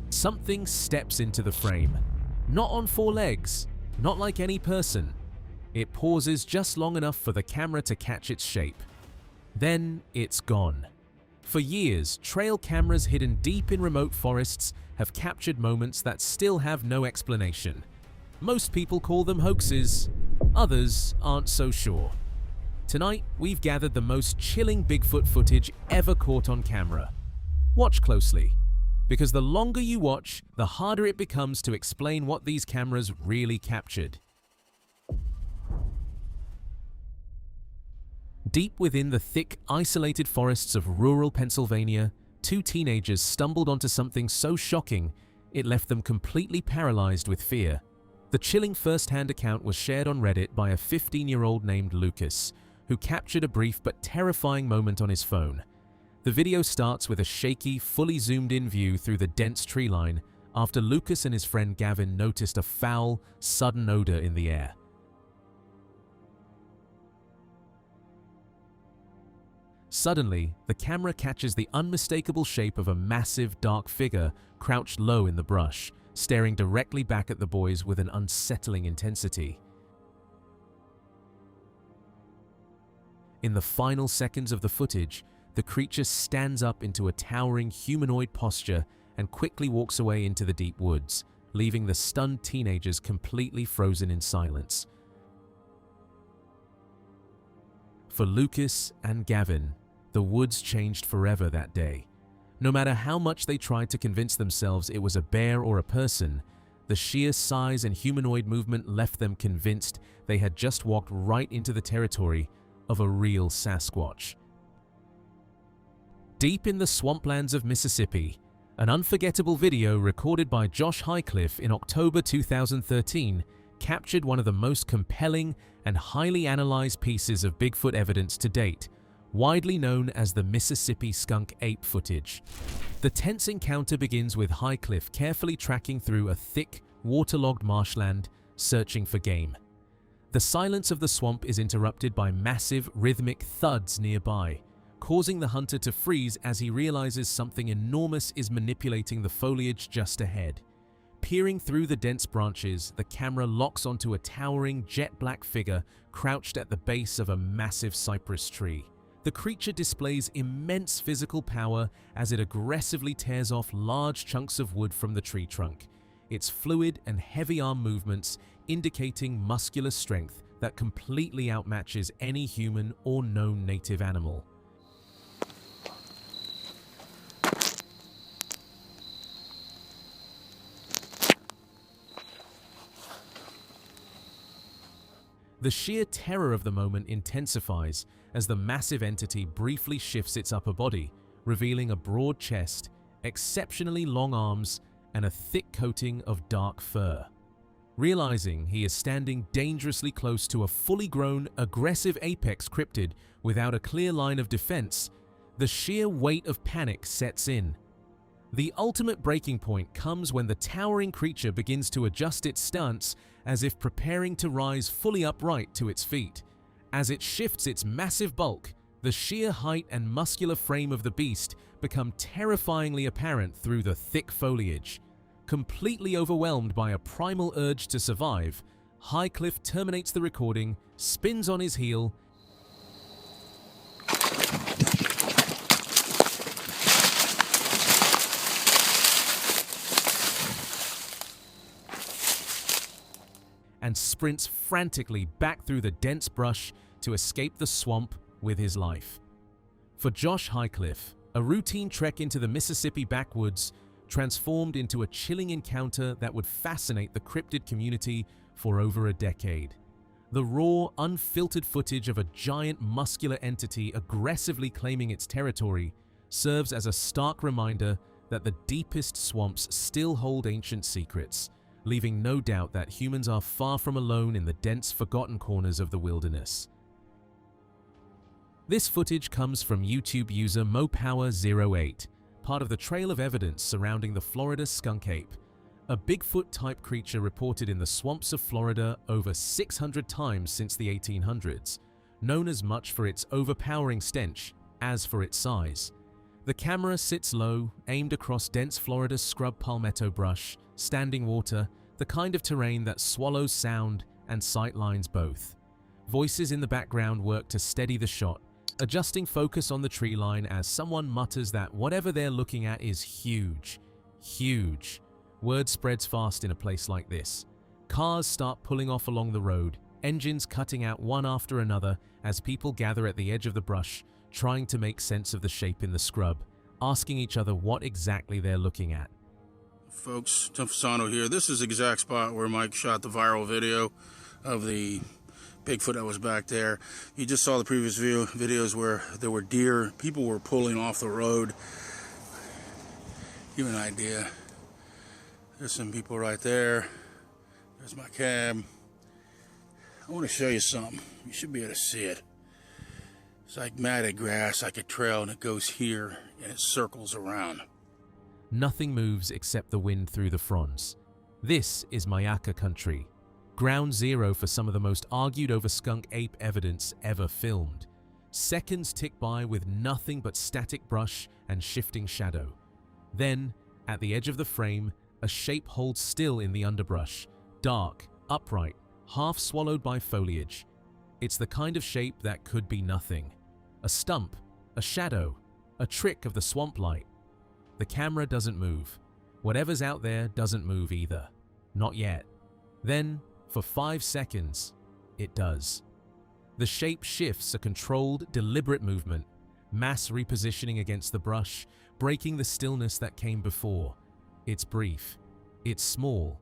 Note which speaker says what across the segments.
Speaker 1: Something steps into the frame. Not on four legs, not like any person. It pauses just long enough for the camera to catch its shape. Then it's gone. For years, trail cameras hidden deep in remote forests have captured moments that still have no explanation. Most people call them hoaxes, others aren't so sure. Tonight, we've gathered the most chilling Bigfoot footage ever caught on camera. Watch closely, because the longer you watch, the harder it becomes to explain what these cameras really captured. Deep within the thick, isolated forests of rural Pennsylvania, two teenagers stumbled onto something so shocking it left them completely paralyzed with fear. The chilling first-hand account was shared on Reddit by a 15-year-old named Lucas, who captured a brief but terrifying moment on his phone. The video starts with a shaky, fully zoomed-in view through the dense tree line after Lucas and his friend Gavin noticed a foul, sudden odor in the air. Suddenly, the camera catches the unmistakable shape of a massive, dark figure crouched low in the brush, staring directly back at the boys with an unsettling intensity. In the final seconds of the footage, the creature stands up into a towering humanoid posture and quickly walks away into the deep woods, leaving the stunned teenagers completely frozen in silence. For Lucas and Gavin, the woods changed forever that day. No matter how much they tried to convince themselves it was a bear or a person, the sheer size and humanoid movement left them convinced they had just walked right into the territory of a real Sasquatch. Deep in the swamplands of Mississippi, an unforgettable video recorded by Josh Highcliffe in October 2013 captured one of the most compelling and highly analyzed pieces of Bigfoot evidence to date, widely known as the Mississippi skunk ape footage. The tense encounter begins with Highcliffe carefully tracking through a thick, waterlogged marshland, searching for game. The silence of the swamp is interrupted by massive, rhythmic thuds nearby, causing the hunter to freeze as he realizes something enormous is manipulating the foliage just ahead. Peering through the dense branches, the camera locks onto a towering, jet-black figure crouched at the base of a massive cypress tree. The creature displays immense physical power as it aggressively tears off large chunks of wood from the tree trunk, its fluid and heavy arm movements indicating muscular strength that completely outmatches any human or known native animal. The sheer terror of the moment intensifies as the massive entity briefly shifts its upper body, revealing a broad chest, exceptionally long arms, and a thick coating of dark fur. Realizing he is standing dangerously close to a fully grown, aggressive apex cryptid without a clear line of defense, the sheer weight of panic sets in. The ultimate breaking point comes when the towering creature begins to adjust its stance as if preparing to rise fully upright to its feet. As it shifts its massive bulk, the sheer height and muscular frame of the beast become terrifyingly apparent through the thick foliage. Completely overwhelmed by a primal urge to survive, Highcliffe terminates the recording, spins on his heel, and sprints frantically back through the dense brush to escape the swamp with his life. For Josh Highcliffe, a routine trek into the Mississippi backwoods transformed into a chilling encounter that would fascinate the cryptid community for over a decade. The raw, unfiltered footage of a giant muscular entity aggressively claiming its territory serves as a stark reminder that the deepest swamps still hold ancient secrets, leaving no doubt that humans are far from alone in the dense, forgotten corners of the wilderness. This footage comes from YouTube user MoPower08, part of the trail of evidence surrounding the Florida skunk ape, a Bigfoot-type creature reported in the swamps of Florida over 600 times since the 1800s, known as much for its overpowering stench as for its size. The camera sits low, aimed across dense Florida scrub palmetto brush, standing water, the kind of terrain that swallows sound and sight lines both. Voices in the background work to steady the shot, adjusting focus on the tree line as someone mutters that whatever they're looking at is huge. Huge. Word spreads fast in a place like this. Cars start pulling off along the road, engines cutting out one after another as people gather at the edge of the brush, trying to make sense of the shape in the scrub, asking each other what exactly they're looking at.
Speaker 2: Folks, Tim Fasano here. This is the exact spot where Mike shot the viral video of the Bigfoot that was back there. You just saw the previous videos where there were deer. People were pulling off the road. Give you an idea. There's some people right there. There's my cab. I want to show you something. You should be able to see it. It's like matted grass, like a trail, and it goes here and it circles around.
Speaker 1: Nothing moves except the wind through the fronds. This is Myakka country, ground zero for some of the most argued over skunk ape evidence ever filmed. Seconds tick by with nothing but static brush and shifting shadow. Then, at the edge of the frame, a shape holds still in the underbrush, dark, upright, half swallowed by foliage. It's the kind of shape that could be nothing. A stump, a shadow, a trick of the swamp light. The camera doesn't move. Whatever's out there doesn't move either. Not yet. Then, for 5 seconds, it does. The shape shifts, a controlled, deliberate movement, mass repositioning against the brush, breaking the stillness that came before. It's brief. It's small.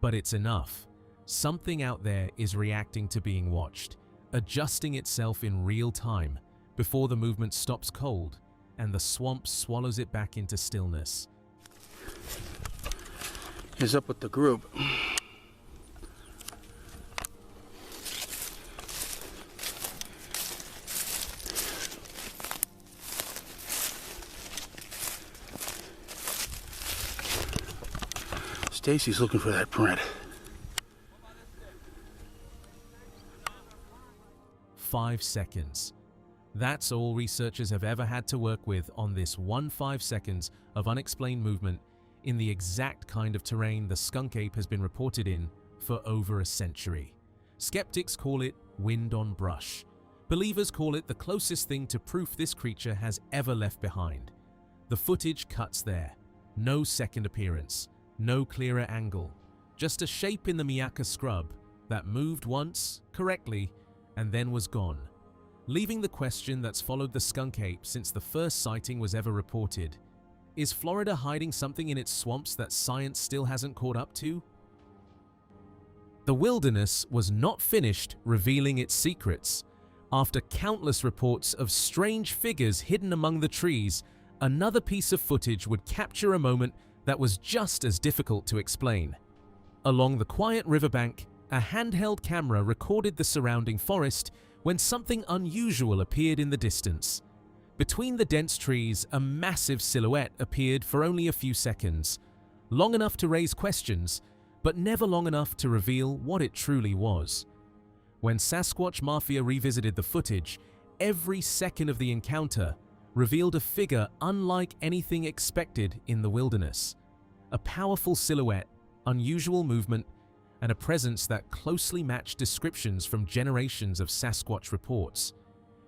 Speaker 1: But it's enough. Something out there is reacting to being watched, adjusting itself in real time before the movement stops cold and the swamp swallows it back into stillness.
Speaker 2: He's up with the group. Stacy's looking for that print.
Speaker 1: 5 seconds. That's all researchers have ever had to work with on this 5 seconds of unexplained movement in the exact kind of terrain the skunk ape has been reported in for over a century. Skeptics call it wind on brush. Believers call it the closest thing to proof this creature has ever left behind. The footage cuts there. No second appearance. No clearer angle. Just a shape in the Myakka scrub that moved once, correctly, and then was gone, leaving the question that's followed the skunk ape since the first sighting was ever reported. Is Florida hiding something in its swamps that science still hasn't caught up to? The wilderness was not finished revealing its secrets. After countless reports of strange figures hidden among the trees, another piece of footage would capture a moment that was just as difficult to explain. Along the quiet riverbank, a handheld camera recorded the surrounding forest when something unusual appeared in the distance. Between the dense trees, a massive silhouette appeared for only a few seconds, long enough to raise questions, but never long enough to reveal what it truly was. When Sasquatch Mafia revisited the footage, every second of the encounter revealed a figure unlike anything expected in the wilderness. A powerful silhouette, unusual movement, and a presence that closely matched descriptions from generations of Sasquatch reports.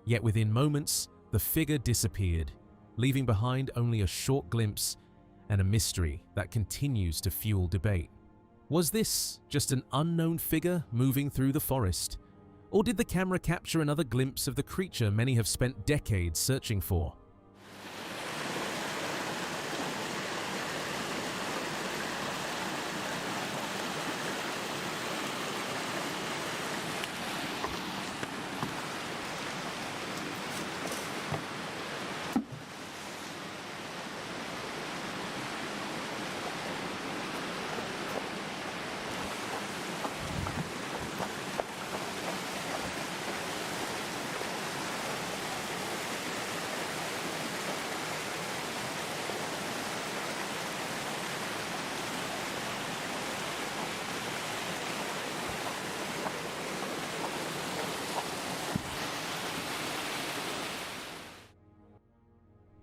Speaker 1: Yet within moments, the figure disappeared, leaving behind only a short glimpse and a mystery that continues to fuel debate. Was this just an unknown figure moving through the forest? Or did the camera capture another glimpse of the creature many have spent decades searching for?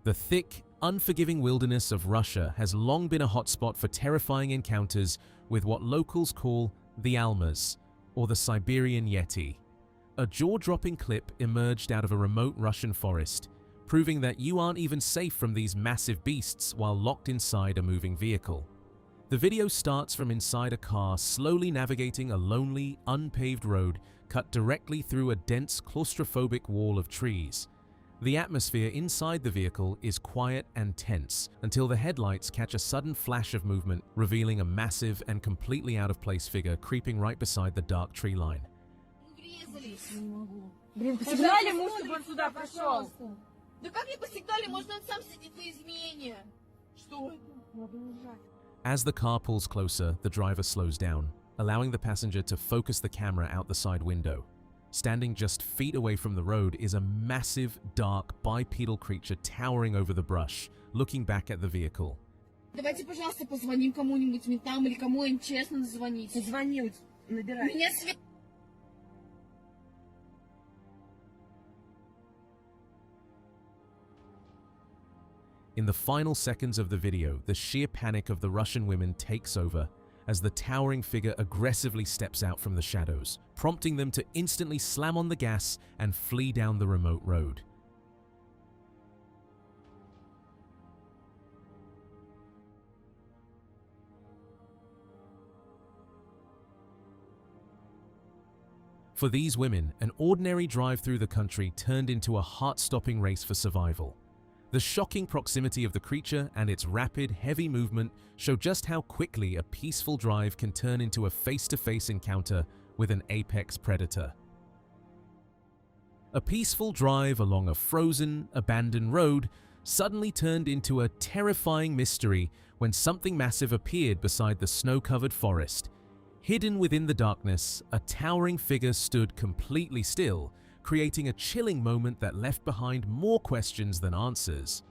Speaker 1: The thick, unforgiving wilderness of Russia has long been a hotspot for terrifying encounters with what locals call the Almas, or the Siberian Yeti. A jaw-dropping clip emerged out of a remote Russian forest, proving that you aren't even safe from these massive beasts while locked inside a moving vehicle. The video starts from inside a car slowly navigating a lonely, unpaved road cut directly through a dense, claustrophobic wall of trees. The atmosphere inside the vehicle is quiet and tense until the headlights catch a sudden flash of movement, revealing a massive and completely out-of-place figure creeping right beside the dark tree line.
Speaker 3: Блин, посигнали ему, чтобы он сюда прошел. Да как не посигнали? Может, он сам сидит на измене? Что это?
Speaker 1: As the car pulls closer, the driver slows down, allowing the passenger to focus the camera out the side window. Standing just feet away from the road is a massive, dark, bipedal creature towering over the brush, looking back at the vehicle.
Speaker 3: Давайте, пожалуйста, позвоним кому-нибудь ментам или кому им честно звонить. Позвони, набирай. Меня связь.
Speaker 1: In the final seconds of the video, the sheer panic of the Russian women takes over as the towering figure aggressively steps out from the shadows, prompting them to instantly slam on the gas and flee down the remote road. For these women, an ordinary drive through the country turned into a heart-stopping race for survival. The shocking proximity of the creature and its rapid, heavy movement show just how quickly a peaceful drive can turn into a face-to-face encounter with an apex predator. A peaceful drive along a frozen, abandoned road suddenly turned into a terrifying mystery when something massive appeared beside the snow-covered forest. Hidden within the darkness, a towering figure stood completely still, creating a chilling moment that left behind more questions than answers.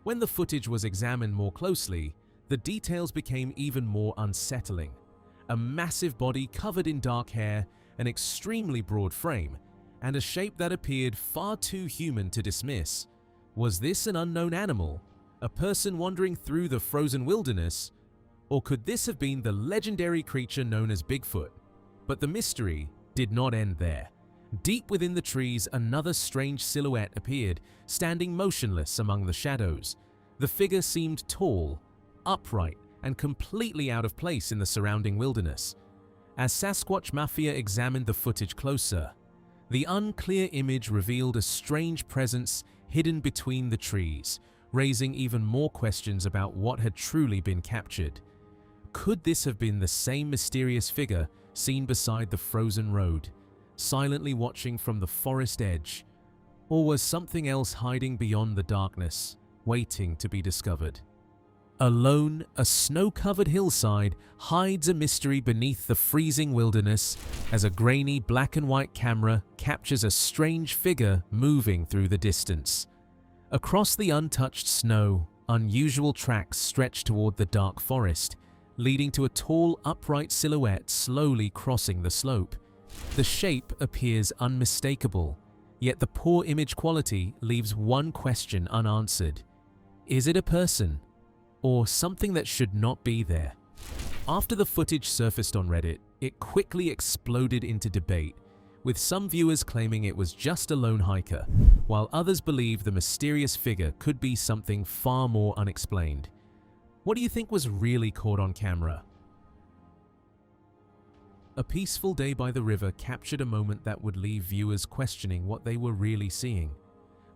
Speaker 1: When the footage was examined more closely, the details became even more unsettling. A massive body covered in dark hair, an extremely broad frame, and a shape that appeared far too human to dismiss. Was this an unknown animal, a person wandering through the frozen wilderness, or could this have been the legendary creature known as Bigfoot? But the mystery did not end there. Deep within the trees, another strange silhouette appeared, standing motionless among the shadows. The figure seemed tall, upright, and completely out of place in the surrounding wilderness. As Sasquatch Mafia examined the footage closer, the unclear image revealed a strange presence hidden between the trees, raising even more questions about what had truly been captured. Could this have been the same mysterious figure seen beside the frozen road, silently watching from the forest edge? Or was something else hiding beyond the darkness, waiting to be discovered? Alone, a snow-covered hillside hides a mystery beneath the freezing wilderness as a grainy black and white camera captures a strange figure moving through the distance. Across the untouched snow, unusual tracks stretch toward the dark forest, leading to a tall, upright silhouette slowly crossing the slope. The shape appears unmistakable, yet the poor image quality leaves one question unanswered. Is it a person, or something that should not be there? After the footage surfaced on Reddit, it quickly exploded into debate, with some viewers claiming it was just a lone hiker, while others believe the mysterious figure could be something far more unexplained. What do you think was really caught on camera? A peaceful day by the river captured a moment that would leave viewers questioning what they were really seeing.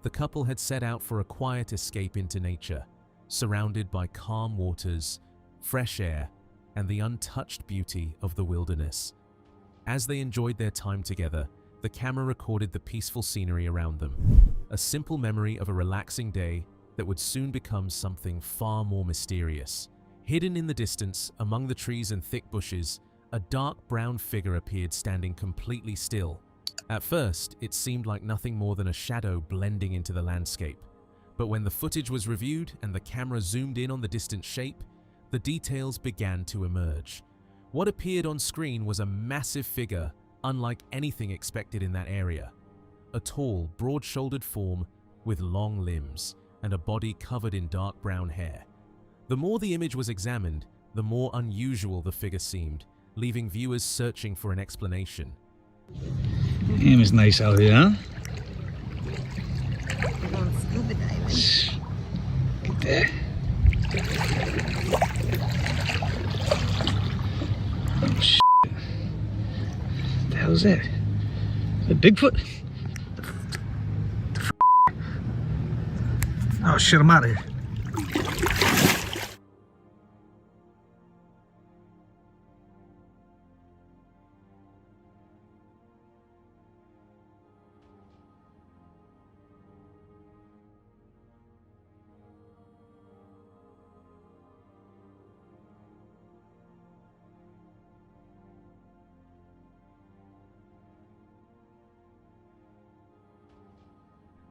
Speaker 1: The couple had set out for a quiet escape into nature, surrounded by calm waters, fresh air, and the untouched beauty of the wilderness. As they enjoyed their time together, the camera recorded the peaceful scenery around them, a simple memory of a relaxing day that would soon become something far more mysterious. Hidden in the distance, among the trees and thick bushes, a dark brown figure appeared standing completely still. At first, it seemed like nothing more than a shadow blending into the landscape. But when the footage was reviewed and the camera zoomed in on the distant shape, the details began to emerge. What appeared on screen was a massive figure, unlike anything expected in that area. A tall, broad-shouldered form with long limbs, and a body covered in dark brown hair. The more the image was examined, the more unusual the figure seemed, leaving viewers searching for an explanation.
Speaker 4: Damn, it's nice out here, huh?
Speaker 5: We're going scuba diving.
Speaker 4: Look at that. Oh, shit. What the hell is that? Is that Bigfoot? Oh shit, I'm out of here.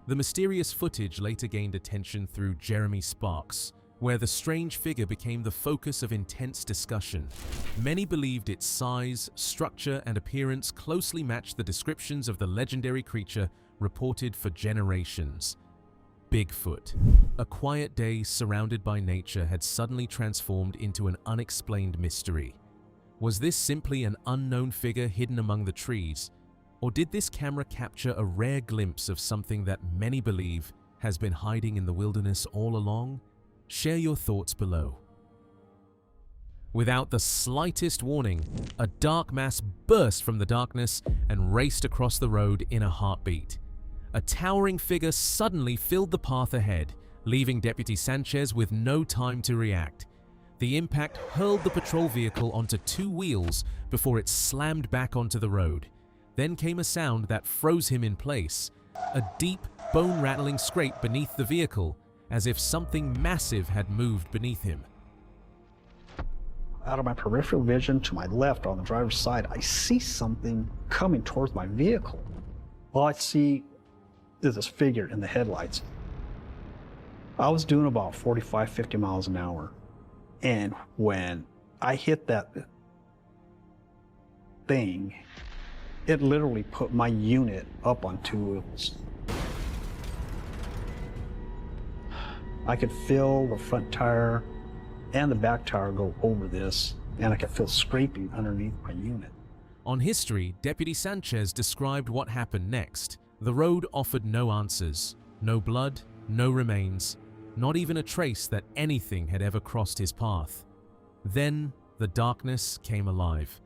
Speaker 1: The mysterious footage later gained attention through Jeremy Sparks, where the strange figure became the focus of intense discussion. Many believed its size, structure, and appearance closely matched the descriptions of the legendary creature reported for generations. Bigfoot. A quiet day surrounded by nature had suddenly transformed into an unexplained mystery. Was this simply an unknown figure hidden among the trees? Or did this camera capture a rare glimpse of something that many believe has been hiding in the wilderness all along? Share your thoughts below. Without the slightest warning, a dark mass burst from the darkness and raced across the road in a heartbeat. A towering figure suddenly filled the path ahead, leaving Deputy Sanchez with no time to react. The impact hurled the patrol vehicle onto two wheels before it slammed back onto the road. Then came a sound that froze him in place, a deep, bone-rattling scrape beneath the vehicle, as if something massive had moved beneath him.
Speaker 4: Out of my peripheral vision to my left on the driver's side, I see something coming towards my vehicle. All I see is this figure in the headlights. I was doing about 45, 50 miles an hour. And when I hit that thing, it literally put my unit up on two wheels. I could feel the front tire and the back tire go over this, and I could feel scraping underneath my unit.
Speaker 1: On History, Deputy Sanchez described what happened next. The road offered no answers, no blood, no remains, not even a trace that anything had ever crossed his path. Then, the darkness came alive.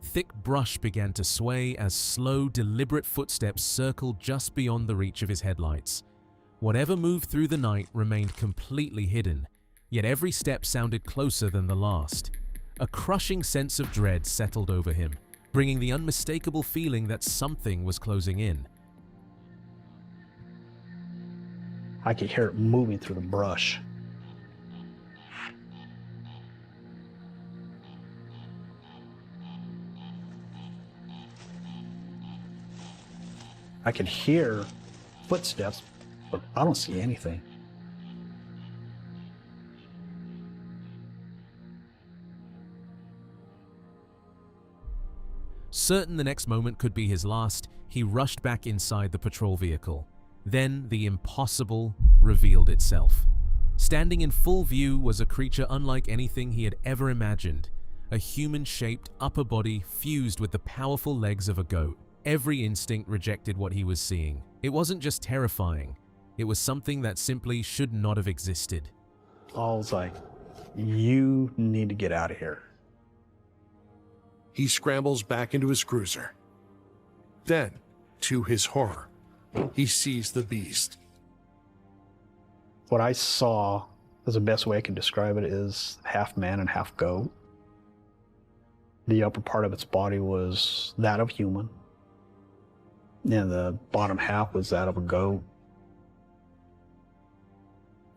Speaker 1: Thick brush began to sway as slow, deliberate footsteps circled just beyond the reach of his headlights. Whatever moved through the night remained completely hidden, yet every step sounded closer than the last. A crushing sense of dread settled over him, bringing the unmistakable feeling that something was closing in.
Speaker 4: I could hear it moving through the brush. I could hear footsteps, but I don't see anything.
Speaker 1: Certain the next moment could be his last, he rushed back inside the patrol vehicle. Then the impossible revealed itself. Standing in full view was a creature unlike anything he had ever imagined. A human-shaped upper body fused with the powerful legs of a goat. Every instinct rejected what he was seeing. It wasn't just terrifying. It was something that simply should not have existed.
Speaker 4: I was like, you need to get out of here.
Speaker 6: He scrambles back into his cruiser. Then, to his horror, he sees the beast.
Speaker 4: What I saw, is the best way I can describe it, is half man and half goat. The upper part of its body was that of human, and the bottom half was that of a goat.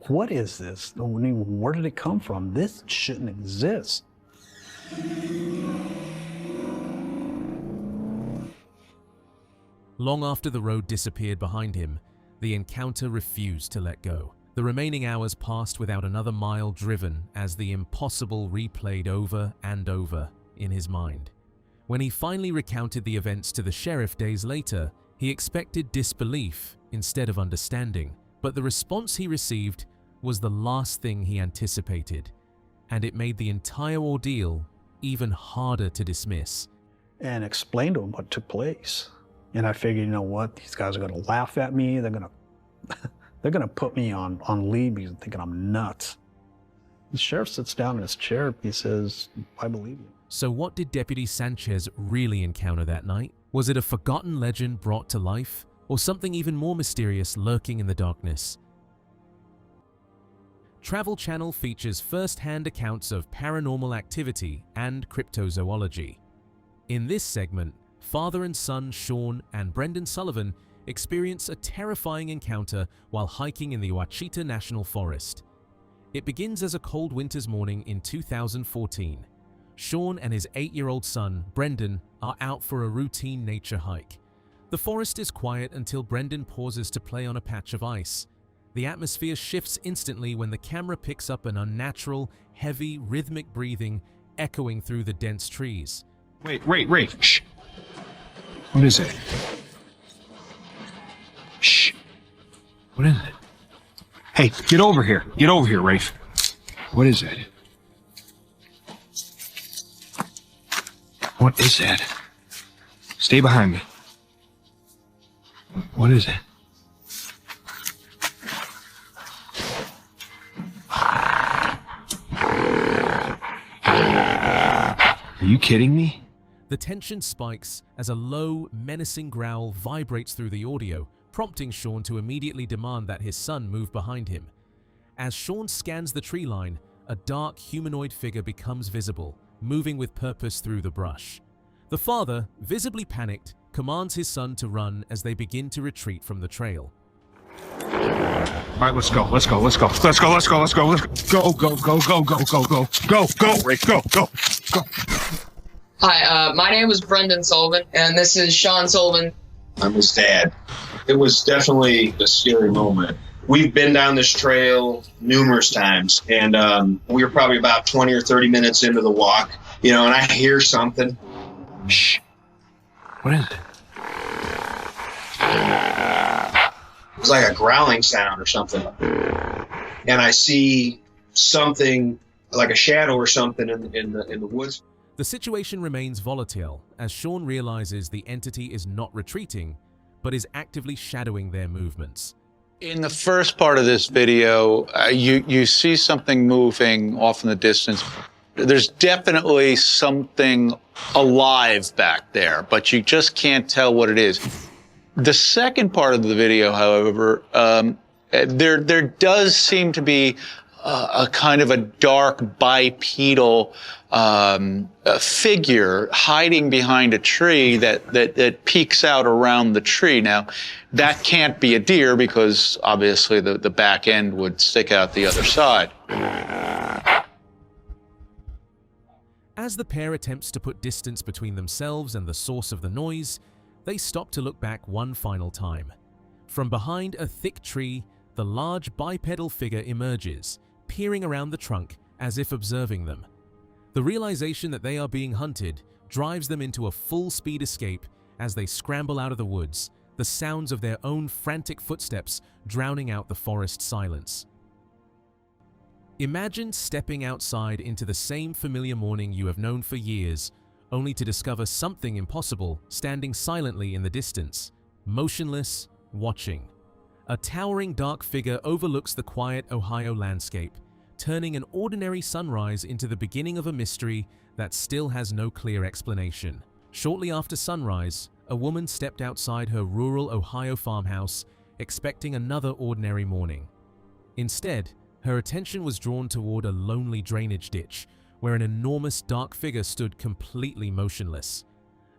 Speaker 4: What is this? I mean, where did it come from? This shouldn't exist.
Speaker 1: Long after the road disappeared behind him, the encounter refused to let go. The remaining hours passed without another mile driven as the impossible replayed over and over in his mind. When he finally recounted the events to the sheriff days later, he expected disbelief instead of understanding. But the response he received was the last thing he anticipated, and it made the entire ordeal even harder to dismiss.
Speaker 4: And explained to him what took place. And I figured, you know what, these guys are gonna laugh at me, they're gonna put me on leave because they're thinking I'm nuts. The sheriff sits down in his chair, he says, I believe you.
Speaker 1: So what did Deputy Sanchez really encounter that night? Was it a forgotten legend brought to life, or something even more mysterious lurking in the darkness? Travel Channel features first-hand accounts of paranormal activity and cryptozoology. In this segment, father and son Sean and Brendan Sullivan experience a terrifying encounter while hiking in the Ouachita National Forest. It begins as a cold winter's morning in 2014. Sean and his 8-year-old son, Brendan, are out for a routine nature hike. The forest is quiet until Brendan pauses to play on a patch of ice. The atmosphere shifts instantly when the camera picks up an unnatural, heavy, rhythmic breathing echoing through the dense trees.
Speaker 7: Wait, shh. What is it? Shh. What is it? Hey, get over here, Rafe. What is it? What is that? Stay behind me. What is it? Are you kidding me?
Speaker 1: The tension spikes as a low, menacing growl vibrates through the audio, prompting Sean to immediately demand that his son move behind him. As Sean scans the tree line, a dark humanoid figure becomes visible, moving with purpose through the brush. The father, visibly panicked, commands his son to run as they begin to retreat from the trail.
Speaker 7: All right, let's go, Rafe, go.
Speaker 8: Hi, my name is Brendan Sullivan, and this is Sean Sullivan.
Speaker 9: I'm his dad. It was definitely a scary moment. We've been down this trail numerous times, and we were probably about 20 or 30 minutes into the walk, and I hear something.
Speaker 7: Shh. What is it?
Speaker 9: It was like a growling sound or something. And I see something, like a shadow or something in the woods.
Speaker 1: The situation remains volatile as Sean realizes the entity is not retreating, but is actively shadowing their movements.
Speaker 10: In the first part of this video, you see something moving off in the distance. There's definitely something alive back there, but you just can't tell what it is. The second part of the video, however, there does seem to be a kind of a dark bipedal figure hiding behind a tree that peeks out around the tree. Now, that can't be a deer because obviously the back end would stick out the other side.
Speaker 1: As the pair attempts to put distance between themselves and the source of the noise, they stop to look back one final time. From behind a thick tree, the large bipedal figure emerges, peering around the trunk as if observing them. The realization that they are being hunted drives them into a full-speed escape as they scramble out of the woods, the sounds of their own frantic footsteps drowning out the forest silence. Imagine stepping outside into the same familiar morning you have known for years, only to discover something impossible standing silently in the distance, motionless, watching. A towering dark figure overlooks the quiet Ohio landscape, turning an ordinary sunrise into the beginning of a mystery that still has no clear explanation. Shortly after sunrise, a woman stepped outside her rural Ohio farmhouse, expecting another ordinary morning. Instead, her attention was drawn toward a lonely drainage ditch, where an enormous dark figure stood completely motionless.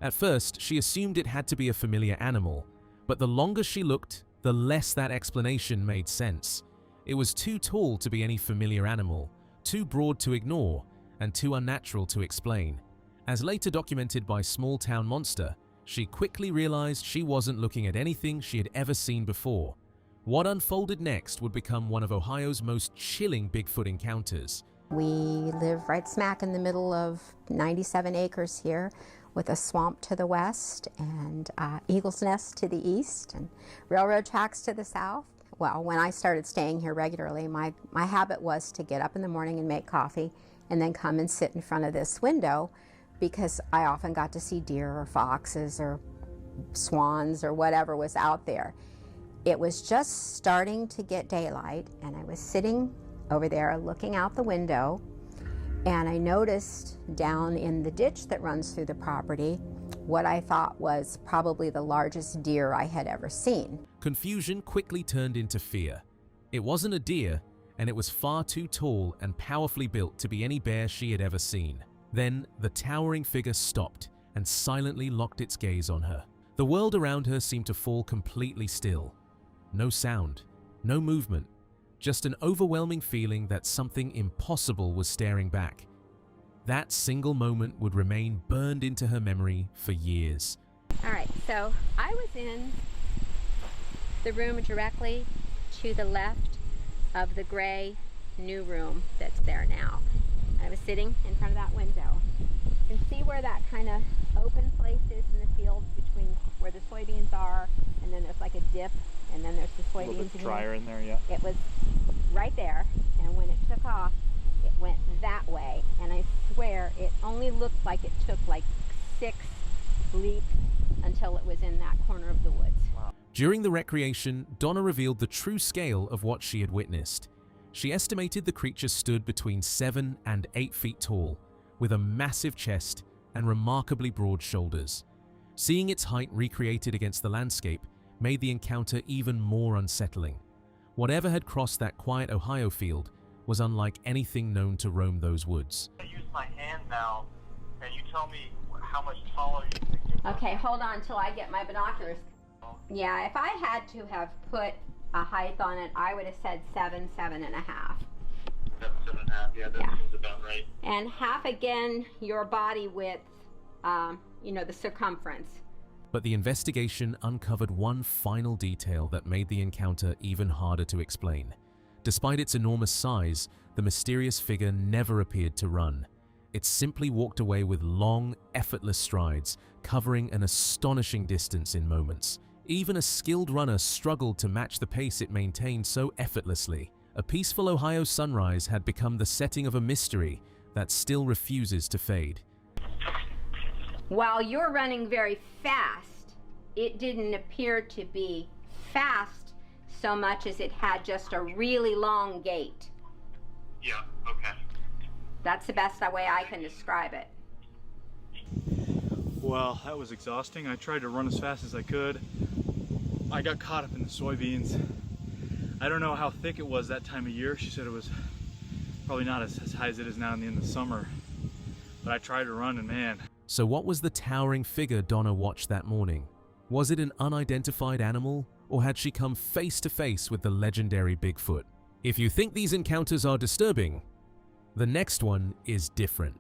Speaker 1: At first, she assumed it had to be a familiar animal, but the longer she looked, the less that explanation made sense. It was too tall to be any familiar animal, too broad to ignore, and too unnatural to explain. As later documented by Small Town Monster, she quickly realized she wasn't looking at anything she had ever seen before. What unfolded next would become one of Ohio's most chilling Bigfoot encounters.
Speaker 11: We live right smack in the middle of 97 acres here, with a swamp to the west and Eagle's Nest to the east and railroad tracks to the south. well, when I started staying here regularly, my habit was to get up in the morning and make coffee and then come and sit in front of this window, because I often got to see deer or foxes or swans or whatever was out there. It was just starting to get daylight, and I was sitting over there looking out the window, and I noticed down in the ditch that runs through the property what I thought was probably the largest deer I had ever seen.
Speaker 1: Confusion quickly turned into fear. It wasn't a deer, and it was far too tall and powerfully built to be any bear she had ever seen. Then the towering figure stopped and silently locked its gaze on her. The world around her seemed to fall completely still. No sound, no movement, just an overwhelming feeling that something impossible was staring back. That single moment would remain burned into her memory for years.
Speaker 11: All right, so I was in the room directly to the left of the gray new room that's there now. I was sitting in front of that window. You can see where that kind of open place is in the field between where the soybeans are, and then there's like a dip, and then there's the soybeans.
Speaker 12: A little bit drier in there, yeah.
Speaker 11: It was right there, and when it took off, it went that way, and I swear it only looked like it took like 6 leaps until it was in that corner of the woods.
Speaker 12: Wow.
Speaker 1: During the recreation, Donna revealed the true scale of what she had witnessed. She estimated the creature stood between 7 and 8 feet tall, with a massive chest and remarkably broad shoulders. Seeing its height recreated against the landscape made the encounter even more unsettling. Whatever had crossed that quiet Ohio field was unlike anything known to roam those woods.
Speaker 12: I use my hand now, and you tell me how much taller you think it was.
Speaker 11: Okay, hold on till I get my binoculars. Yeah, if I had to have put a height on it, I would have said 7, 7.5.
Speaker 12: 7, 7.5, yeah, that seems about right.
Speaker 11: And half again your body width, you know, the circumference.
Speaker 1: But the investigation uncovered one final detail that made the encounter even harder to explain. Despite its enormous size, the mysterious figure never appeared to run. It simply walked away with long, effortless strides, covering an astonishing distance in moments. Even a skilled runner struggled to match the pace it maintained so effortlessly. A peaceful Ohio sunrise had become the setting of a mystery that still refuses to fade.
Speaker 11: While you're running very fast, it didn't appear to be fast so much as it had just a really long gait.
Speaker 12: Yeah, okay.
Speaker 11: That's the best way I can describe it.
Speaker 13: Well, that was exhausting. I tried to run as fast as I could. I got caught up in the soybeans. I don't know how thick it was that time of year. She said it was probably not as high as it is now in the end of summer. But I tried to run, and man.
Speaker 1: So what was the towering figure Donna watched that morning? Was it an unidentified animal, or had she come face to face with the legendary Bigfoot? If you think these encounters are disturbing, the next one is different.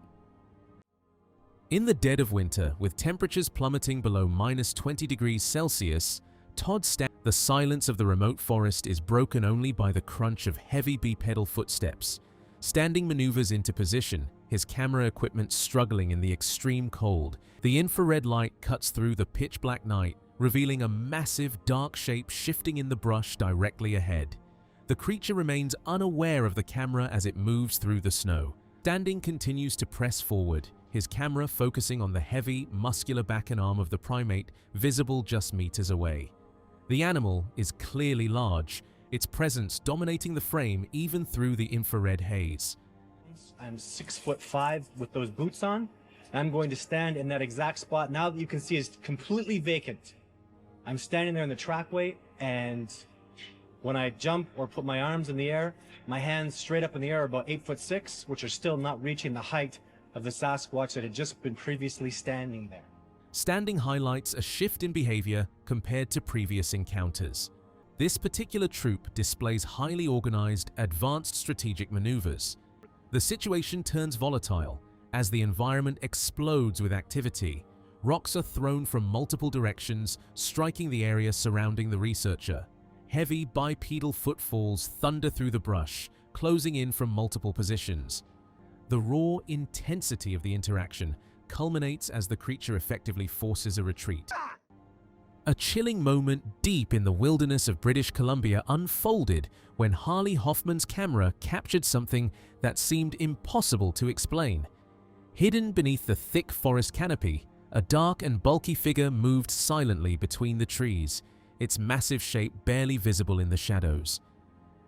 Speaker 1: In the dead of winter, with temperatures plummeting below -20 degrees Celsius, Todd stands. The silence of the remote forest is broken only by the crunch of heavy bipedal footsteps. Standing maneuvers into position, his camera equipment struggling in the extreme cold. The infrared light cuts through the pitch-black night, revealing a massive dark shape shifting in the brush directly ahead. The creature remains unaware of the camera as it moves through the snow. Standing continues to press forward, his camera focusing on the heavy, muscular back and arm of the primate visible just meters away. The animal is clearly large, its presence dominating the frame even through the infrared haze.
Speaker 14: I'm 6'5" with those boots on. I'm going to stand in that exact spot now that you can see is completely vacant. I'm standing there in the trackway, and when I jump or put my arms in the air, my hands straight up in the air are about 8'6", which are still not reaching the height of the Sasquatch that had just been previously standing there.
Speaker 1: Standing highlights a shift in behavior compared to previous encounters. This particular troop displays highly organized, advanced strategic maneuvers. The situation turns volatile as the environment explodes with activity. Rocks are thrown from multiple directions, striking the area surrounding the researcher. Heavy bipedal footfalls thunder through the brush, closing in from multiple positions. The raw intensity of the interaction culminates as the creature effectively forces a retreat. A chilling moment deep in the wilderness of British Columbia unfolded when Harley Hoffman's camera captured something that seemed impossible to explain. Hidden beneath the thick forest canopy, a dark and bulky figure moved silently between the trees, its massive shape barely visible in the shadows.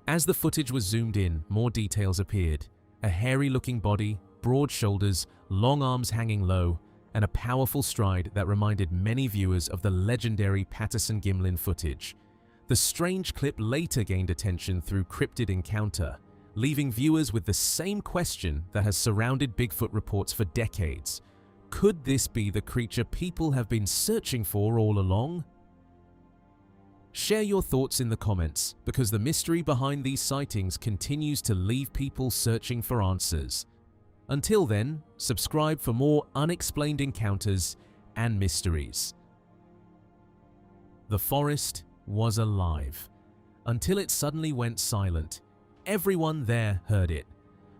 Speaker 1: As the footage was zoomed in, more details appeared. A hairy-looking body, broad shoulders, long arms hanging low, and a powerful stride that reminded many viewers of the legendary Patterson-Gimlin footage. The strange clip later gained attention through Cryptid Encounter, leaving viewers with the same question that has surrounded Bigfoot reports for decades. Could this be the creature people have been searching for all along? Share your thoughts in the comments, because the mystery behind these sightings continues to leave people searching for answers. Until then, subscribe for more unexplained encounters and mysteries. The forest was alive, until it suddenly went silent. Everyone there heard it.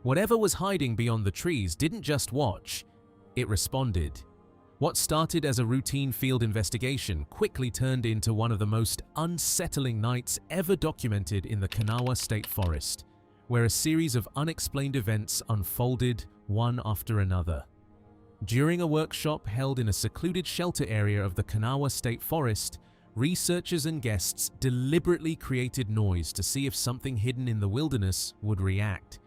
Speaker 1: Whatever was hiding beyond the trees didn't just watch, it responded. What started as a routine field investigation quickly turned into one of the most unsettling nights ever documented in the Kanawha State Forest, where a series of unexplained events unfolded one after another. During a workshop held in a secluded shelter area of the Kanawha State Forest, researchers and guests deliberately created noise to see if something hidden in the wilderness would react.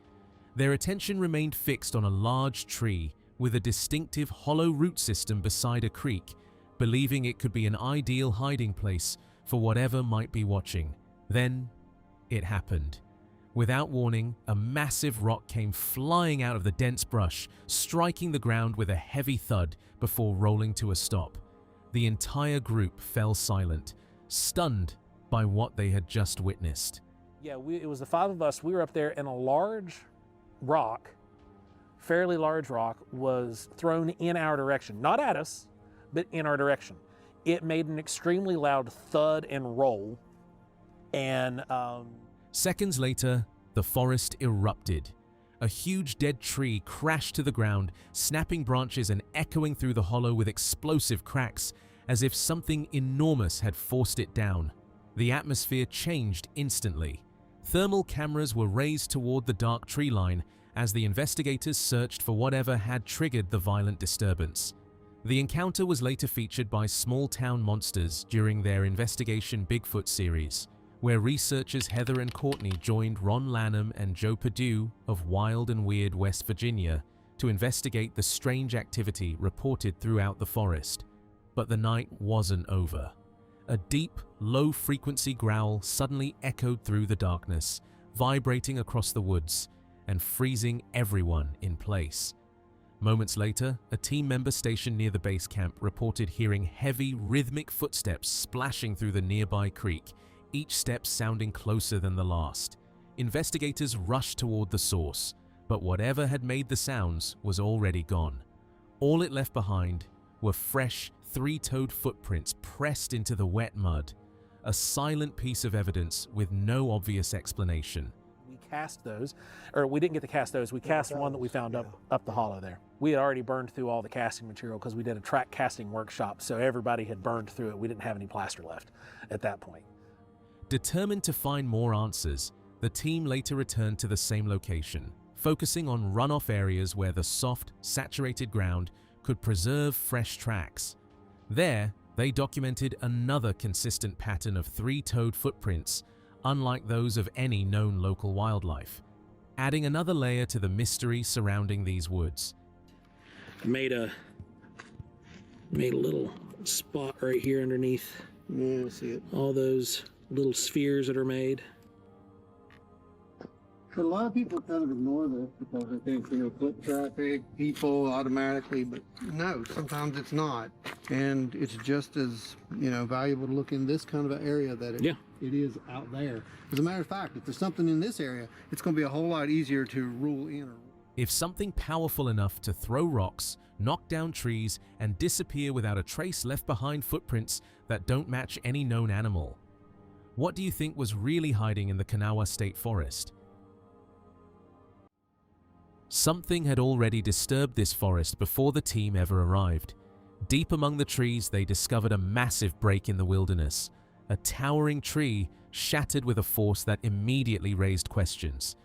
Speaker 1: Their attention remained fixed on a large tree with a distinctive hollow root system beside a creek, believing it could be an ideal hiding place for whatever might be watching. Then, it happened. Without warning, a massive rock came flying out of the dense brush, striking the ground with a heavy thud before rolling to a stop. The entire group fell silent, stunned by what they had just witnessed.
Speaker 15: Yeah, it was the 5 of us. We were up there, and a large rock, fairly large rock, was thrown in our direction. Not at us, but in our direction. It made an extremely loud thud and roll, and
Speaker 1: Seconds later, the forest erupted. A huge dead tree crashed to the ground, snapping branches and echoing through the hollow with explosive cracks, as if something enormous had forced it down. The atmosphere changed instantly. Thermal cameras were raised toward the dark tree line as the investigators searched for whatever had triggered the violent disturbance. The encounter was later featured by Small Town Monsters during their Investigation Bigfoot series, where researchers Heather and Courtney joined Ron Lanham and Joe Perdue of Wild and Weird, West Virginia, to investigate the strange activity reported throughout the forest. But the night wasn't over. A deep, low-frequency growl suddenly echoed through the darkness, vibrating across the woods and freezing everyone in place. Moments later, a team member stationed near the base camp reported hearing heavy, rhythmic footsteps splashing through the nearby creek, each step sounding closer than the last. Investigators rushed toward the source, but whatever had made the sounds was already gone. All it left behind were fresh, 3-toed footprints pressed into the wet mud, a silent piece of evidence with no obvious explanation.
Speaker 15: we cast those, or we didn't get to cast those, we cast one that we found up the hollow there. We had already burned through all the casting material because we did a track casting workshop, so everybody had burned through it. We didn't have any plaster left at that point.
Speaker 1: Determined to find more answers, the team later returned to the same location, focusing on runoff areas where the soft, saturated ground could preserve fresh tracks. There, they documented another consistent pattern of 3-toed footprints, unlike those of any known local wildlife, adding another layer to the mystery surrounding these woods.
Speaker 15: Made a little spot right here underneath.
Speaker 16: Yeah, I see it.
Speaker 15: All those little spheres that are made.
Speaker 16: But a lot of people kind of ignore this because they think, foot traffic, people automatically, but no, sometimes it's not. And it's just as, valuable to look in this kind of an area that it is out there. As a matter of fact, if there's something in this area, it's going to be a whole lot easier to rule in.
Speaker 1: If something powerful enough to throw rocks, knock down trees, and disappear without a trace left behind footprints that don't match any known animal, what do you think was really hiding in the Kanawha State Forest? Something had already disturbed this forest before the team ever arrived. Deep among the trees, they discovered a massive break in the wilderness, a towering tree shattered with a force that immediately raised questions.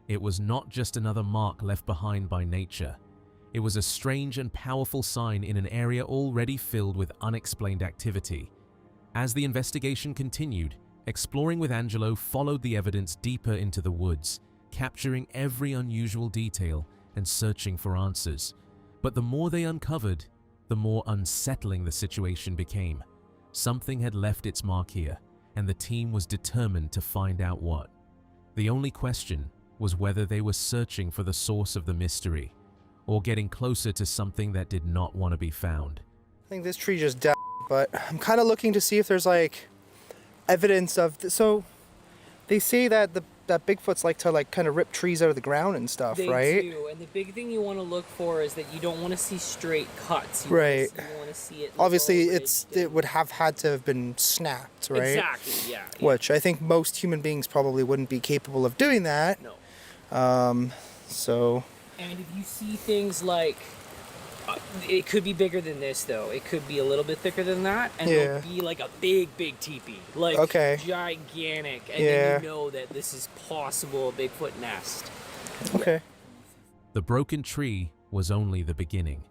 Speaker 1: It was not just another mark left behind by nature. It was a strange and powerful sign in an area already filled with unexplained activity. As the investigation continued, Exploring with Angelo followed the evidence deeper into the woods, capturing every unusual detail and searching for answers. But the more they uncovered, the more unsettling the situation became. Something had left its mark here, and the team was determined to find out what. The only question was whether they were searching for the source of the mystery, or getting closer to something that did not want to be found.
Speaker 17: I think this tree just died, but I'm kind of looking to see if there's like evidence of so they say that that Bigfoots like to kind of rip trees out of the ground and stuff, right?
Speaker 18: They do, and the big thing you want to look for is that you don't want to see straight cuts.
Speaker 17: Right.
Speaker 18: You want to see it.
Speaker 17: Obviously, it would have had to have been snapped, right?
Speaker 18: Exactly. Yeah.
Speaker 17: Which I think most human beings probably wouldn't be capable of doing that.
Speaker 18: No.
Speaker 17: So.
Speaker 18: And if you see things like, it could be bigger than this though. It could be a little bit thicker than that, and it'll be like a big teepee, like gigantic, and then you know that this is possible a Bigfoot nest.
Speaker 17: Okay.
Speaker 1: The broken tree was only the beginning.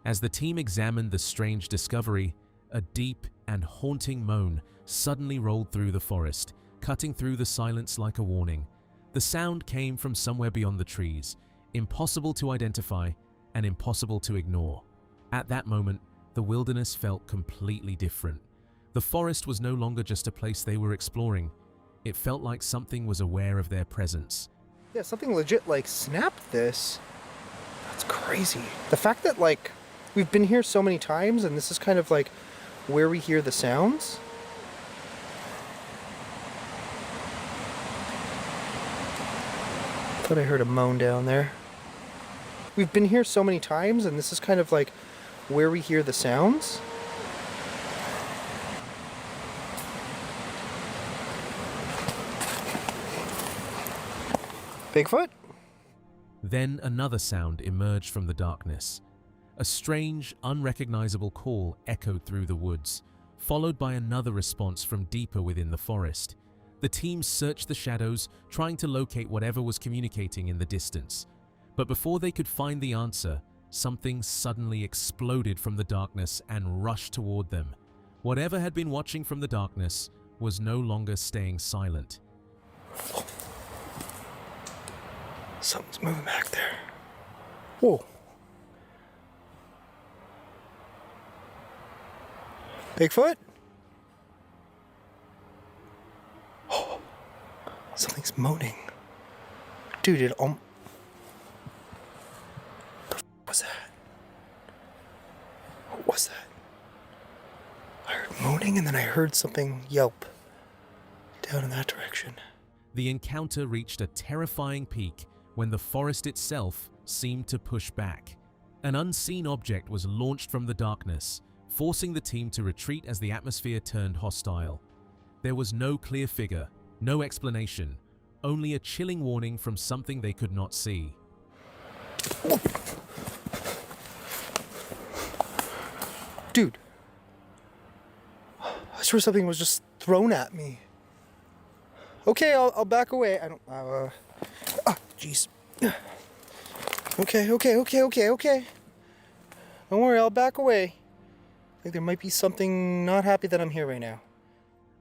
Speaker 1: As the team examined the strange discovery, a deep and haunting moan suddenly rolled through the forest, cutting through the silence like a warning. The sound came from somewhere beyond the trees, impossible to identify and impossible to ignore. At that moment, the wilderness felt completely different. The forest was no longer just a place they were exploring. It felt like something was aware of their presence.
Speaker 17: Yeah, something legit like snapped this. That's crazy. The fact that like we've been here so many times and this is kind of like where we hear the sounds. Thought I heard a moan down there. We've been here so many times, and this is kind of like where we hear the sounds. Bigfoot?
Speaker 1: Then another sound emerged from the darkness. A strange, unrecognizable call echoed through the woods, followed by another response from deeper within the forest. The team searched the shadows, trying to locate whatever was communicating in the distance. But before they could find the answer, something suddenly exploded from the darkness and rushed toward them. Whatever had been watching from the darkness was no longer staying silent.
Speaker 17: Something's moving back there. Whoa. Bigfoot? Oh, something's moaning. Dude, what was that? What was that? I heard moaning and then I heard something yelp down in that direction.
Speaker 1: The encounter reached a terrifying peak when the forest itself seemed to push back. An unseen object was launched from the darkness, forcing the team to retreat as the atmosphere turned hostile. There was no clear figure, no explanation, only a chilling warning from something they could not see.
Speaker 17: Dude, I swear something was just thrown at me. Okay, I'll back away. I don't, jeez. Okay. Don't worry, I'll back away. I think there might be something not happy that I'm here right now.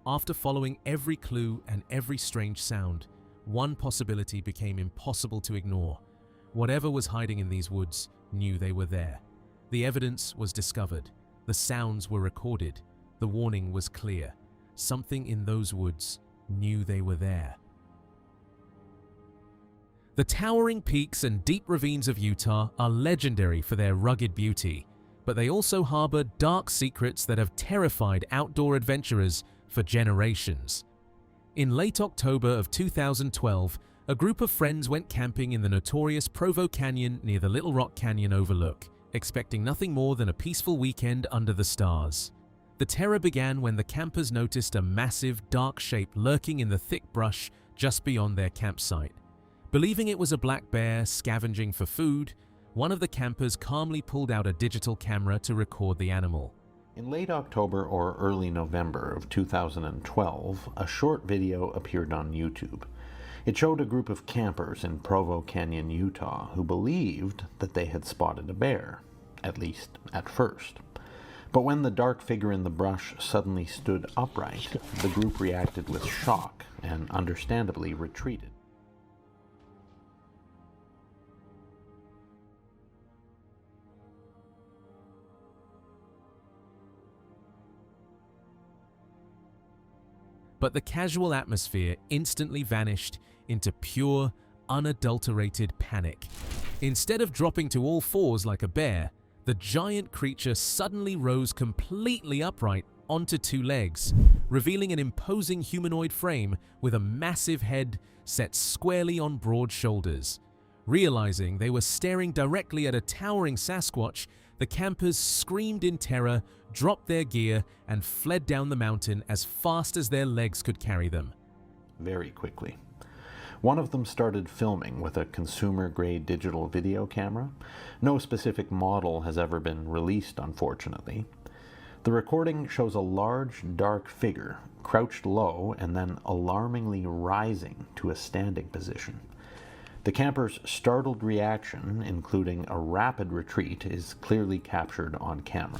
Speaker 1: After following every clue and every strange sound, one possibility became impossible to ignore. Whatever was hiding in these woods knew they were there. The evidence was discovered. The sounds were recorded. The warning was clear. Something in those woods knew they were there. The towering peaks and deep ravines of Utah are legendary for their rugged beauty, but they also harbor dark secrets that have terrified outdoor adventurers for generations. In late October of 2012, a group of friends went camping in the notorious Provo Canyon near the Little Rock Canyon overlook, expecting nothing more than a peaceful weekend under the stars. The terror began when the campers noticed a massive, dark shape lurking in the thick brush just beyond their campsite. Believing it was a black bear scavenging for food, one of the campers calmly pulled out a digital camera to record the animal.
Speaker 19: In late October or early November of 2012, a short video appeared on YouTube. It showed a group of campers in Provo Canyon, Utah, who believed that they had spotted a bear, at least at first. But when the dark figure in the brush suddenly stood upright, the group reacted with shock and understandably retreated.
Speaker 1: But the casual atmosphere instantly vanished into pure, unadulterated panic. Instead of dropping to all fours like a bear, the giant creature suddenly rose completely upright onto two legs, revealing an imposing humanoid frame with a massive head set squarely on broad shoulders. Realizing they were staring directly at a towering Sasquatch, the campers screamed in terror, dropped their gear, and fled down the mountain as fast as their legs could carry them.
Speaker 19: Very quickly. One of them started filming with a consumer-grade digital video camera. No specific model has ever been released, unfortunately. The recording shows a large, dark figure, crouched low and then alarmingly rising to a standing position. The camper's startled reaction, including a rapid retreat, is clearly captured on camera.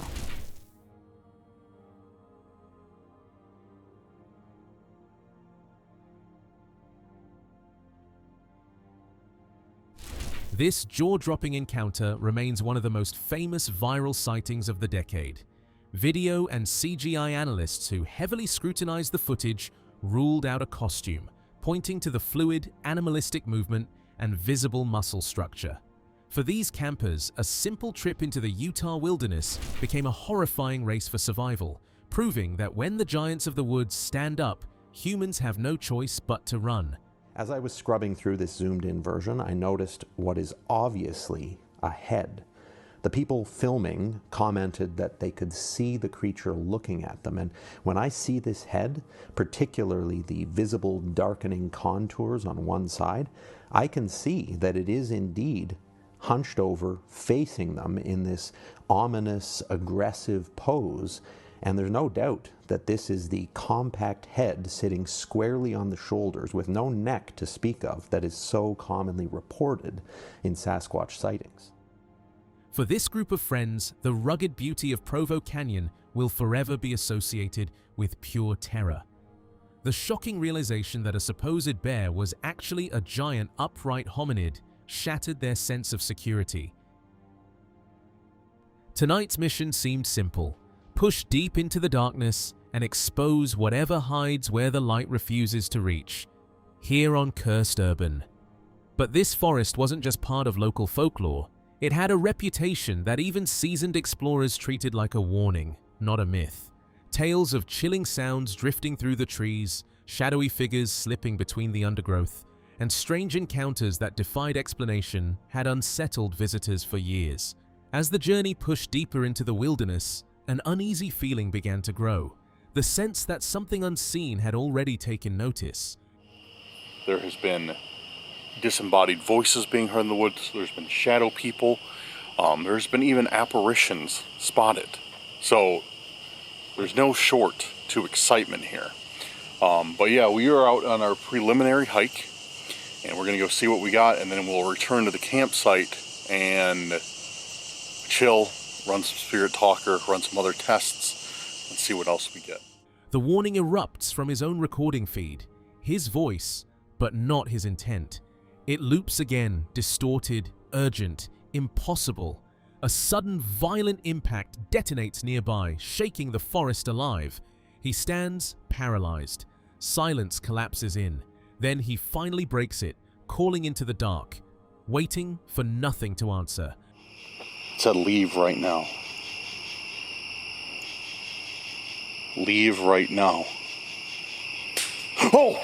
Speaker 1: This jaw-dropping encounter remains one of the most famous viral sightings of the decade. Video and CGI analysts who heavily scrutinized the footage ruled out a costume, pointing to the fluid, animalistic movement and visible muscle structure. For these campers, a simple trip into the Utah wilderness became a horrifying race for survival, proving that when the giants of the woods stand up, humans have no choice but to run.
Speaker 19: As I was scrubbing through this zoomed-in version, I noticed what is obviously a head. The people filming commented that they could see the creature looking at them, and when I see this head, particularly the visible darkening contours on one side, I can see that it is indeed hunched over, facing them in this ominous, aggressive pose, and there's no doubt that this is the compact head sitting squarely on the shoulders with no neck to speak of that is so commonly reported in Sasquatch sightings.
Speaker 1: For this group of friends, the rugged beauty of Provo Canyon will forever be associated with pure terror. The shocking realization that a supposed bear was actually a giant upright hominid shattered their sense of security. Tonight's mission seemed simple: push deep into the darkness and expose whatever hides where the light refuses to reach, here on Cursed Urban. But this forest wasn't just part of local folklore. It had a reputation that even seasoned explorers treated like a warning, not a myth. Tales of chilling sounds drifting through the trees, shadowy figures slipping between the undergrowth, and strange encounters that defied explanation had unsettled visitors for years. As the journey pushed deeper into the wilderness, an uneasy feeling began to grow, the sense that something unseen had already taken notice.
Speaker 20: There has been disembodied voices being heard in the woods. There's been shadow people. There's been even apparitions spotted. So there's no short to excitement here. But yeah, we are out on our preliminary hike, and we're gonna go see what we got, and then we'll return to the campsite and chill, run some spirit talker, run some other tests, and see what else we get.
Speaker 1: The warning erupts from his own recording feed, his voice, but not his intent. It loops again, distorted, urgent, impossible. A sudden violent impact detonates nearby, shaking the forest alive. He stands paralyzed. Silence collapses in. Then he finally breaks it, calling into the dark, waiting for nothing to answer.
Speaker 20: It said leave right now. Leave right now. Oh!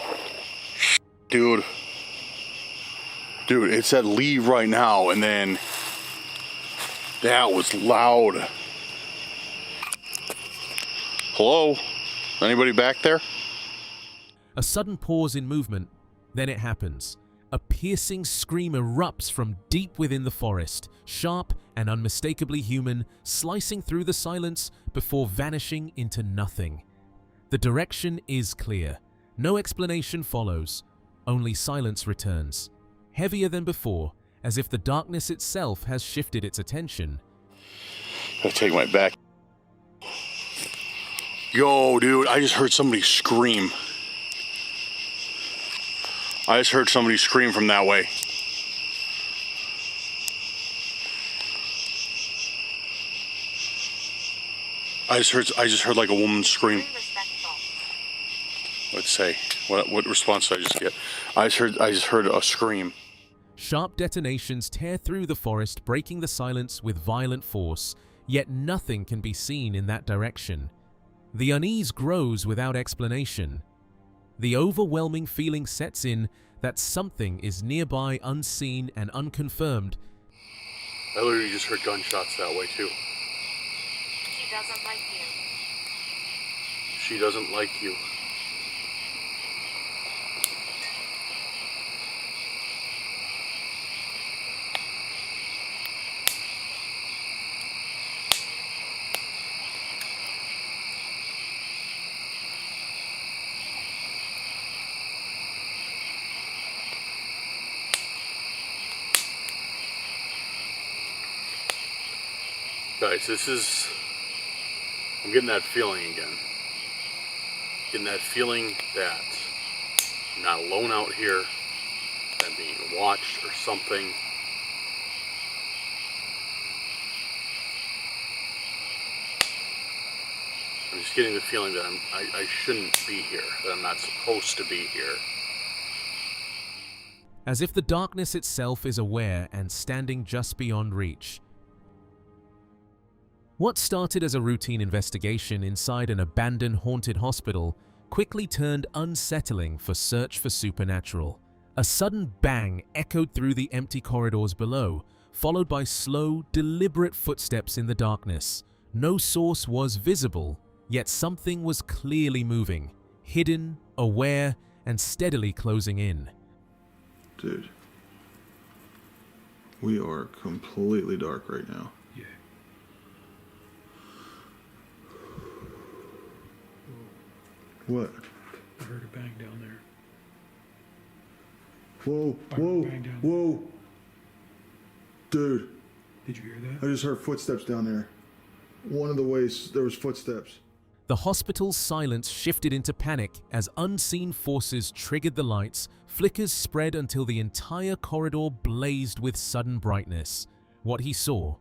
Speaker 20: Dude, it said leave right now, and then that was loud. Hello? Anybody back there?
Speaker 1: A sudden pause in movement, then it happens. A piercing scream erupts from deep within the forest, sharp and unmistakably human, slicing through the silence before vanishing into nothing. The direction is clear. No explanation follows. Only silence returns, heavier than before, as if the darkness itself has shifted its attention.
Speaker 20: Gotta take my back. Yo, dude, I just heard somebody scream. I just heard somebody scream from that way. I just heard like a woman scream. Let's say, what response did I just get? I just heard a scream.
Speaker 1: Sharp detonations tear through the forest, breaking the silence with violent force, yet nothing can be seen in that direction. The unease grows without explanation. The overwhelming feeling sets in that something is nearby, unseen and unconfirmed.
Speaker 20: I literally just heard gunshots that way too.
Speaker 3: She doesn't like you.
Speaker 20: She doesn't like you. Guys, I'm getting that feeling again. Getting that feeling that I'm not alone out here, that I'm being watched or something. I'm just getting the feeling that I shouldn't be here, that I'm not supposed to be here.
Speaker 1: As if the darkness itself is aware and standing just beyond reach. What started as a routine investigation inside an abandoned haunted hospital quickly turned unsettling for search for supernatural. A sudden bang echoed through the empty corridors below, followed by slow, deliberate footsteps in the darkness. No source was visible, yet something was clearly moving, hidden, aware, and steadily closing in.
Speaker 21: Dude, we are completely dark right now.
Speaker 7: Yeah.
Speaker 21: What?
Speaker 7: I heard a bang down there.
Speaker 21: Whoa, whoa, whoa. Dude.
Speaker 7: Did you hear that?
Speaker 21: I just heard footsteps down there. One of the ways there was footsteps.
Speaker 1: The hospital's silence shifted into panic as unseen forces triggered the lights. Flickers spread until the entire corridor blazed with sudden brightness. What he saw?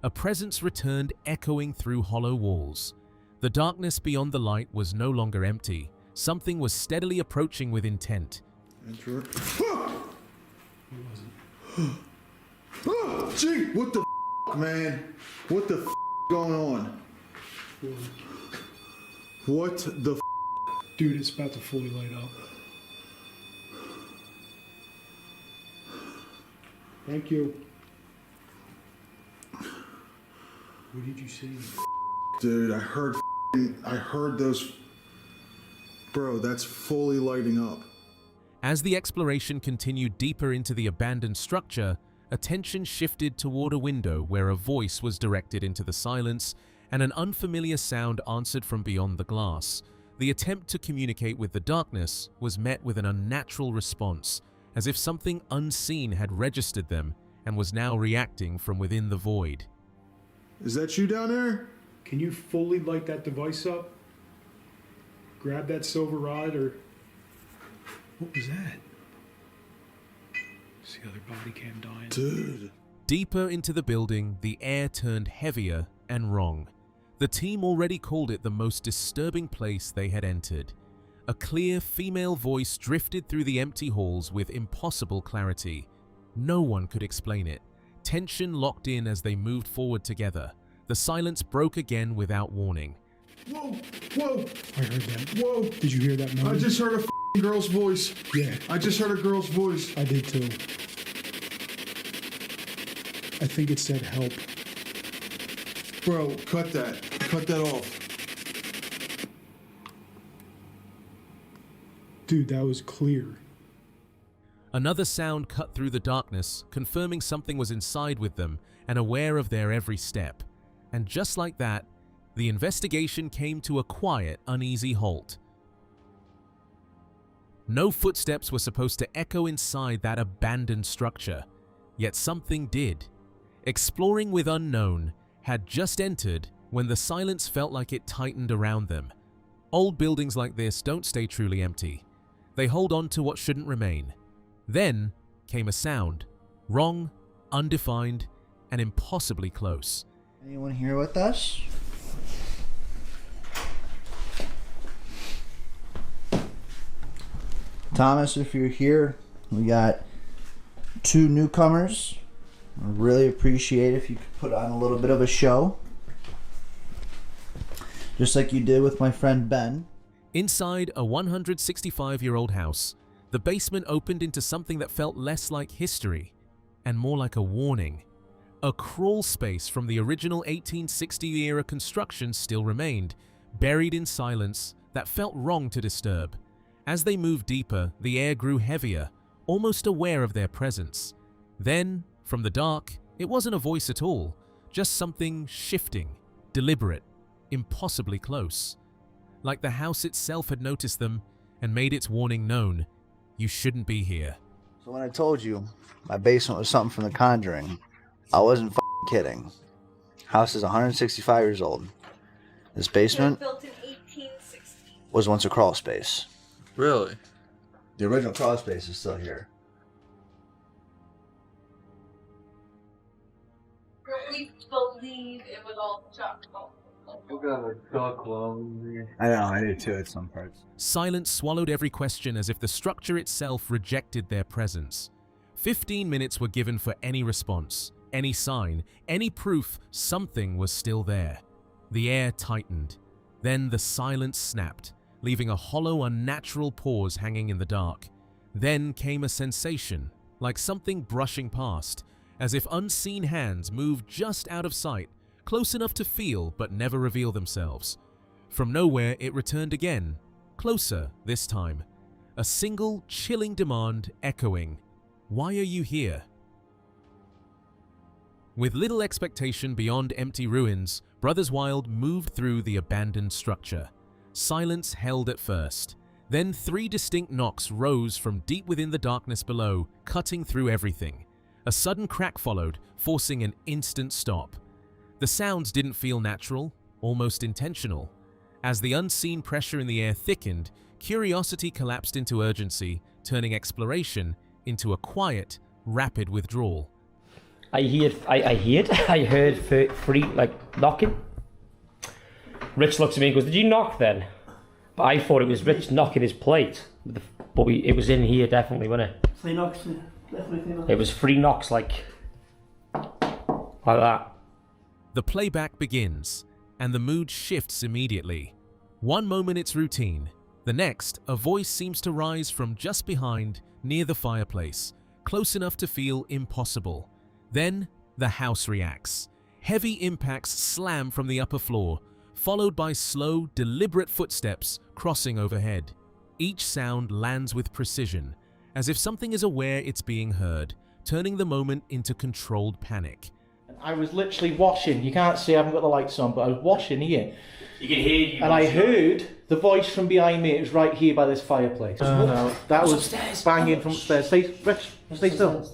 Speaker 1: A presence returned, echoing through hollow walls. The darkness beyond the light was no longer empty. Something was steadily approaching with intent.
Speaker 21: Enter. Oh, gee, what the man? What the going on? What the
Speaker 7: Dude, it's about to fully light up. Thank you. What did you see?
Speaker 21: Dude, I heard those. Bro, that's fully lighting up.
Speaker 1: As the exploration continued deeper into the abandoned structure, attention shifted toward a window where a voice was directed into the silence and an unfamiliar sound answered from beyond the glass. The attempt to communicate with the darkness was met with an unnatural response, as if something unseen had registered them and was now reacting from within the void.
Speaker 21: Is that you down there?
Speaker 7: Can you fully light that device up? Grab that silver rod or... What was that? It's the other body cam dying.
Speaker 21: Dude.
Speaker 1: Deeper into the building, the air turned heavier and wrong. The team already called it the most disturbing place they had entered. A clear female voice drifted through the empty halls with impossible clarity. No one could explain it. Tension locked in as they moved forward together. The silence broke again without warning.
Speaker 21: Whoa, whoa.
Speaker 7: I heard that.
Speaker 21: Whoa.
Speaker 7: Did you hear that noise?
Speaker 21: I just heard a girl's voice.
Speaker 7: Yeah.
Speaker 21: I just heard a girl's voice.
Speaker 7: I did too. I think it said help.
Speaker 21: Bro, cut that. Cut that off.
Speaker 7: Dude, that was clear.
Speaker 1: Another sound cut through the darkness, confirming something was inside with them and aware of their every step. And just like that, the investigation came to a quiet, uneasy halt. No footsteps were supposed to echo inside that abandoned structure, yet something did. Exploring with unknown had just entered when the silence felt like it tightened around them. Old buildings like this don't stay truly empty. They hold on to what shouldn't remain. Then came a sound, wrong, undefined, and impossibly close.
Speaker 2: Anyone here with us? Thomas, if you're here, we got 2 newcomers. I really appreciate if you could put on a little bit of a show. Just like you did with my friend Ben.
Speaker 1: Inside a 165-year-old house, the basement opened into something that felt less like history and more like a warning. A crawl space from the original 1860-era construction still remained, buried in silence that felt wrong to disturb. As they moved deeper, the air grew heavier, almost aware of their presence. Then, from the dark, it wasn't a voice at all, just something shifting, deliberate, impossibly close. Like the house itself had noticed them and made its warning known. You shouldn't be here.
Speaker 2: So when I told you my basement was something from The Conjuring, I wasn't kidding. House is 165 years old. This basement
Speaker 3: Built in 1860.
Speaker 2: was once a crawl space.
Speaker 22: Really?
Speaker 2: The original crawl space is still here.
Speaker 3: We believe it was all chocolate.
Speaker 22: We got a duck lung.
Speaker 2: I know, I do too at some parts.
Speaker 1: Silence swallowed every question as if the structure itself rejected their presence. 15 minutes were given for any response, any sign, any proof something was still there. The air tightened. Then the silence snapped, leaving a hollow, unnatural pause hanging in the dark. Then came a sensation, like something brushing past, as if unseen hands moved just out of sight, close enough to feel but never reveal themselves. From nowhere it returned again, closer this time. A single chilling demand echoing, "Why are you here?" With little expectation beyond empty ruins, Brothers Wild moved through the abandoned structure. Silence held at first. Then 3 distinct knocks rose from deep within the darkness below, cutting through everything. A sudden crack followed, forcing an instant stop. The sounds didn't feel natural, almost intentional. As the unseen pressure in the air thickened, curiosity collapsed into urgency, turning exploration into a quiet, rapid withdrawal.
Speaker 23: I heard 3 knocking. Rich looks at me and goes, "Did you knock then?" But I thought it was Rich knocking his plate. But it was in here definitely, wasn't it?
Speaker 24: 3 knocks, definitely 3 knocks.
Speaker 23: It was 3 knocks like that.
Speaker 1: The playback begins, and the mood shifts immediately. One moment it's routine. The next, a voice seems to rise from just behind, near the fireplace, close enough to feel impossible. Then, the house reacts. Heavy impacts slam from the upper floor, followed by slow, deliberate footsteps crossing overhead. Each sound lands with precision, as if something is aware it's being heard, turning the moment into controlled panic.
Speaker 24: I was literally washing. You can't see, I haven't got the lights on, but I was washing here.
Speaker 23: You can hear you.
Speaker 24: And I heard the voice from behind me. It was right here by this fireplace.
Speaker 23: No.
Speaker 24: That was
Speaker 23: upstairs.
Speaker 24: banging from upstairs. Stay, Rich, stay still.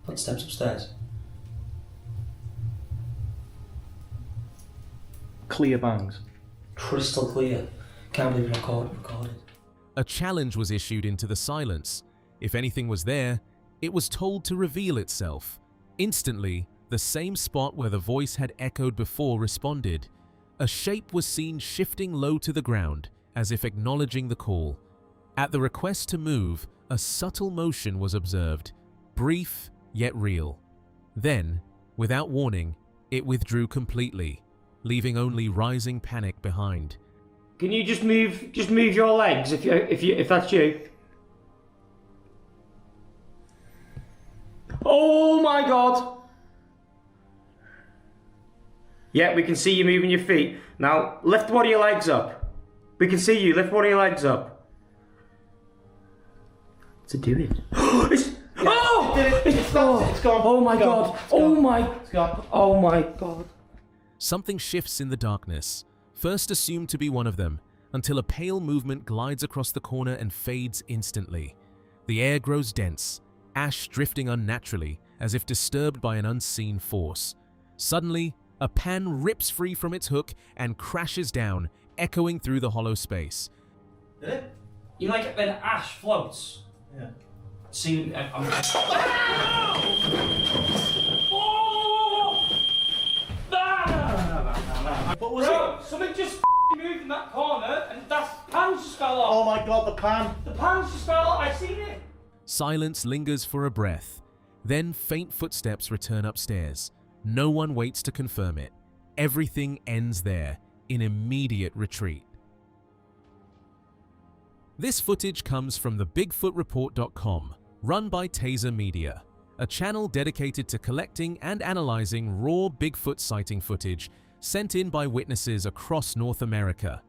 Speaker 23: Footsteps upstairs.
Speaker 24: Clear bangs.
Speaker 23: Crystal clear. Can't believe recorded.
Speaker 1: A challenge was issued into the silence. If anything was there, it was told to reveal itself. Instantly, the same spot where the voice had echoed before responded. A shape was seen shifting low to the ground, as if acknowledging the call. At the request to move, a subtle motion was observed, brief yet real. Then, without warning, it withdrew completely, leaving only rising panic behind.
Speaker 23: Can you just move your legs if that's you? Oh my god! Yeah, we can see you moving your feet. Now, lift one of your legs up. We can see you, lift one of your legs up. What's it doing? It's gone. Oh my god. Oh my god. Oh my god.
Speaker 1: Something shifts in the darkness, first assumed to be one of them, until a pale movement glides across the corner and fades instantly. The air grows dense, ash drifting unnaturally, as if disturbed by an unseen force. Suddenly, a pan rips free from its hook and crashes down, echoing through the hollow space.
Speaker 23: Did it? You know, like when ash floats? Yeah. See,
Speaker 24: What was it?
Speaker 23: Something just moved in that corner and that pan just fell off.
Speaker 24: Oh my god, the pan.
Speaker 23: The pan just fell off. I've seen it.
Speaker 1: Silence lingers for a breath. Then faint footsteps return upstairs. No one waits to confirm it. Everything ends there, in immediate retreat. This footage comes from the BigfootReport.com, run by Taser Media, a channel dedicated to collecting and analyzing raw Bigfoot sighting footage sent in by witnesses across North America.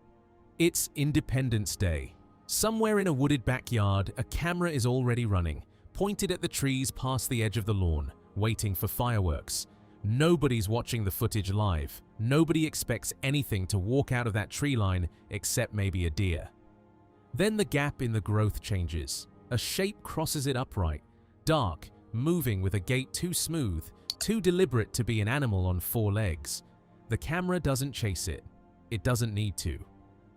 Speaker 1: It's Independence Day. Somewhere in a wooded backyard, a camera is already running, pointed at the trees past the edge of the lawn, waiting for fireworks. Nobody's watching the footage live. Nobody expects anything to walk out of that tree line except maybe a deer. Then the gap in the growth changes. A shape crosses it upright, dark, moving with a gait too smooth, too deliberate to be an animal on four legs. The camera doesn't chase it. It doesn't need to.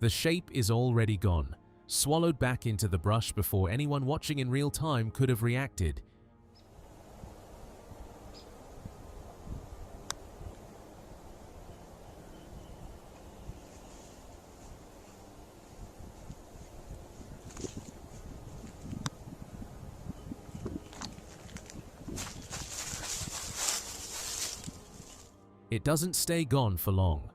Speaker 1: The shape is already gone, swallowed back into the brush before anyone watching in real time could have reacted. It doesn't stay gone for long.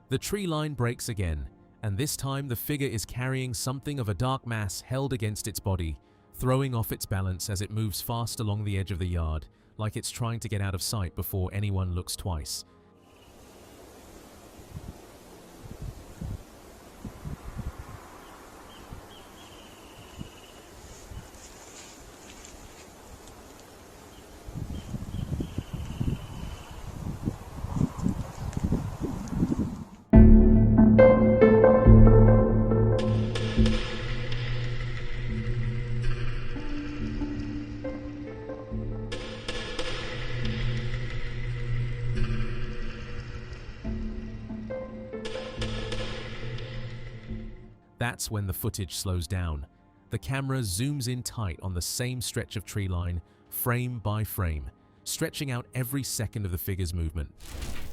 Speaker 1: The tree line breaks again, and this time the figure is carrying something of a dark mass held against its body, throwing off its balance as it moves fast along the edge of the yard, like it's trying to get out of sight before anyone looks twice. That's when the footage slows down. The camera zooms in tight on the same stretch of tree line, frame by frame, stretching out every second of the figure's movement.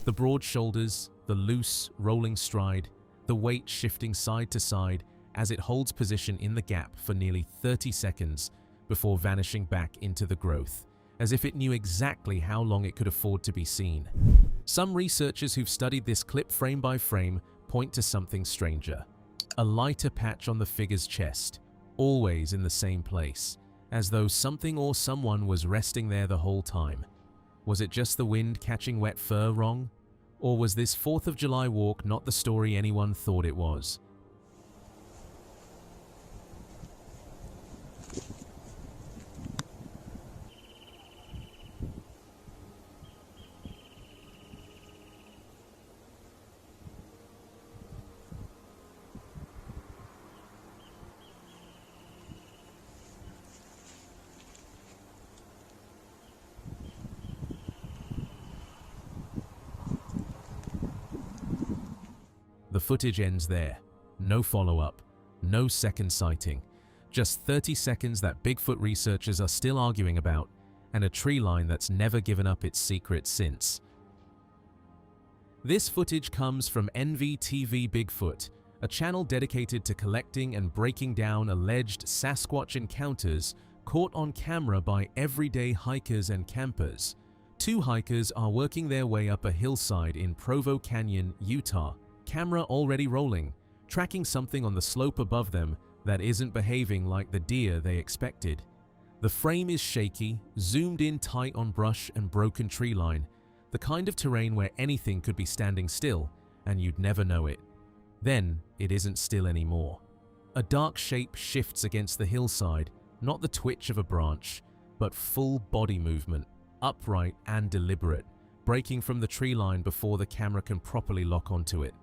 Speaker 1: The broad shoulders, the loose, rolling stride, the weight shifting side to side as it holds position in the gap for nearly 30 seconds before vanishing back into the growth, as if it knew exactly how long it could afford to be seen. Some researchers who've studied this clip frame by frame point to something stranger. A lighter patch on the figure's chest, always in the same place, as though something or someone was resting there the whole time. Was it just the wind catching wet fur wrong? Or was this 4th of July walk not the story anyone thought it was? The footage ends there. No follow-up, no second sighting. Just 30 seconds that Bigfoot researchers are still arguing about, and a tree line that's never given up its secret since. This footage comes from NVTV Bigfoot, a channel dedicated to collecting and breaking down alleged Sasquatch encounters caught on camera by everyday hikers and campers. 2 hikers are working their way up a hillside in Provo Canyon, Utah, camera already rolling, tracking something on the slope above them that isn't behaving like the deer they expected. The frame is shaky, zoomed in tight on brush and broken tree line, the kind of terrain where anything could be standing still and you'd never know it. Then it isn't still anymore. A dark shape shifts against the hillside, not the twitch of a branch, but full body movement, upright and deliberate, breaking from the tree line before the camera can properly lock onto it.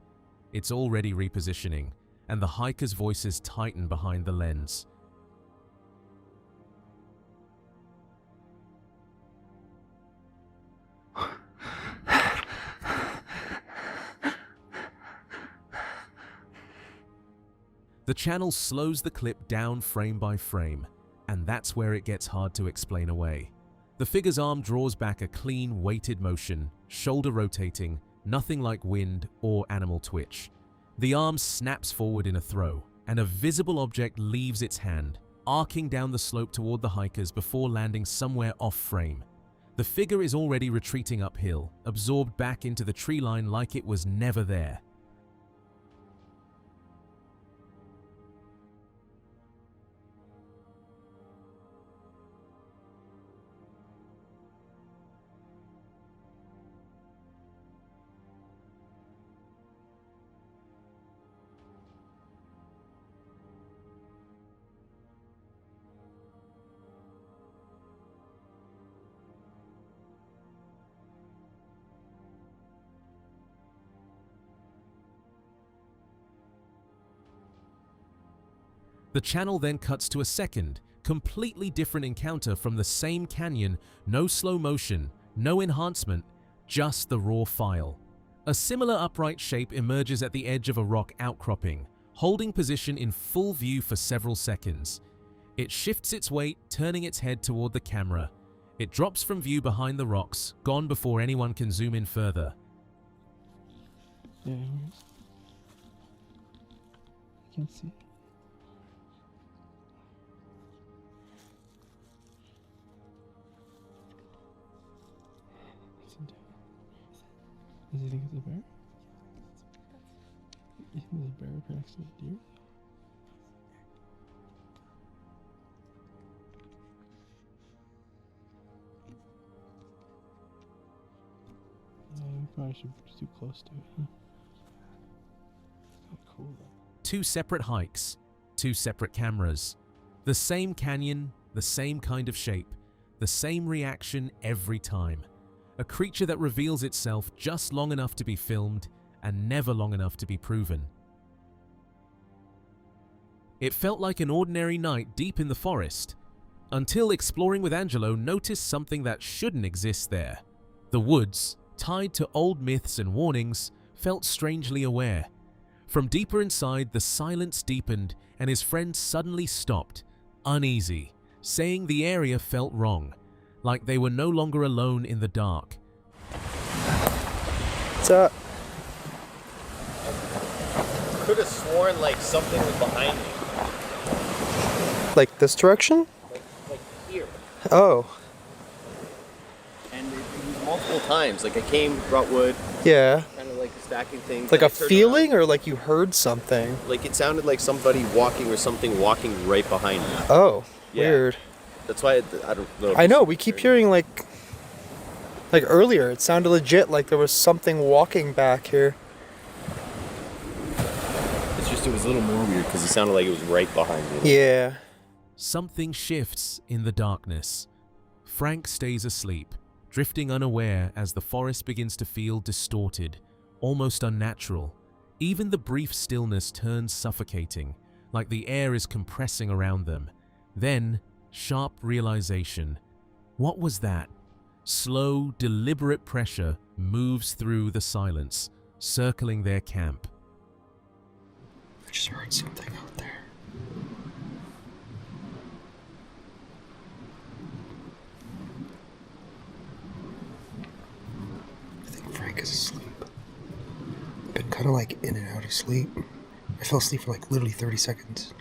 Speaker 1: It's already repositioning, and the hiker's voices tighten behind the lens. The channel slows the clip down frame by frame, and that's where it gets hard to explain away. The figure's arm draws back a clean, weighted motion, shoulder rotating, nothing like wind or animal twitch. The arm snaps forward in a throw, and a visible object leaves its hand, arcing down the slope toward the hikers before landing somewhere off frame. The figure is already retreating uphill, absorbed back into the tree line like it was never there. The channel then cuts to a second, completely different encounter from the same canyon, no slow motion, no enhancement, just the raw file. A similar upright shape emerges at the edge of a rock outcropping, holding position in full view for several seconds. It shifts its weight, turning its head toward the camera. It drops from view behind the rocks, gone before anyone can zoom in further.
Speaker 4: Yeah, I can't see. Does he think it's a bear? You think there's a bear up here next to a deer? Yeah, we probably should be too close to it, huh? It's kind of cool though.
Speaker 1: Two separate hikes, two separate cameras. The same canyon, the same kind of shape, the same reaction every time. A creature that reveals itself just long enough to be filmed and never long enough to be proven. It felt like an ordinary night deep in the forest, until Exploring with Angelo noticed something that shouldn't exist there. The woods, tied to old myths and warnings, felt strangely aware. From deeper inside, the silence deepened and his friend suddenly stopped, uneasy, saying the area felt wrong. Like they were no longer alone in the dark.
Speaker 17: What's up?
Speaker 5: Could have sworn like something was behind me.
Speaker 17: Like this direction?
Speaker 5: Like here.
Speaker 17: Oh.
Speaker 5: And it was multiple times. Like I came, brought wood.
Speaker 17: Yeah.
Speaker 5: Kind of like stacking things.
Speaker 17: Like a feeling or like you heard something?
Speaker 5: Like it sounded like somebody walking or something walking right behind me.
Speaker 17: Oh,
Speaker 5: yeah. Weird. That's why I don't know.
Speaker 17: I know, we keep hearing like earlier, it sounded legit like there was something walking back here.
Speaker 5: It's just, it was a little more weird because it sounded like it was right behind me.
Speaker 17: Yeah.
Speaker 1: Something shifts in the darkness. Frank stays asleep, drifting unaware as the forest begins to feel distorted, almost unnatural. Even the brief stillness turns suffocating, like the air is compressing around them. Then, sharp realization. What was that? Slow, deliberate pressure moves through the silence, circling their camp.
Speaker 17: I just heard something out there. I think Frank is asleep. I've been kind of like in and out of sleep. I fell asleep for like literally 30 seconds.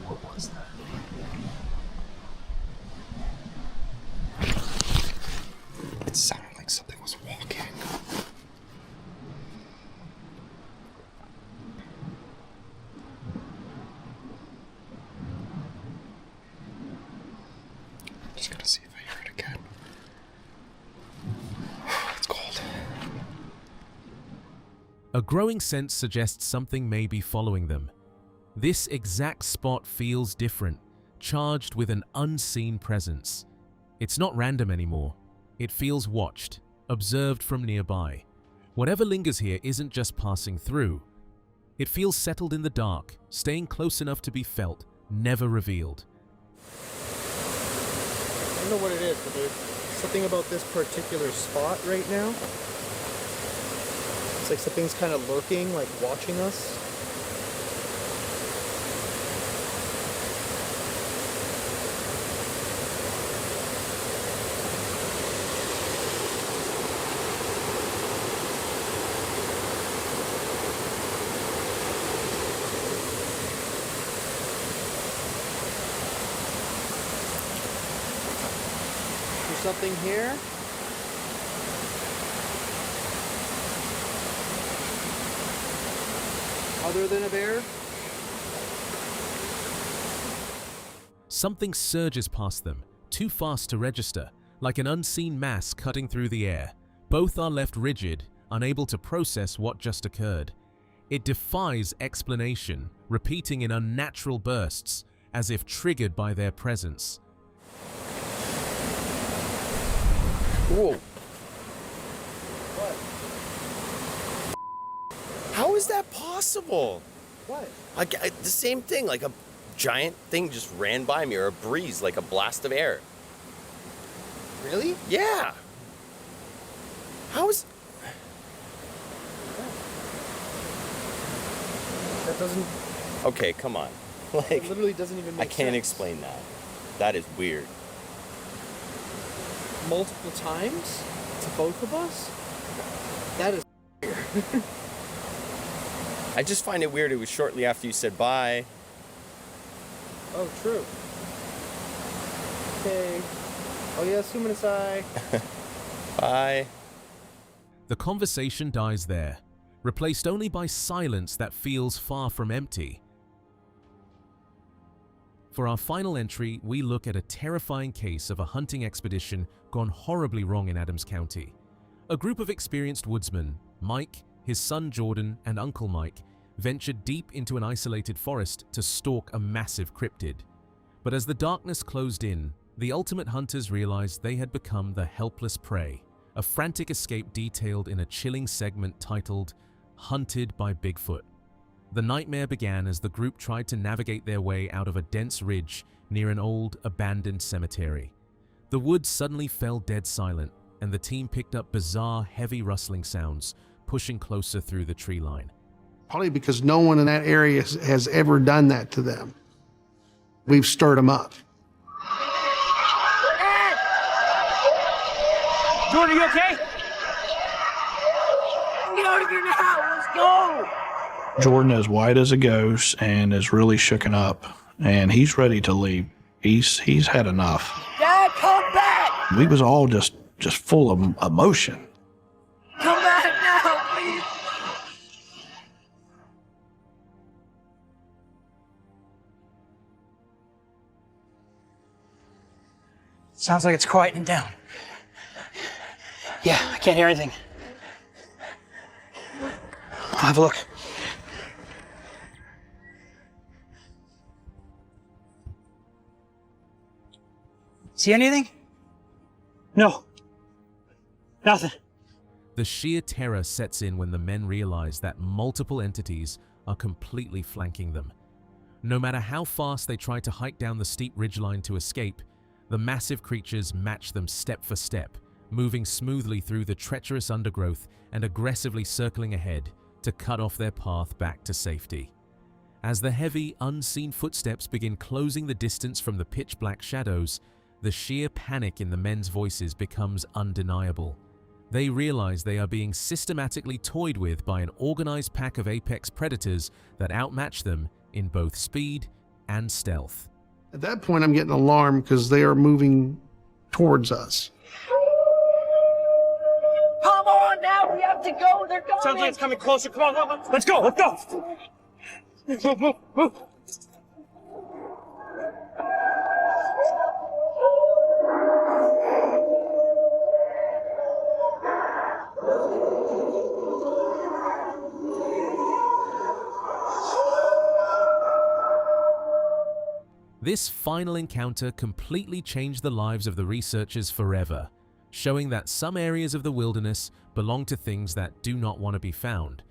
Speaker 17: What was that?
Speaker 4: just gotta see if I hear it again. It's cold.
Speaker 1: A growing sense suggests something may be following them. This exact spot feels different, charged with an unseen presence. It's not random anymore. It feels watched, observed from nearby. Whatever lingers here isn't just passing through. It feels settled in the dark, staying close enough to be felt, never revealed.
Speaker 17: I don't know what it is, but there's something about this particular spot right now. It's like something's kind of lurking, like watching us. Something here. Other than a bear?
Speaker 1: Something surges past them, too fast to register, like an unseen mass cutting through the air. Both are left rigid, unable to process what just occurred. It defies explanation, repeating in unnatural bursts, as if triggered by their presence.
Speaker 5: Whoa. What? How is that possible?
Speaker 17: What?
Speaker 5: The same thing, like a giant thing just ran by me, or a breeze, like a blast of air.
Speaker 17: Really?
Speaker 5: Yeah. How is...
Speaker 17: That doesn't...
Speaker 5: Okay, come on. Like,
Speaker 17: it literally doesn't even make
Speaker 5: I can't
Speaker 17: sense.
Speaker 5: explain that. That is weird.
Speaker 17: Multiple times to both of us? That is weird.
Speaker 5: I just find it weird it was shortly after you said bye.
Speaker 17: Oh, true. Okay. Oh yes, sumanasai.
Speaker 5: Bye.
Speaker 1: The conversation dies there, replaced only by silence that feels far from empty. For our final entry, we look at a terrifying case of a hunting expedition gone horribly wrong in Adams County. A group of experienced woodsmen, Mike, his son Jordan, and Uncle Mike, ventured deep into an isolated forest to stalk a massive cryptid. But as the darkness closed in, the ultimate hunters realized they had become the helpless prey, a frantic escape detailed in a chilling segment titled Hunted by Bigfoot. The nightmare began as the group tried to navigate their way out of a dense ridge near an old, abandoned cemetery. The woods suddenly fell dead silent, and the team picked up bizarre, heavy rustling sounds, pushing closer through the tree line.
Speaker 16: Probably because no one in that area has ever done that to them. We've stirred them up.
Speaker 18: Jordan, you okay? Get out of here now, let's go!
Speaker 4: Jordan is white as a ghost and is really shooken up, and he's ready to leave. He's had enough.
Speaker 18: Dad, come back!
Speaker 4: We was all just full of emotion.
Speaker 18: Come back now, please!
Speaker 6: Sounds like it's quieting down. Yeah, I can't hear anything. I'll have a look. See anything? No. Nothing.
Speaker 1: The sheer terror sets in when the men realize that multiple entities are completely flanking them. No matter how fast they try to hike down the steep ridgeline to escape, the massive creatures match them step for step, moving smoothly through the treacherous undergrowth and aggressively circling ahead to cut off their path back to safety. As the heavy, unseen footsteps begin closing the distance from the pitch-black shadows, the sheer panic in the men's voices becomes undeniable. They realize they are being systematically toyed with by an organized pack of apex predators that outmatch them in both speed and stealth.
Speaker 16: At that point, I'm getting alarmed because they are moving towards us.
Speaker 18: Come on now, we have to go, they're coming!
Speaker 6: Sounds like it's coming closer, come on, let's go, let's go! Move, move, move!
Speaker 1: This final encounter completely changed the lives of the researchers forever, showing that some areas of the wilderness belong to things that do not want to be found.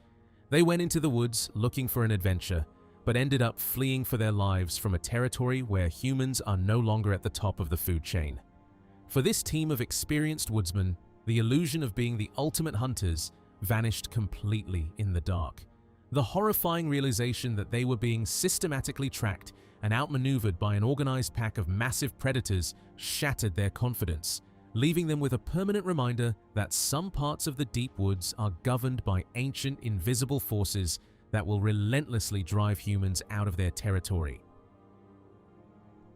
Speaker 1: They went into the woods looking for an adventure, but ended up fleeing for their lives from a territory where humans are no longer at the top of the food chain. For this team of experienced woodsmen, the illusion of being the ultimate hunters vanished completely in the dark. The horrifying realization that they were being systematically tracked and outmaneuvered by an organized pack of massive predators shattered their confidence, leaving them with a permanent reminder that some parts of the deep woods are governed by ancient invisible forces that will relentlessly drive humans out of their territory.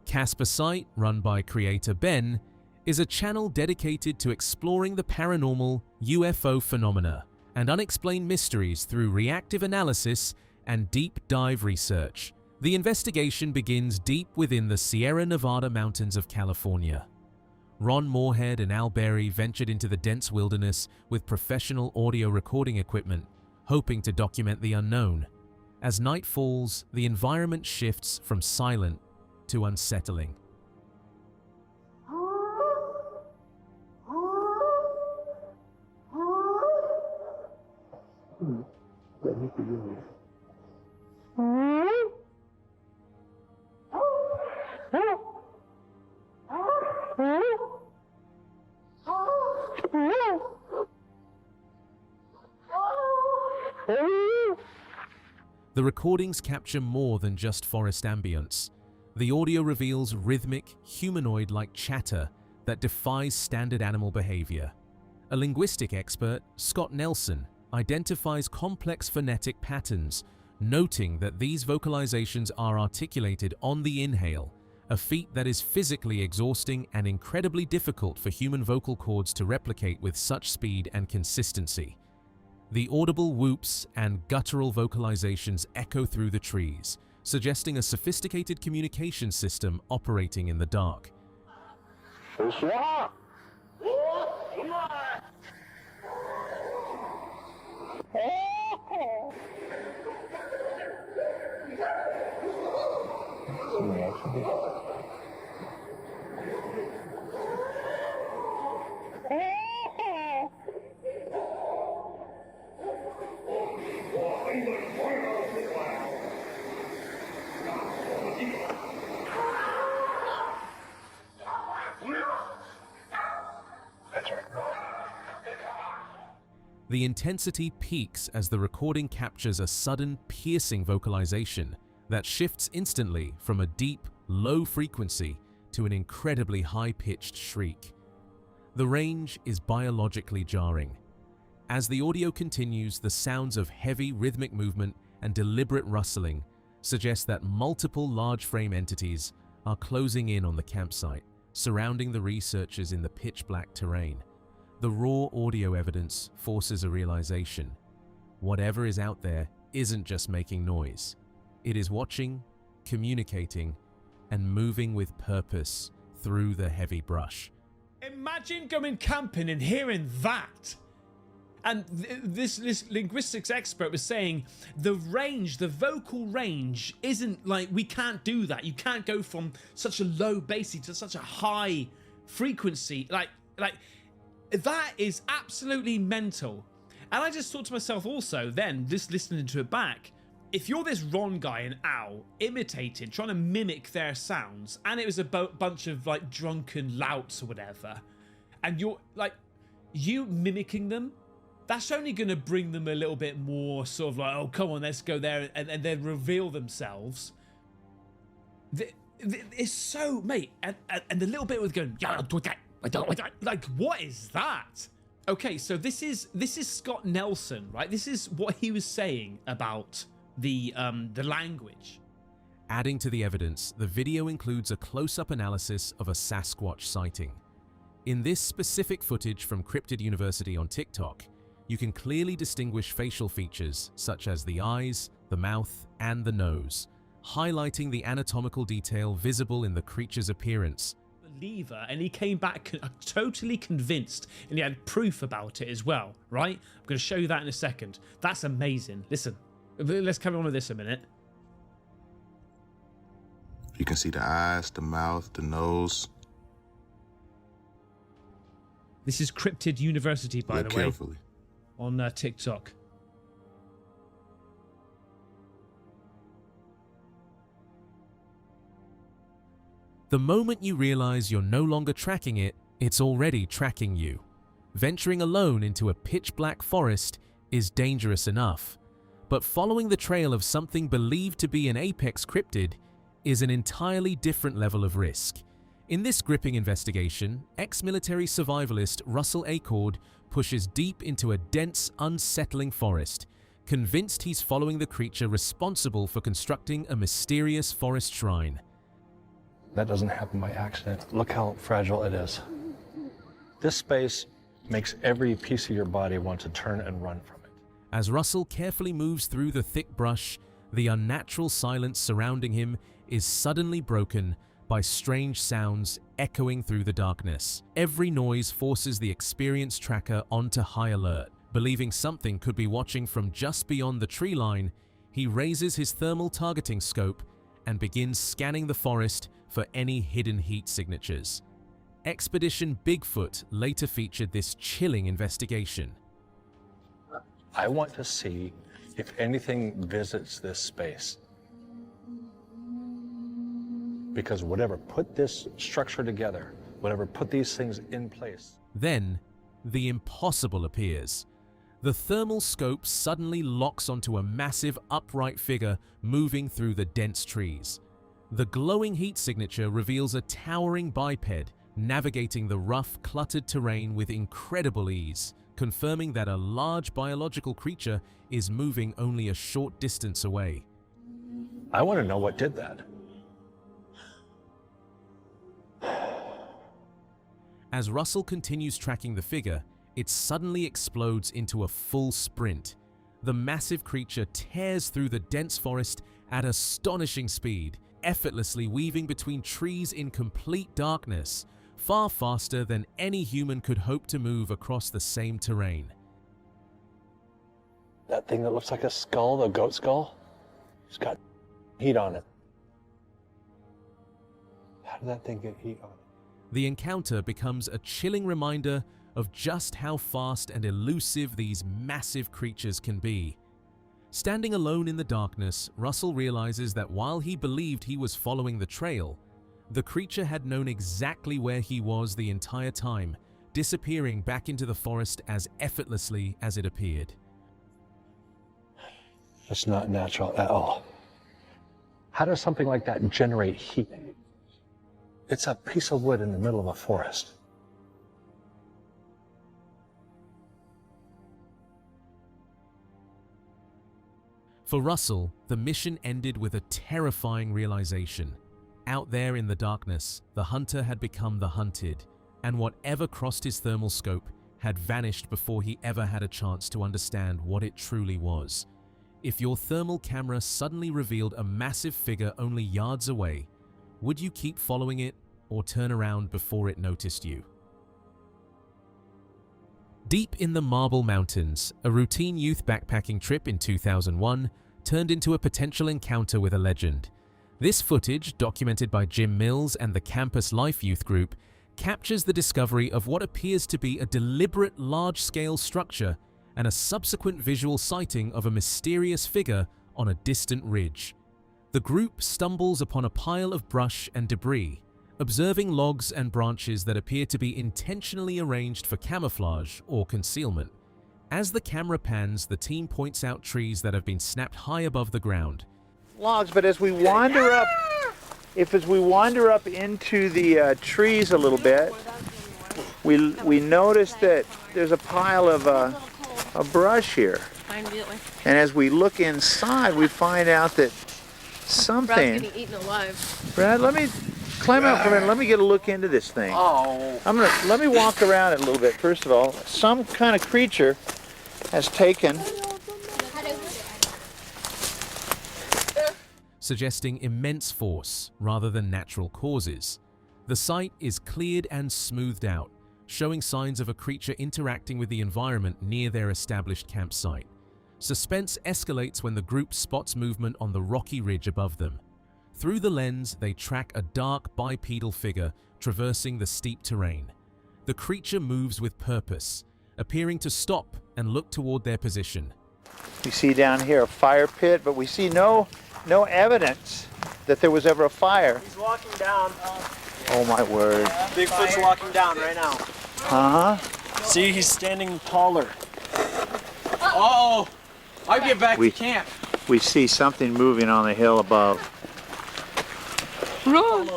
Speaker 1: Casper Sight, run by creator Ben, is a channel dedicated to exploring the paranormal, UFO phenomena, and unexplained mysteries through reactive analysis and deep dive research. The investigation begins deep within the Sierra Nevada mountains of California. Ron Moorhead and Al Berry ventured into the dense wilderness with professional audio recording equipment, hoping to document the unknown. As night falls, the environment shifts from silent to unsettling. The recordings capture more than just forest ambience. The audio reveals rhythmic, humanoid-like chatter that defies standard animal behavior. A linguistic expert, Scott Nelson, identifies complex phonetic patterns, noting that these vocalizations are articulated on the inhale, a feat that is physically exhausting and incredibly difficult for human vocal cords to replicate with such speed and consistency. The audible whoops and guttural vocalizations echo through the trees, suggesting a sophisticated communication system operating in the dark. The intensity peaks as the recording captures a sudden, piercing vocalization that shifts instantly from a deep, low frequency to an incredibly high-pitched shriek. The range is biologically jarring. As the audio continues, the sounds of heavy rhythmic movement and deliberate rustling suggest that multiple large-frame entities are closing in on the campsite, surrounding the researchers in the pitch-black terrain. The raw audio evidence forces a realization. Whatever is out there isn't just making noise. It is watching, communicating, and moving with purpose through the heavy brush.
Speaker 8: Imagine going camping and hearing that. And this linguistics expert was saying the range, the vocal range isn't like, we can't do that. You can't go from such a low bassy to such a high frequency. Like that is absolutely mental. And I just thought to myself also then, just listening to it back, if you're this Ron guy and Al imitating, trying to mimic their sounds, and it was a bunch of like drunken louts or whatever, and you're like, you mimicking them, that's only going to bring them a little bit more sort of like, oh, come on, let's go there, and then reveal themselves. It's so, mate, and the little bit with going, yeah, like, what is that? Okay, so this is Scott Nelson, right? This is what he was saying about the language.
Speaker 1: Adding to the evidence, the video includes a close-up analysis of a Sasquatch sighting. In this specific footage from Cryptid University on TikTok, you can clearly distinguish facial features such as the eyes, the mouth, and the nose, highlighting the anatomical detail visible in the creature's appearance.
Speaker 8: believer, and he came back totally convinced, and he had proof about it as well, right? I'm going to show you that in a second. That's amazing. Listen, let's come on with this a minute.
Speaker 21: You can see the eyes, the mouth, the nose.
Speaker 8: This is Cryptid University, by the way,
Speaker 21: carefully.
Speaker 8: On TikTok.
Speaker 1: The moment you realize you're no longer tracking it, it's already tracking you. Venturing alone into a pitch-black forest is dangerous enough, but following the trail of something believed to be an apex cryptid is an entirely different level of risk. In this gripping investigation, ex-military survivalist Russell Acord pushes deep into a dense, unsettling forest, convinced he's following the creature responsible for constructing a mysterious forest shrine.
Speaker 9: That doesn't happen by accident. Look how fragile it is. This space makes every piece of your body want to turn and run from it.
Speaker 1: As Russell carefully moves through the thick brush, the unnatural silence surrounding him is suddenly broken by strange sounds echoing through the darkness. Every noise forces the experienced tracker onto high alert. Believing something could be watching from just beyond the tree line, he raises his thermal targeting scope and begins scanning the forest for any hidden heat signatures. Expedition Bigfoot later featured this chilling investigation.
Speaker 9: I want to see if anything visits this space. Because whatever put this structure together, whatever put these things in place.
Speaker 1: Then, the impossible appears. The thermal scope suddenly locks onto a massive upright figure moving through the dense trees. The glowing heat signature reveals a towering biped navigating the rough, cluttered terrain with incredible ease, confirming that a large biological creature is moving only a short distance away.
Speaker 9: I want to know what did that.
Speaker 1: As Russell continues tracking the figure, it suddenly explodes into a full sprint. The massive creature tears through the dense forest at astonishing speed, effortlessly weaving between trees in complete darkness, far faster than any human could hope to move across the same terrain.
Speaker 9: That thing that looks like a skull, a goat skull, it's got heat on it. How did that thing get heat on it?
Speaker 1: The encounter becomes a chilling reminder of just how fast and elusive these massive creatures can be. Standing alone in the darkness, Russell realizes that while he believed he was following the trail, the creature had known exactly where he was the entire time, disappearing back into the forest as effortlessly as it appeared.
Speaker 9: It's not natural at all. How does something like that generate heat? It's a piece of wood in the middle of a forest.
Speaker 1: For Russell, the mission ended with a terrifying realization. Out there in the darkness, the hunter had become the hunted, and whatever crossed his thermal scope had vanished before he ever had a chance to understand what it truly was. If your thermal camera suddenly revealed a massive figure only yards away, would you keep following it or turn around before it noticed you? Deep in the Marble Mountains, a routine youth backpacking trip in 2001 turned into a potential encounter with a legend. This footage, documented by Jim Mills and the Campus Life Youth Group, captures the discovery of what appears to be a deliberate large-scale structure and a subsequent visual sighting of a mysterious figure on a distant ridge. The group stumbles upon a pile of brush and debris, observing logs and branches that appear to be intentionally arranged for camouflage or concealment. As the camera pans, the team points out trees that have been snapped high above the ground.
Speaker 2: Logs, but as we wander up, as we wander up into the trees a little bit, we notice that there's a pile of a brush here. And as we look inside, we find out that something.
Speaker 3: Brad's getting eaten alive.
Speaker 2: Brad, let me climb out for a minute. Let me get a look into this thing.
Speaker 3: Oh.
Speaker 2: Let me walk around it a little bit. First of all, some kind of creature has taken.
Speaker 1: Suggesting immense force rather than natural causes. The site is cleared and smoothed out, showing signs of a creature interacting with the environment near their established campsite. Suspense escalates when the group spots movement on the rocky ridge above them. Through the lens, they track a dark bipedal figure traversing the steep terrain. The creature moves with purpose, appearing to stop and look toward their position.
Speaker 2: We see down here a fire pit, but we see no evidence that there was ever a fire.
Speaker 10: He's walking down.
Speaker 2: Oh my word.
Speaker 10: Bigfoot's walking down right now.
Speaker 2: Huh?
Speaker 10: See, he's standing taller. Uh-oh! I'll get back to camp.
Speaker 2: We see something moving on the hill above.
Speaker 3: Run!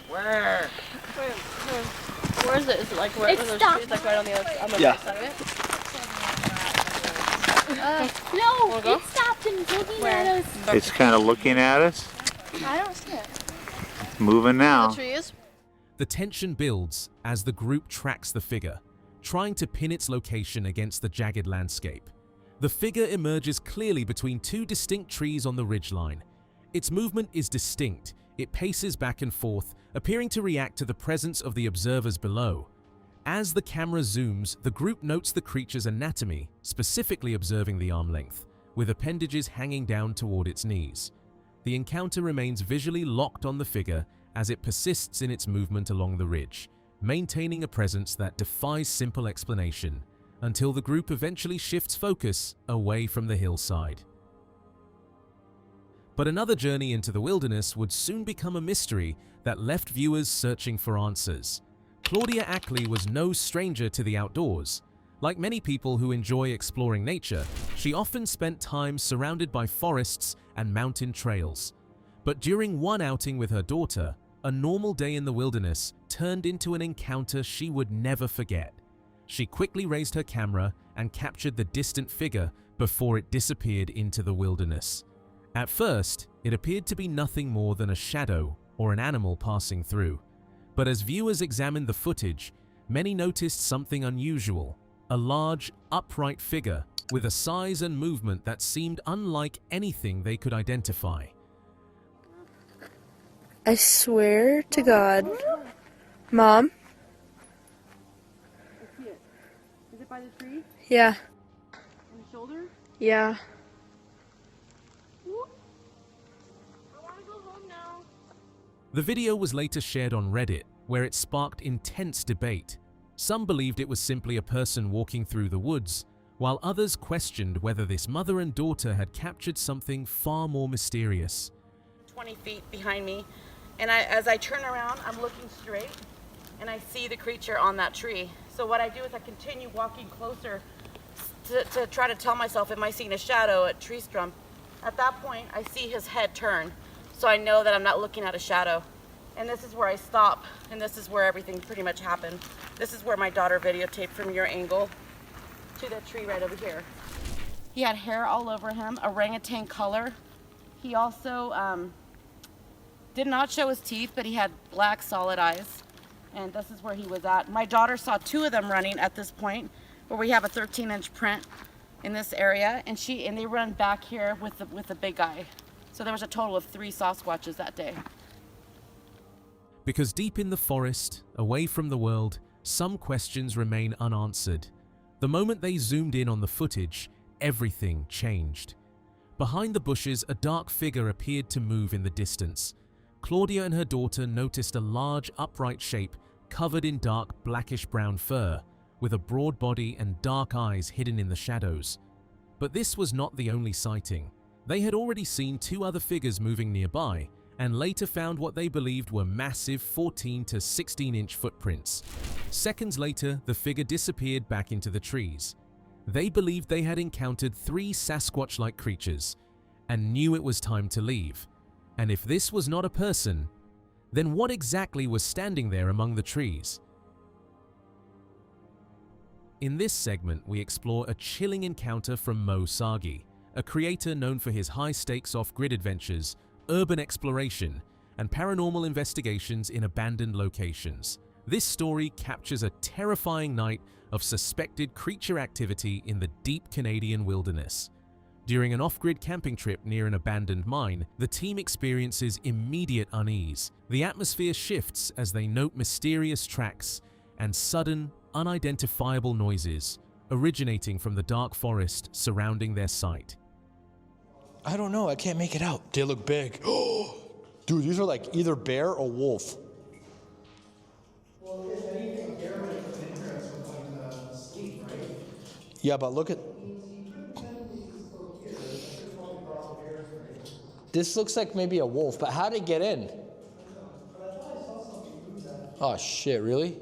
Speaker 10: Where?
Speaker 3: Where is it? Is it like where those trees, like right on the right side of it?
Speaker 11: No, it stopped and looking at us.
Speaker 2: It's kind of looking at us.
Speaker 11: I don't see it.
Speaker 2: Moving now.
Speaker 1: The tension builds as the group tracks the figure, trying to pin its location against the jagged landscape. The figure emerges clearly between two distinct trees on the ridgeline. Its movement is distinct. It paces back and forth, appearing to react to the presence of the observers below. As the camera zooms, the group notes the creature's anatomy, specifically observing the arm length, with appendages hanging down toward its knees. The encounter remains visually locked on the figure as it persists in its movement along the ridge, maintaining a presence that defies simple explanation, until the group eventually shifts focus away from the hillside. But another journey into the wilderness would soon become a mystery that left viewers searching for answers. Claudia Ackley was no stranger to the outdoors. Like many people who enjoy exploring nature, she often spent time surrounded by forests and mountain trails. But during one outing with her daughter, a normal day in the wilderness turned into an encounter she would never forget. She quickly raised her camera and captured the distant figure before it disappeared into the wilderness. At first, it appeared to be nothing more than a shadow or an animal passing through. But as viewers examined the footage, many noticed something unusual: a large, upright figure with a size and movement that seemed unlike anything they could identify.
Speaker 11: I swear to God. Mom?
Speaker 3: Is it by the tree?
Speaker 11: Yeah.
Speaker 3: On the shoulder?
Speaker 11: Yeah.
Speaker 1: The video was later shared on Reddit, where it sparked intense debate. Some believed it was simply a person walking through the woods, while others questioned whether this mother and daughter had captured something far more mysterious.
Speaker 12: 20 feet behind me, and as I turn around, I'm looking straight, and I see the creature on that tree. So what I do is I continue walking closer to try to tell myself, am I seeing a shadow, a tree stump? At that point, I see his head turn, so I know that I'm not looking at a shadow. And this is where I stop, and this is where everything pretty much happened. This is where my daughter videotaped from your angle to the tree right over here. He had hair all over him, orangutan color. He also did not show his teeth, but he had black solid eyes. And this is where he was at. My daughter saw two of them running at this point, where we have a 13-inch print in this area, and they run back here with the big guy. So there was a total of 3 Sasquatches that day.
Speaker 1: Because deep in the forest, away from the world, some questions remain unanswered. The moment they zoomed in on the footage, everything changed. Behind the bushes, a dark figure appeared to move in the distance. Claudia and her daughter noticed a large, upright shape covered in dark, blackish-brown fur, with a broad body and dark eyes hidden in the shadows. But this was not the only sighting. They had already seen 2 other figures moving nearby, and later found what they believed were massive 14 to 16-inch footprints. Seconds later, the figure disappeared back into the trees. They believed they had encountered 3 Sasquatch-like creatures, and knew it was time to leave. And if this was not a person, then what exactly was standing there among the trees? In this segment, we explore a chilling encounter from Mo Sagi, a creator known for his high-stakes off-grid adventures, urban exploration, and paranormal investigations in abandoned locations. This story captures a terrifying night of suspected creature activity in the deep Canadian wilderness. During an off-grid camping trip near an abandoned mine, the team experiences immediate unease. The atmosphere shifts as they note mysterious tracks and sudden, unidentifiable noises originating from the dark forest surrounding their site.
Speaker 13: I don't know, I can't make it out. They look big. Dude, these are like either bear or wolf.
Speaker 24: Well, if anything, a bear would have been interested in sleep, right?
Speaker 13: Yeah, but look at... This looks like maybe a wolf, but how'd it get in? Oh shit, really?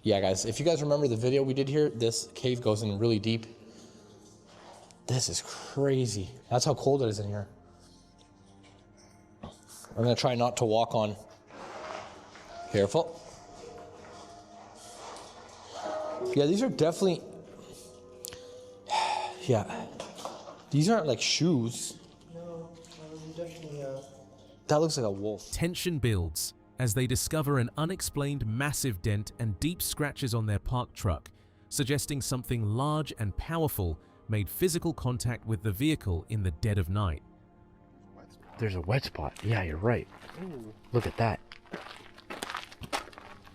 Speaker 13: Yeah guys, if you guys remember the video we did here, this cave goes in really deep. This is crazy. That's how cold it is in here. I'm gonna try not to walk on. Careful. Yeah, these are definitely, yeah. These aren't like shoes.
Speaker 17: No, definitely
Speaker 13: That looks like a wolf.
Speaker 1: Tension builds as they discover an unexplained massive dent and deep scratches on their parked truck, suggesting something large and powerful made physical contact with the vehicle in the dead of night.
Speaker 23: There's a wet spot. Yeah, you're right.
Speaker 17: Ooh.
Speaker 23: Look at that.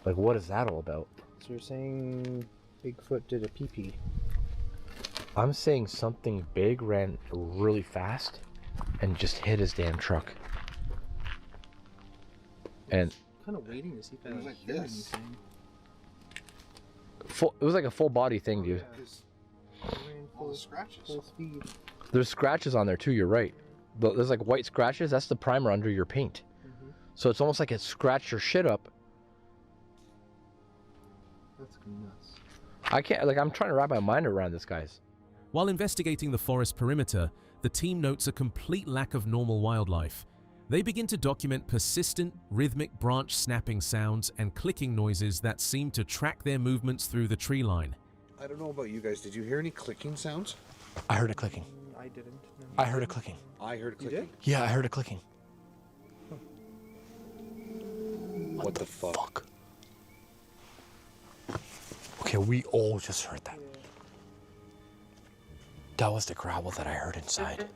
Speaker 23: Like, what is that all about?
Speaker 17: So you're saying Bigfoot did a pee-pee?
Speaker 23: I'm saying something big ran really fast and just hit his damn truck. And
Speaker 17: Kind of waiting to see if I was like this. Anything.
Speaker 23: it was like a full body thing, dude.
Speaker 17: All the scratches. Full speed.
Speaker 23: There's scratches on there too, you're right. There's like white scratches, that's the primer under your paint. So it's almost like it scratched your shit up.
Speaker 17: That's nuts.
Speaker 23: I can't, like, I'm trying to wrap my mind around this, guys.
Speaker 1: While investigating the forest perimeter, the team notes a complete lack of normal wildlife. They begin to document persistent, rhythmic branch snapping sounds and clicking noises that seem to track their movements through the tree line.
Speaker 21: I don't know about you guys. Did you hear any clicking sounds?
Speaker 23: I heard a clicking.
Speaker 17: I didn't. No.
Speaker 23: I heard a clicking.
Speaker 21: I heard a clicking.
Speaker 23: Yeah, I heard a clicking.
Speaker 21: What the fuck?
Speaker 23: Okay, we all just heard that. That was the gravel that I heard inside.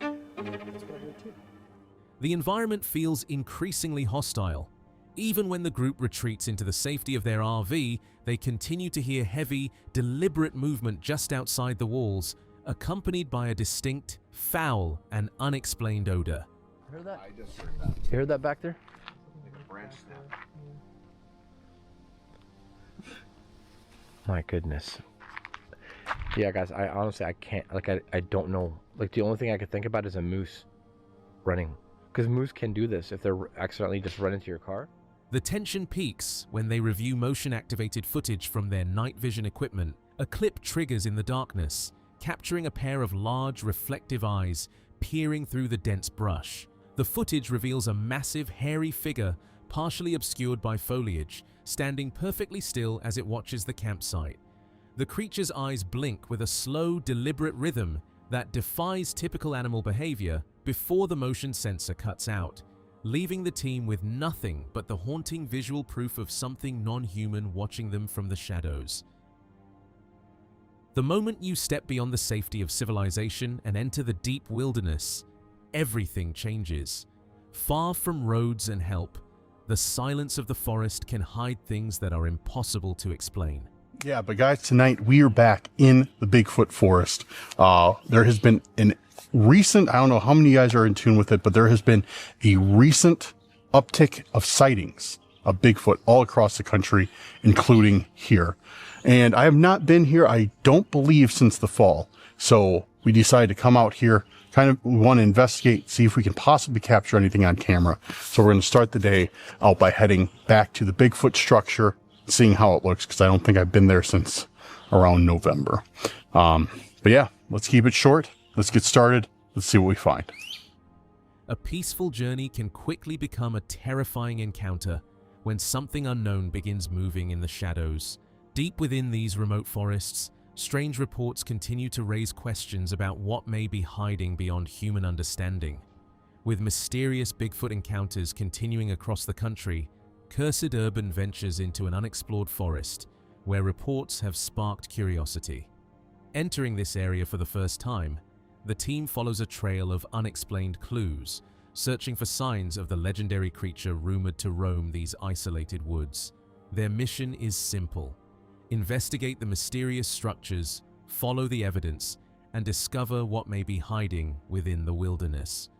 Speaker 1: The environment feels increasingly hostile. Even when the group retreats into the safety of their RV, they continue to hear heavy, deliberate movement just outside the walls, accompanied by a distinct, foul, and unexplained odor.
Speaker 23: Heard that?
Speaker 21: I just heard that.
Speaker 23: You heard that back there?
Speaker 21: Like a branch snap.
Speaker 23: My goodness. Yeah, guys, I honestly, I can't, like, I don't know. Like, the only thing I could think about is a moose running. Because moose can do this if they're accidentally just run into your car.
Speaker 1: The tension peaks when they review motion-activated footage from their night vision equipment. A clip triggers in the darkness, capturing a pair of large, reflective eyes peering through the dense brush. The footage reveals a massive, hairy figure, partially obscured by foliage, standing perfectly still as it watches the campsite. The creature's eyes blink with a slow, deliberate rhythm that defies typical animal behavior before the motion sensor cuts out, leaving the team with nothing but the haunting visual proof of something non-human watching them from the shadows. The moment you step beyond the safety of civilization and enter the deep wilderness, everything changes. Far from roads and help, the silence of the forest can hide things that are impossible to explain.
Speaker 21: Yeah, but guys, tonight we are back in the Bigfoot forest. There has been an recent, I don't know how many of you guys are in tune with it, but there has been a recent uptick of sightings of Bigfoot all across the country, including here. And I have not been here, I don't believe, since the fall. So we decided to come out here, we want to investigate, see if we can possibly capture anything on camera. So we're going to start the day out by heading back to the Bigfoot structure, seeing how it looks, because I don't think I've been there since around November. But yeah, let's keep it short. Let's get started. Let's see what we find.
Speaker 1: A peaceful journey can quickly become a terrifying encounter when something unknown begins moving in the shadows. Deep within these remote forests, strange reports continue to raise questions about what may be hiding beyond human understanding. With mysterious Bigfoot encounters continuing across the country, Cursed Urban ventures into an unexplored forest where reports have sparked curiosity. Entering this area for the first time, the team follows a trail of unexplained clues, searching for signs of the legendary creature rumored to roam these isolated woods. Their mission is simple: investigate the mysterious structures, follow the evidence, and discover what may be hiding within the wilderness.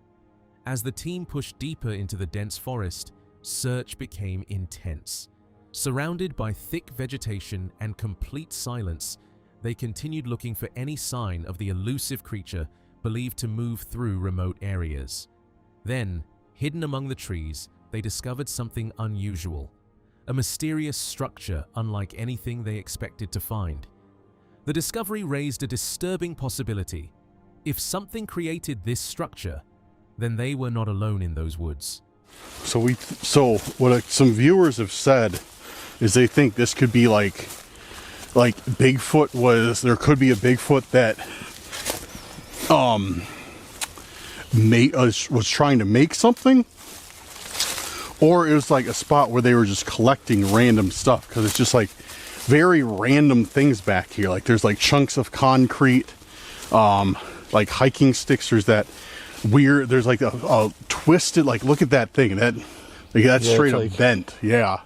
Speaker 1: As the team pushed deeper into the dense forest, search became intense. Surrounded by thick vegetation and complete silence, they continued looking for any sign of the elusive creature believed to move through remote areas. Then, hidden among the trees, they discovered something unusual, a mysterious structure unlike anything they expected to find. The discovery raised a disturbing possibility. If something created this structure, then they were not alone in those woods.
Speaker 21: So what some viewers have said is they think this could be like Bigfoot was, there could be a Bigfoot that was trying to make something, or it was like a spot where they were just collecting random stuff, because it's just like very random things back here. Like there's like chunks of concrete, like hiking sticks. There's that weird, there's like a twisted, like look at that thing, that's straight up bent. Yeah.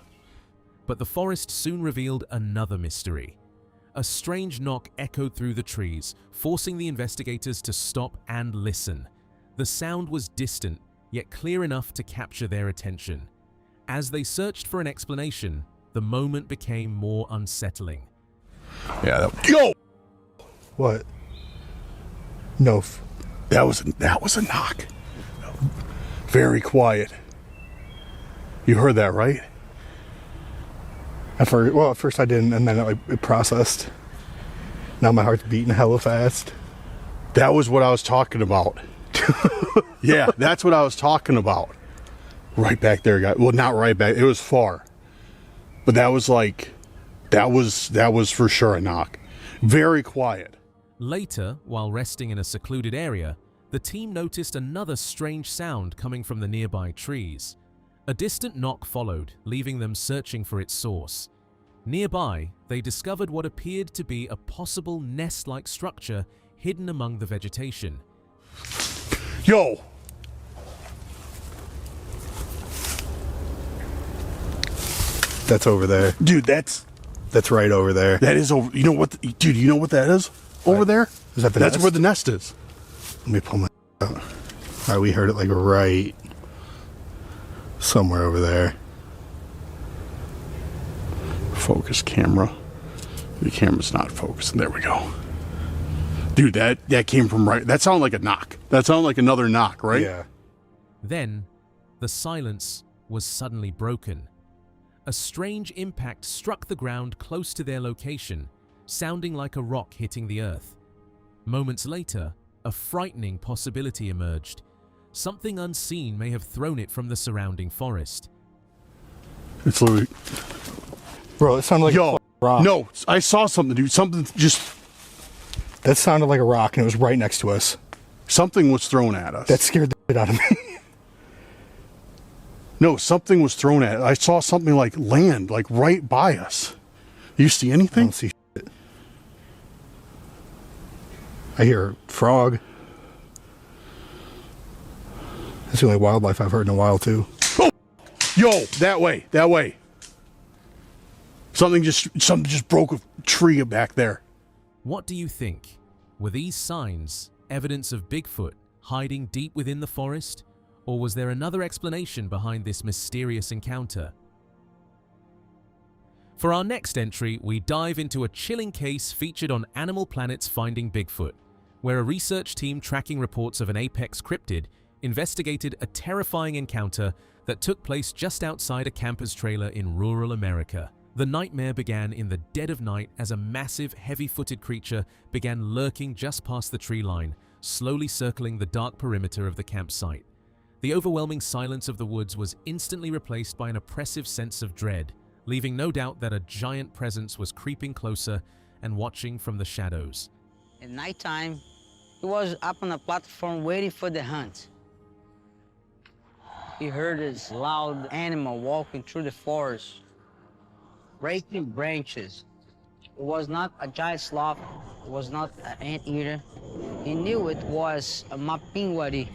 Speaker 1: But the forest soon revealed another mystery. A strange knock echoed through the trees, forcing the investigators to stop and listen. The sound was distant, yet clear enough to capture their attention. As they searched for an explanation, the moment became more unsettling.
Speaker 21: Yeah. Yo!
Speaker 17: What? No.
Speaker 21: That was a knock. Very quiet. You heard that, right?
Speaker 17: At first I didn't, and then it processed. Now my heart's beating hella fast.
Speaker 21: That was what I was talking about. Yeah, that's what I was talking about. Right back there, guy. Well, not right back. It was far. But that was for sure a knock. Very quiet.
Speaker 1: Later, while resting in a secluded area, the team noticed another strange sound coming from the nearby trees. A distant knock followed, leaving them searching for its source. Nearby, they discovered what appeared to be a possible nest-like structure hidden among the vegetation.
Speaker 21: Yo!
Speaker 17: That's over there.
Speaker 21: Dude, that's
Speaker 17: right over there.
Speaker 21: That is over. You know what? Dude, you know what that is? Over there?
Speaker 17: Is that the
Speaker 21: That's
Speaker 17: nest?
Speaker 21: where the nest is.
Speaker 17: Let me pull my out. All right, we heard it like right somewhere over there.
Speaker 21: Focus camera. The camera's not focusing. There we go. Dude, that came from right. That sounded like a knock. That sounded like another knock, right?
Speaker 17: Yeah.
Speaker 1: Then, the silence was suddenly broken. A strange impact struck the ground close to their location, sounding like a rock hitting the earth. Moments later, a frightening possibility emerged. Something unseen may have thrown it from the surrounding forest.
Speaker 21: It's literally...
Speaker 17: Bro, it sounded like a rock.
Speaker 21: No, I saw something, dude. Something just...
Speaker 17: That sounded like a rock, and it was right next to us.
Speaker 21: Something was thrown at us.
Speaker 17: That scared the shit out of me.
Speaker 21: No, something was thrown at us. I saw something like land, like right by us. You see anything?
Speaker 17: I don't see shit. I hear a frog. That's the only wildlife I've heard in a while, too.
Speaker 21: Oh! Yo, that way. Something just broke a tree back there.
Speaker 1: What do you think? Were these signs evidence of Bigfoot hiding deep within the forest? Or was there another explanation behind this mysterious encounter? For our next entry, we dive into a chilling case featured on Animal Planet's Finding Bigfoot, where a research team tracking reports of an apex cryptid investigated a terrifying encounter that took place just outside a camper's trailer in rural America. The nightmare began in the dead of night as a massive, heavy-footed creature began lurking just past the tree line, slowly circling the dark perimeter of the campsite. The overwhelming silence of the woods was instantly replaced by an oppressive sense of dread, leaving no doubt that a giant presence was creeping closer and watching from the shadows.
Speaker 14: At nighttime, he was up on a platform waiting for the hunt. He heard this loud animal walking through the forest, breaking branches. It was not a giant sloth, it was not an anteater, He knew it was a mapinguari.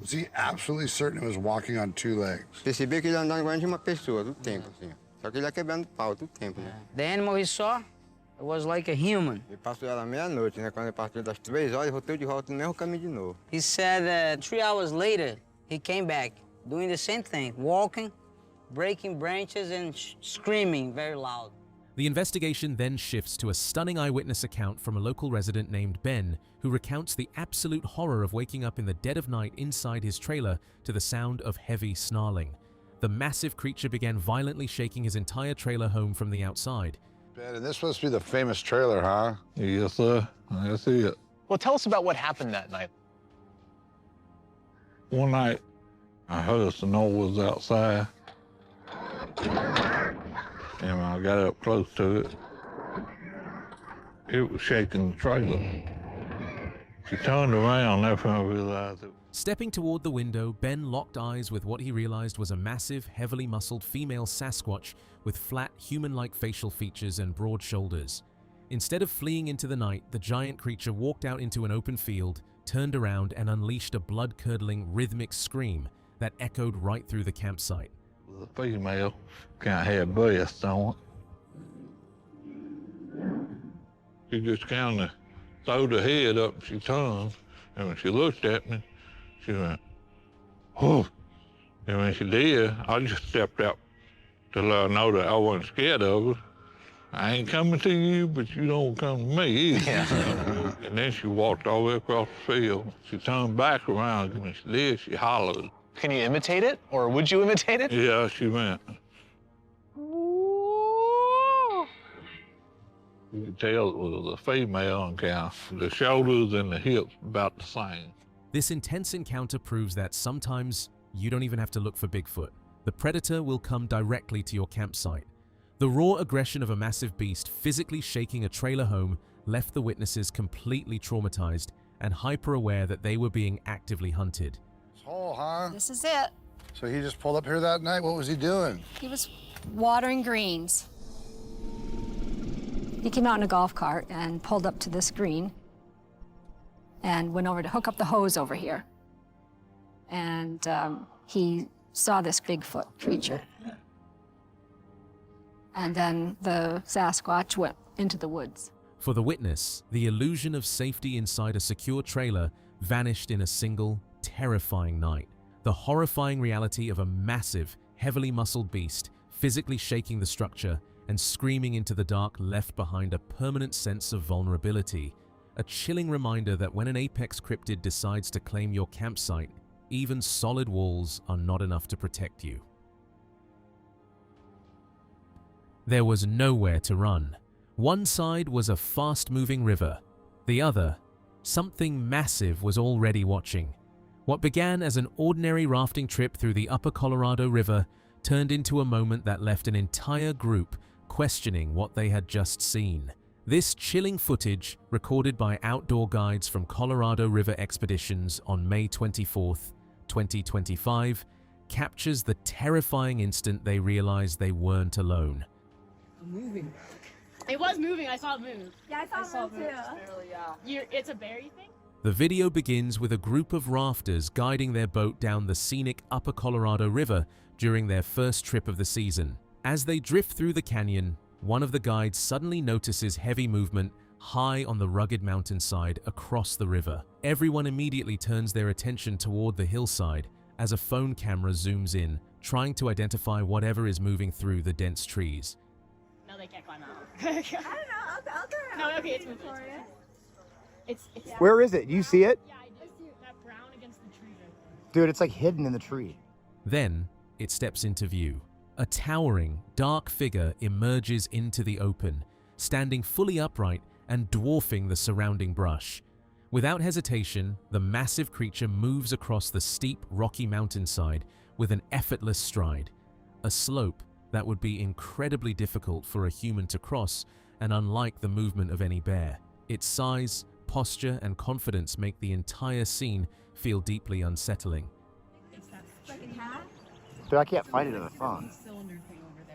Speaker 7: Was he absolutely certain it was walking on two legs?
Speaker 15: Percebia que ele andava igual de uma pessoa todo tempo, assim. Só que ele ia quebrando pau todo tempo, né?
Speaker 14: The animal he saw, it was like a human.
Speaker 15: Ele passou ela meia-noite, né? Quando ele partiu das 3 horas, ele voltou de volta no mesmo caminho de novo.
Speaker 14: He said that 3 hours later, he came back, doing the same thing, walking, breaking branches and screaming very loud.
Speaker 1: The investigation then shifts to a stunning eyewitness account from a local resident named Ben, who recounts the absolute horror of waking up in the dead of night inside his trailer to the sound of heavy snarling. The massive creature began violently shaking his entire trailer home from the outside.
Speaker 7: Ben, and this supposed to be the famous trailer, huh?
Speaker 22: Yes, sir. I see it.
Speaker 19: Well, tell us about what happened that night.
Speaker 22: One night, I heard a noise outside. And when I got up close to it, it was shaking the trailer. She turned around, that's when I realized it.
Speaker 1: Stepping toward the window, Ben locked eyes with what he realized was a massive, heavily muscled female Sasquatch with flat, human-like facial features and broad shoulders. Instead of fleeing into the night, the giant creature walked out into an open field, turned around, and unleashed a blood-curdling, rhythmic scream that echoed right through the campsite.
Speaker 22: The female can't have breasts on it. She just kind of throwed her head up and she turned, and when she looked at me, she went, "Oh!" And when she did, I just stepped out to let her know that I wasn't scared of her. I ain't coming to you, but you don't come to me either. Yeah. And then she walked all the way across the field. She turned back around, and when she did, she hollered.
Speaker 19: Can you imitate it, or would you imitate it?
Speaker 22: Yeah, she went. You could tell it was a female encounter. The shoulders and the hips about the same.
Speaker 1: This intense encounter proves that sometimes you don't even have to look for Bigfoot. The predator will come directly to your campsite. The raw aggression of a massive beast physically shaking a trailer home left the witnesses completely traumatized and hyper-aware that they were being actively hunted.
Speaker 7: Hole, huh?
Speaker 20: This is it.
Speaker 7: So he just pulled up here that night? What was he doing?
Speaker 20: He was watering greens. He came out in a golf cart and pulled up to this green and went over to hook up the hose over here. And he saw this Bigfoot creature. And then the Sasquatch went into the woods.
Speaker 1: For the witness, the illusion of safety inside a secure trailer vanished in a single, terrifying night. The horrifying reality of a massive, heavily muscled beast physically shaking the structure and screaming into the dark left behind a permanent sense of vulnerability, a chilling reminder that when an apex cryptid decides to claim your campsite, even solid walls are not enough to protect you. There was nowhere to run. One side was a fast-moving river. The other, something massive was already watching. What began as an ordinary rafting trip through the upper Colorado River turned into a moment that left an entire group questioning what they had just seen. This chilling footage, recorded by outdoor guides from Colorado River expeditions on May 24th, 2025, captures the terrifying instant they realized they weren't alone.
Speaker 11: Moving. It was moving. I saw it move. Yeah, I saw it move too. Barely, yeah. It's a bear, you think?
Speaker 1: The video begins with a group of rafters guiding their boat down the scenic upper Colorado River during their first trip of the season. As they drift through the canyon, one of the guides suddenly notices heavy movement high on the rugged mountainside across the river. Everyone immediately turns their attention toward the hillside as a phone camera zooms in, trying to identify whatever is moving through the dense trees.
Speaker 11: No, they can't climb out. I don't know. I'll throw it. No, okay, it's moving. It's
Speaker 17: Where is it? Do you see it?
Speaker 11: Yeah, I do. That brown against the tree.
Speaker 17: Dude, it's like hidden in the tree.
Speaker 1: Then it steps into view. A towering, dark figure emerges into the open, standing fully upright and dwarfing the surrounding brush. Without hesitation, the massive creature moves across the steep, rocky mountainside with an effortless stride, a slope that would be incredibly difficult for a human to cross and unlike the movement of any bear. Its size, posture, and confidence make the entire scene feel deeply unsettling.
Speaker 17: Dude, I can't find it in the phone.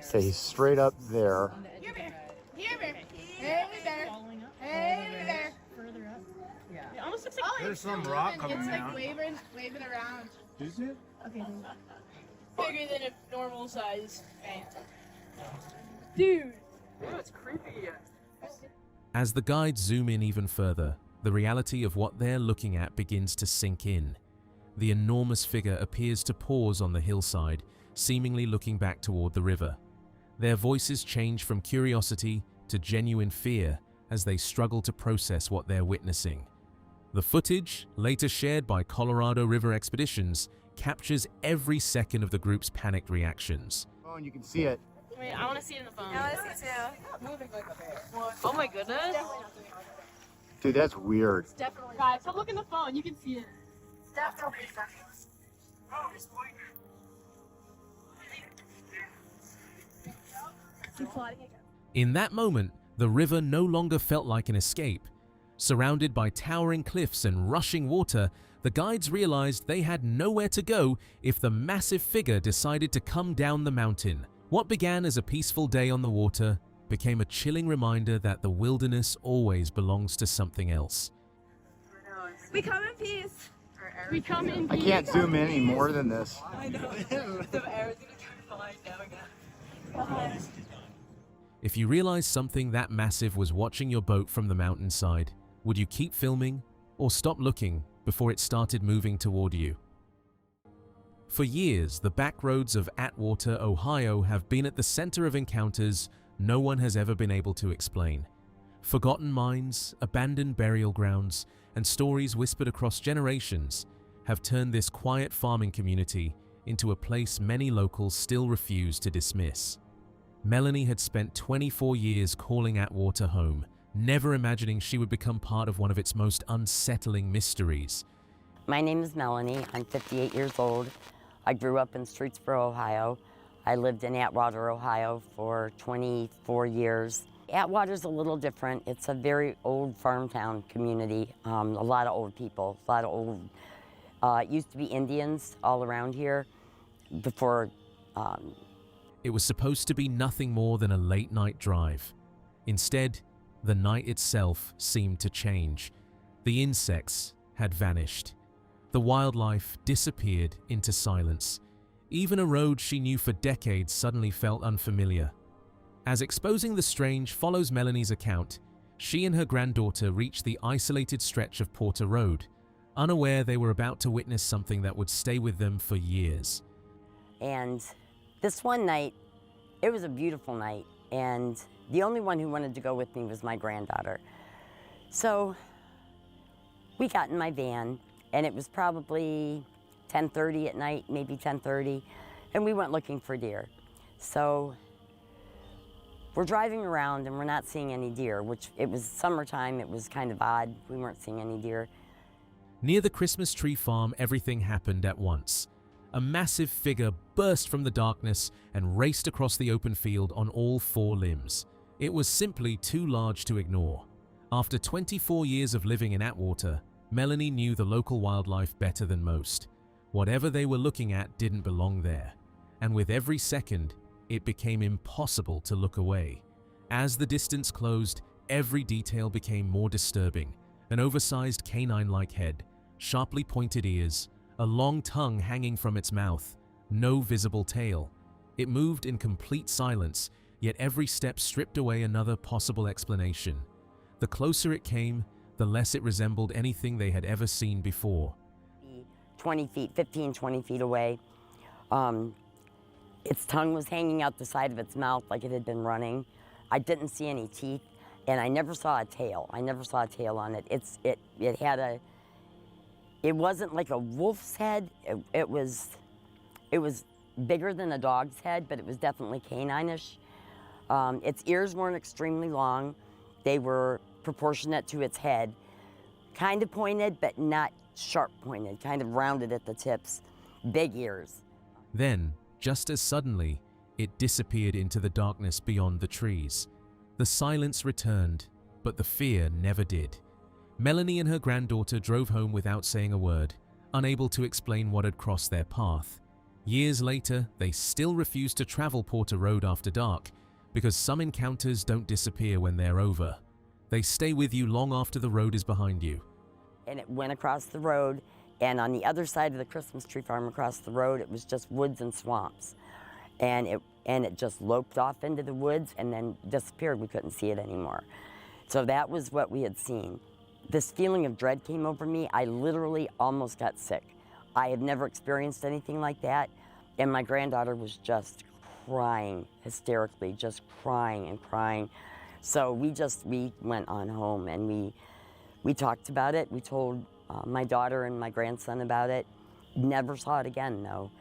Speaker 17: So he's straight up there.
Speaker 11: Here, bear. Here, bear. Hey, bear. Hey, Hey there. Further up. Yeah. It almost looks like
Speaker 2: There's some rock coming
Speaker 11: It's
Speaker 2: down.
Speaker 11: like waving around.
Speaker 2: Is it?
Speaker 11: Okay. Bigger than a normal size phantom. Dude.
Speaker 10: Oh, it's creepy.
Speaker 1: As the guides zoom in even further, the reality of what they're looking at begins to sink in. The enormous figure appears to pause on the hillside, seemingly looking back toward the river. Their voices change from curiosity to genuine fear as they struggle to process what they're witnessing. The footage, later shared by Colorado River Expeditions, captures every second of the group's panicked reactions.
Speaker 2: Oh, and you can see it.
Speaker 11: Wait, I want to see it in the phone.
Speaker 3: I want to see too.
Speaker 11: Moving like a bear.
Speaker 3: Oh my goodness.
Speaker 2: Dude, that's weird.
Speaker 11: It's definitely. Guys, stop looking at the phone. You can see it.
Speaker 3: It's definitely something.
Speaker 11: Keep plotting again.
Speaker 1: In that moment, the river no longer felt like an escape. Surrounded by towering cliffs and rushing water, the guides realized they had nowhere to go if the massive figure decided to come down the mountain. What began as a peaceful day on the water became a chilling reminder that the wilderness always belongs to something else.
Speaker 3: We come in peace.
Speaker 11: We come in.
Speaker 2: I can't zoom in any more than this.
Speaker 3: I know. The air is going to turn fine now again.
Speaker 1: If you realized something that massive was watching your boat from the mountainside, would you keep filming or stop looking before it started moving toward you? For years, the back roads of Atwater, Ohio have been at the center of encounters no one has ever been able to explain. Forgotten mines, abandoned burial grounds, and stories whispered across generations have turned this quiet farming community into a place many locals still refuse to dismiss. Melanie had spent 24 years calling Atwater home, never imagining she would become part of one of its most unsettling mysteries.
Speaker 4: My name is Melanie. I'm 58 years old. I grew up in Streetsboro, Ohio. I lived in Atwater, Ohio for 24 years. Atwater's a little different. It's a very old farm town community. A lot of old people, a lot of old, it used to be Indians all around here before.
Speaker 1: It was supposed to be nothing more than a late-night drive. Instead, the night itself seemed to change. The insects had vanished. The wildlife disappeared into silence. Even a road she knew for decades suddenly felt unfamiliar. As exposing the strange follows Melanie's account, she and her granddaughter reached the isolated stretch of Porter Road, unaware they were about to witness something that would stay with them for years.
Speaker 4: And this one night, it was a beautiful night, and the only one who wanted to go with me was my granddaughter. So we got in my van, and it was probably 10:30 at night, maybe 10:30, and we went looking for deer. So we're driving around and we're not seeing any deer, which it was summertime, it was kind of odd. We weren't seeing any deer.
Speaker 1: Near the Christmas tree farm, everything happened at once. A massive figure burst from the darkness and raced across the open field on all four limbs. It was simply too large to ignore. After 24 years of living in Atwater, Melanie knew the local wildlife better than most. Whatever they were looking at didn't belong there, and with every second, it became impossible to look away. As the distance closed, every detail became more disturbing. An oversized canine-like head, sharply pointed ears, a long tongue hanging from its mouth, no visible tail. It moved in complete silence, yet every step stripped away another possible explanation. The closer it came, the less it resembled anything they had ever seen before.
Speaker 4: 20 feet, 15, 20 feet away. Its tongue was hanging out the side of its mouth like it had been running. I didn't see any teeth, and I never saw a tail. I never saw a tail on it. It wasn't like a wolf's head. It was bigger than a dog's head, but it was definitely canine-ish. Its ears weren't extremely long. They were proportionate to its head. Kind of pointed, but not sharp pointed, kind of rounded at the tips. Big ears.
Speaker 1: Then, just as suddenly, it disappeared into the darkness beyond the trees. The silence returned, but the fear never did. Melanie and her granddaughter drove home without saying a word, unable to explain what had crossed their path. Years later, they still refused to travel Porter Road after dark, because some encounters don't disappear when they're over. They stay with you long after the road is behind you.
Speaker 4: And it went across the road, and on the other side of the Christmas tree farm across the road, it was just woods and swamps. And it just loped off into the woods and then disappeared. We couldn't see it anymore. So that was what we had seen. This feeling of dread came over me. I literally almost got sick. I had never experienced anything like that, and my granddaughter was just crying hysterically, just crying and crying. So we went on home, and we talked about it. We told my daughter and my grandson about it. Never saw it again, no.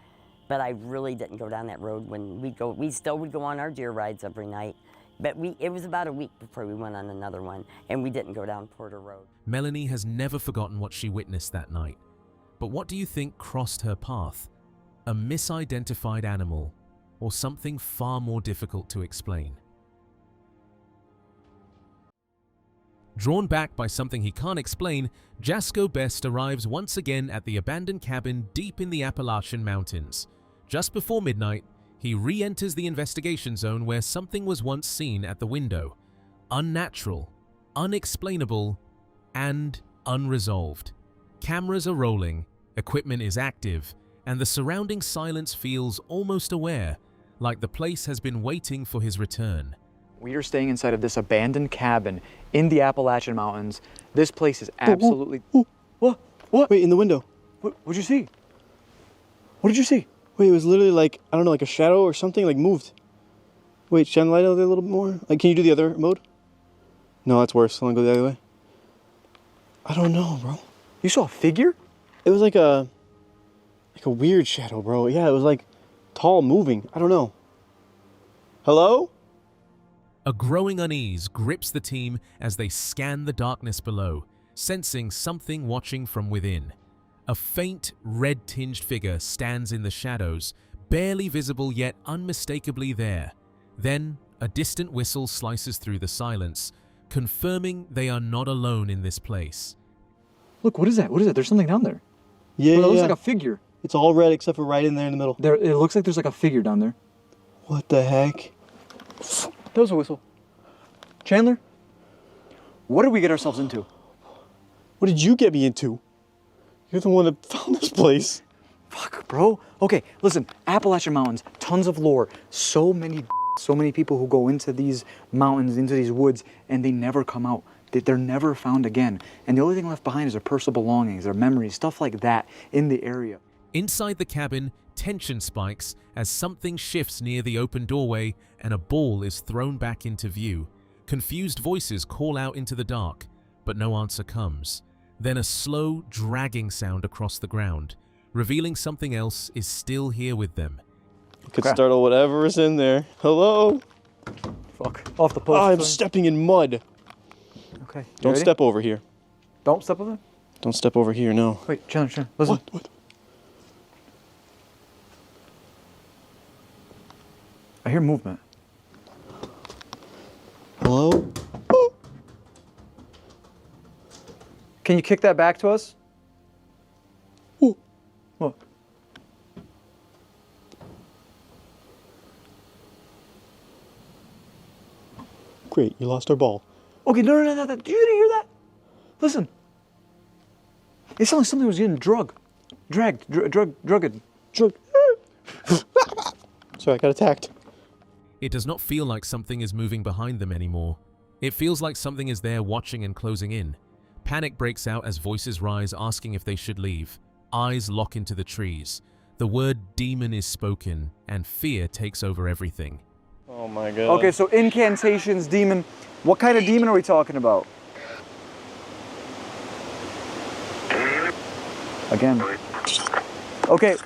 Speaker 4: But I really didn't go down that road when we still would go on our deer rides every night. But it was about a week before we went on another one, and we didn't go down Porter Road.
Speaker 1: Melanie has never forgotten what she witnessed that night. But what do you think crossed her path? A misidentified animal, or something far more difficult to explain? Drawn back by something he can't explain, Jasco Best arrives once again at the abandoned cabin deep in the Appalachian Mountains. Just before midnight, he re-enters the investigation zone where something was once seen at the window. Unnatural, unexplainable, and unresolved. Cameras are rolling, equipment is active, and the surrounding silence feels almost aware, like the place has been waiting for his return.
Speaker 5: We are staying inside of this abandoned cabin in the Appalachian Mountains. This place is absolutely...
Speaker 6: What? Wait, in the window.
Speaker 5: What'd you see? What did you see?
Speaker 6: Wait, it was literally like, I don't know, like a shadow or something, like moved. Wait, shine the light out there a little bit more? Like, can you do the other mode? No, that's worse. I want to go the other way. I don't know, bro.
Speaker 5: You saw a figure?
Speaker 6: It was like a weird shadow, bro. Yeah, it was like tall, moving. I don't know. Hello?
Speaker 1: A growing unease grips the team as they scan the darkness below, sensing something watching from within. A faint, red-tinged figure stands in the shadows, barely visible yet unmistakably there. Then, a distant whistle slices through the silence, confirming they are not alone in this place.
Speaker 5: Look, what is that? What is that? There's something down there.
Speaker 6: Yeah,
Speaker 5: It looks like a figure.
Speaker 6: It's all red except for right in there in the middle.
Speaker 5: It looks like there's like a figure down there.
Speaker 6: What the heck?
Speaker 5: That was a whistle. Chandler, what did we get ourselves into?
Speaker 6: What did you get me into? You're the one that found this place.
Speaker 5: Fuck, bro. Okay, listen, Appalachian Mountains, tons of lore. So many people who go into these mountains, into these woods, and they never come out. They're never found again. And the only thing left behind is their personal belongings, their memories, stuff like that in the area.
Speaker 1: Inside the cabin, tension spikes as something shifts near the open doorway and a ball is thrown back into view. Confused voices call out into the dark, but no answer comes. Then a slow, dragging sound across the ground, revealing something else is still here with them.
Speaker 6: Could startle whatever is in there. Hello?
Speaker 5: Fuck. Off the post.
Speaker 6: Oh, I'm stepping in mud.
Speaker 5: Okay.
Speaker 6: Don't step over here.
Speaker 5: Don't step over?
Speaker 6: Don't step over here, no.
Speaker 5: Wait, Chandler, listen.
Speaker 6: What?
Speaker 5: I hear movement.
Speaker 6: Hello?
Speaker 5: Can you kick that back to us?
Speaker 6: Ooh.
Speaker 5: What?
Speaker 6: Great, you lost our ball.
Speaker 5: Okay, no. You didn't hear that? Listen. It sounds like something was getting drugged.
Speaker 6: Sorry, I got attacked.
Speaker 1: It does not feel like something is moving behind them anymore. It feels like something is there watching and closing in. Panic breaks out as voices rise asking if they should leave. Eyes lock into the trees. The word demon is spoken, and fear takes over everything.
Speaker 6: Oh my god.
Speaker 5: Okay, so incantations, demon. What kind of demon are we talking about? Again. Okay.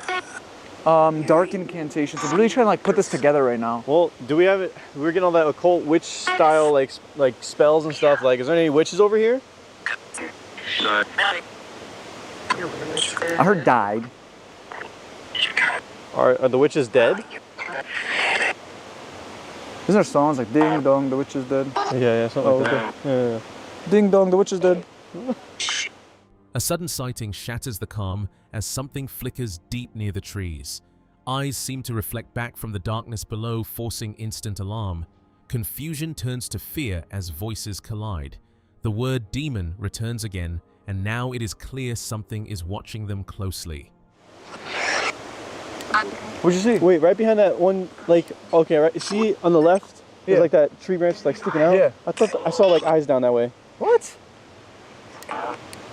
Speaker 5: Dark incantations. I'm really trying to put this together right now.
Speaker 6: Well, do we have it? We're getting all that occult witch style like spells and stuff. Like, is there any witches over here?
Speaker 5: I heard died.
Speaker 6: Are the witches dead?
Speaker 5: Isn't there songs like Ding Dong, the witch is dead?
Speaker 6: Yeah, something like that. Yeah.
Speaker 5: Ding Dong, the witch is dead.
Speaker 1: A sudden sighting shatters the calm as something flickers deep near the trees. Eyes seem to reflect back from the darkness below, forcing instant alarm. Confusion turns to fear as voices collide. The word demon returns again, and now it is clear something is watching them closely.
Speaker 6: What'd you see? Wait, right behind that one, like, okay, right, see on the left? There's like that tree branch like sticking out?
Speaker 2: Yeah.
Speaker 6: I thought I saw like eyes down that way.
Speaker 2: What?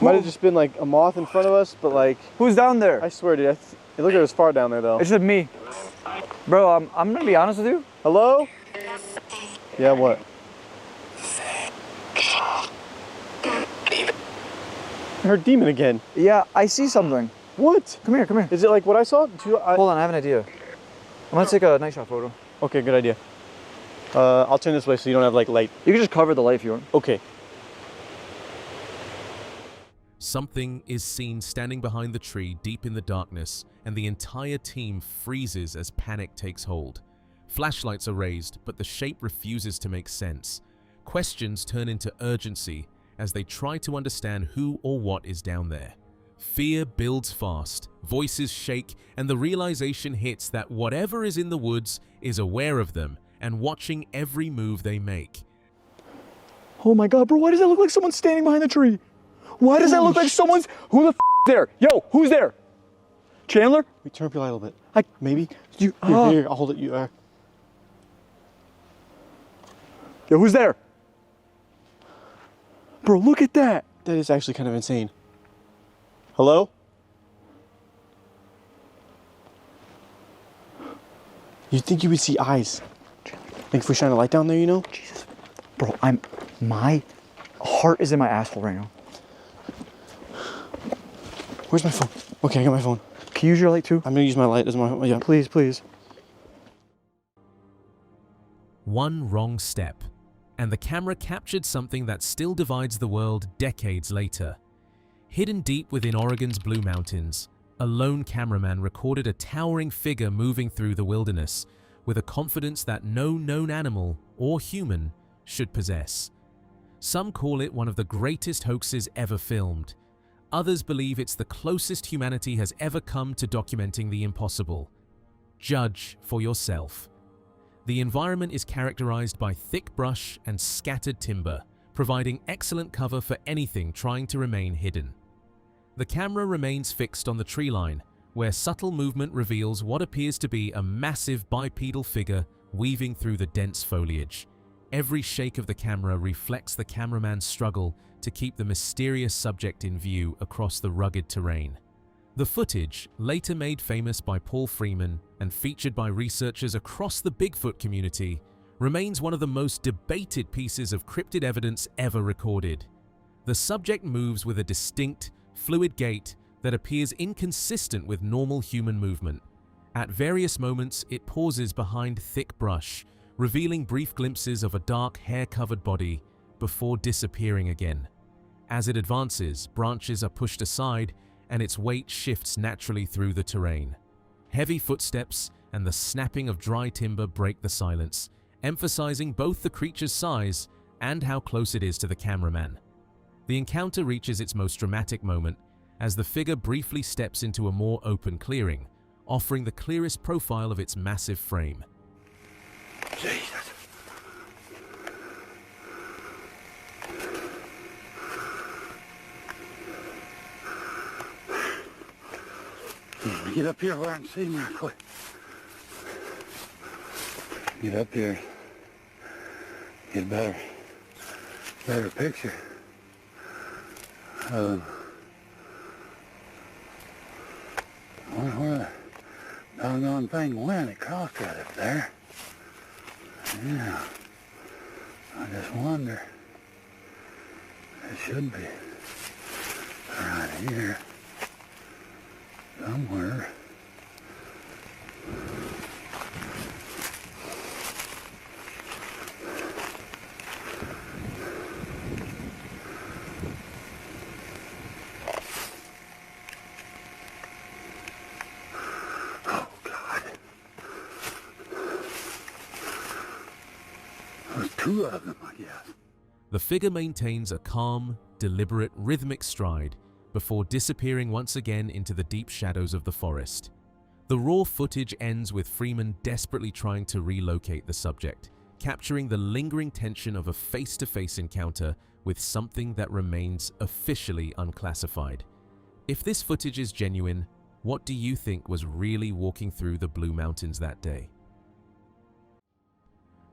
Speaker 6: Might have just been like a moth in front of us, but like...
Speaker 5: Who's down there?
Speaker 6: I swear, dude, it looked like it was far down there though.
Speaker 5: It's just me. Bro, I'm gonna be honest with you.
Speaker 6: Hello? Yeah, what? I heard demon again.
Speaker 5: Yeah, I see something.
Speaker 6: What?
Speaker 5: Come here, come here.
Speaker 6: Is it like what I saw?
Speaker 5: Hold on, I have an idea. I'm gonna take a night shot photo.
Speaker 6: Okay, good idea. I'll turn this way so you don't have like light.
Speaker 5: You can just cover the light if you want.
Speaker 6: Okay.
Speaker 1: Something is seen standing behind the tree deep in the darkness, and the entire team freezes as panic takes hold. Flashlights are raised, but the shape refuses to make sense. Questions turn into urgency as they try to understand who or what is down there. Fear builds fast, voices shake, and the realization hits that whatever is in the woods is aware of them and watching every move they make.
Speaker 5: Oh my god, bro, why does that look like someone's standing behind the tree? Why does that look like someone's... Who the f there? Yo, who's there? Chandler?
Speaker 6: Wait, turn up your light a little bit. Maybe. Here, I'll hold it. You
Speaker 5: Yo, who's there? Bro, look at that.
Speaker 6: That is actually kind of insane. Hello? You'd think you would see eyes. Like if we shine a light down there, you know?
Speaker 5: Jesus. Bro, my heart is in my asshole right now.
Speaker 6: Where's my phone? Okay, I got my phone.
Speaker 5: Can you use your light too?
Speaker 6: I'm gonna use my light as my, yeah.
Speaker 5: Please, please.
Speaker 1: One wrong step, and the camera captured something that still divides the world decades later. Hidden deep within Oregon's Blue Mountains, a lone cameraman recorded a towering figure moving through the wilderness with a confidence that no known animal or human should possess. Some call it one of the greatest hoaxes ever filmed. Others believe it's the closest humanity has ever come to documenting the impossible. Judge for yourself. The environment is characterized by thick brush and scattered timber, providing excellent cover for anything trying to remain hidden. The camera remains fixed on the tree line, where subtle movement reveals what appears to be a massive bipedal figure weaving through the dense foliage. Every shake of the camera reflects the cameraman's struggle to keep the mysterious subject in view across the rugged terrain. The footage, later made famous by Paul Freeman and featured by researchers across the Bigfoot community, remains one of the most debated pieces of cryptid evidence ever recorded. The subject moves with a distinct, fluid gait that appears inconsistent with normal human movement. At various moments, it pauses behind thick brush, revealing brief glimpses of a dark, hair-covered body before disappearing again. As it advances, branches are pushed aside and its weight shifts naturally through the terrain. Heavy footsteps and the snapping of dry timber break the silence, emphasizing both the creature's size and how close it is to the cameraman. The encounter reaches its most dramatic moment as the figure briefly steps into a more open clearing, offering the clearest profile of its massive frame.
Speaker 7: Jesus. Get up here where I can see me real quick. Get up here. Get a better picture. I wonder where the doggone thing went. It crossed right up there. Yeah. I just wonder. It should be right here. Somewhere. Oh, God. There's two of them, I guess.
Speaker 1: The figure maintains a calm, deliberate, rhythmic stride before disappearing once again into the deep shadows of the forest. The raw footage ends with Freeman desperately trying to relocate the subject, capturing the lingering tension of a face-to-face encounter with something that remains officially unclassified. If this footage is genuine, what do you think was really walking through the Blue Mountains that day?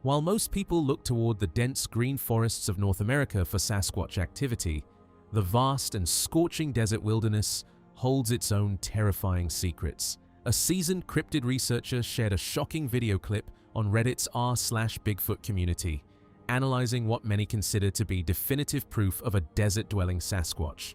Speaker 1: While most people look toward the dense green forests of North America for Sasquatch activity, the vast and scorching desert wilderness holds its own terrifying secrets. A seasoned cryptid researcher shared a shocking video clip on Reddit's r/Bigfoot community, analyzing what many consider to be definitive proof of a desert-dwelling Sasquatch.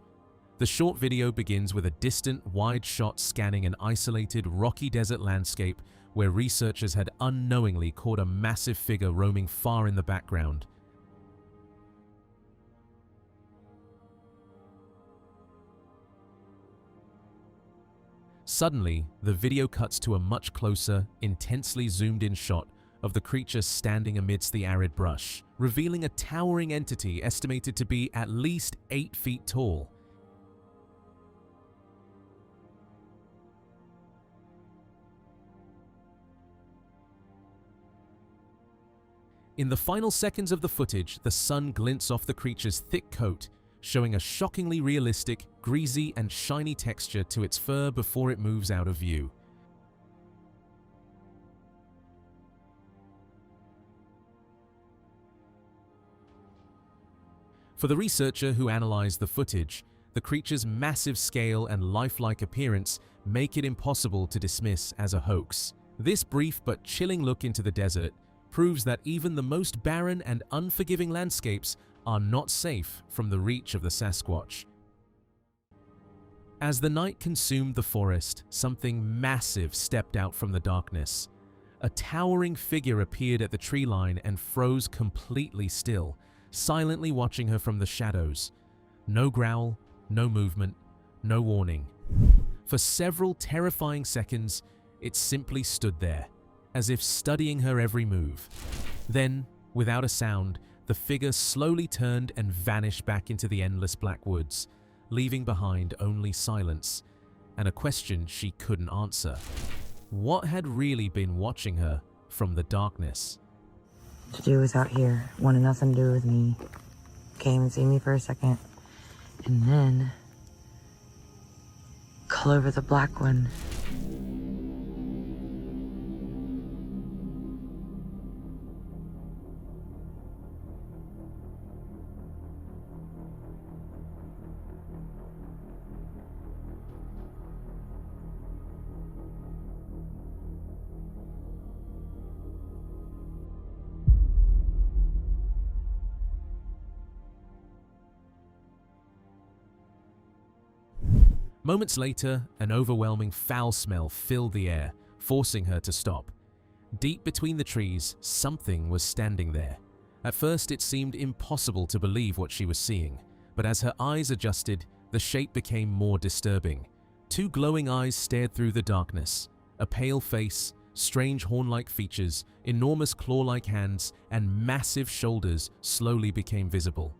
Speaker 1: The short video begins with a distant, wide shot scanning an isolated, rocky desert landscape where researchers had unknowingly caught a massive figure roaming far in the background. Suddenly, the video cuts to a much closer, intensely zoomed-in shot of the creature standing amidst the arid brush, revealing a towering entity estimated to be at least 8 feet tall. In the final seconds of the footage, the sun glints off the creature's thick coat, showing a shockingly realistic, greasy and shiny texture to its fur before it moves out of view. For the researcher who analyzed the footage, the creature's massive scale and lifelike appearance make it impossible to dismiss as a hoax. This brief but chilling look into the desert proves that even the most barren and unforgiving landscapes are not safe from the reach of the Sasquatch. As the night consumed the forest, something massive stepped out from the darkness. A towering figure appeared at the tree line and froze completely still, silently watching her from the shadows. No growl, no movement, no warning. For several terrifying seconds, it simply stood there, as if studying her every move. Then, without a sound, the figure slowly turned and vanished back into the endless black woods, leaving behind only silence and a question she couldn't answer. What had really been watching her from the darkness?
Speaker 8: To do was out here, wanted nothing to do with me. Came and see me for a second, and then call over the black one.
Speaker 1: Moments later, an overwhelming foul smell filled the air, forcing her to stop. Deep between the trees, something was standing there. At first, it seemed impossible to believe what she was seeing, but as her eyes adjusted, the shape became more disturbing. 2 glowing eyes stared through the darkness. A pale face, strange horn-like features, enormous claw-like hands, and massive shoulders slowly became visible.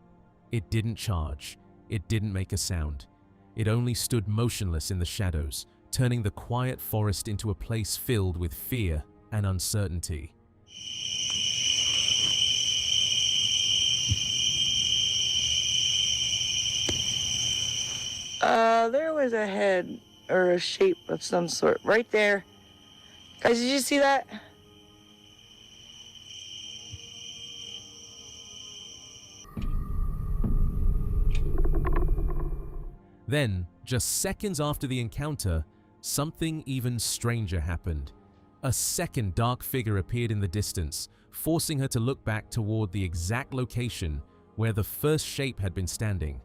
Speaker 1: It didn't charge. It didn't make a sound. It only stood motionless in the shadows, turning the quiet forest into a place filled with fear and uncertainty.
Speaker 8: There was a head or a shape of some sort right there. Guys, did you see that?
Speaker 1: Then, just seconds after the encounter, something even stranger happened. A second dark figure appeared in the distance, forcing her to look back toward the exact location where the first shape had been standing.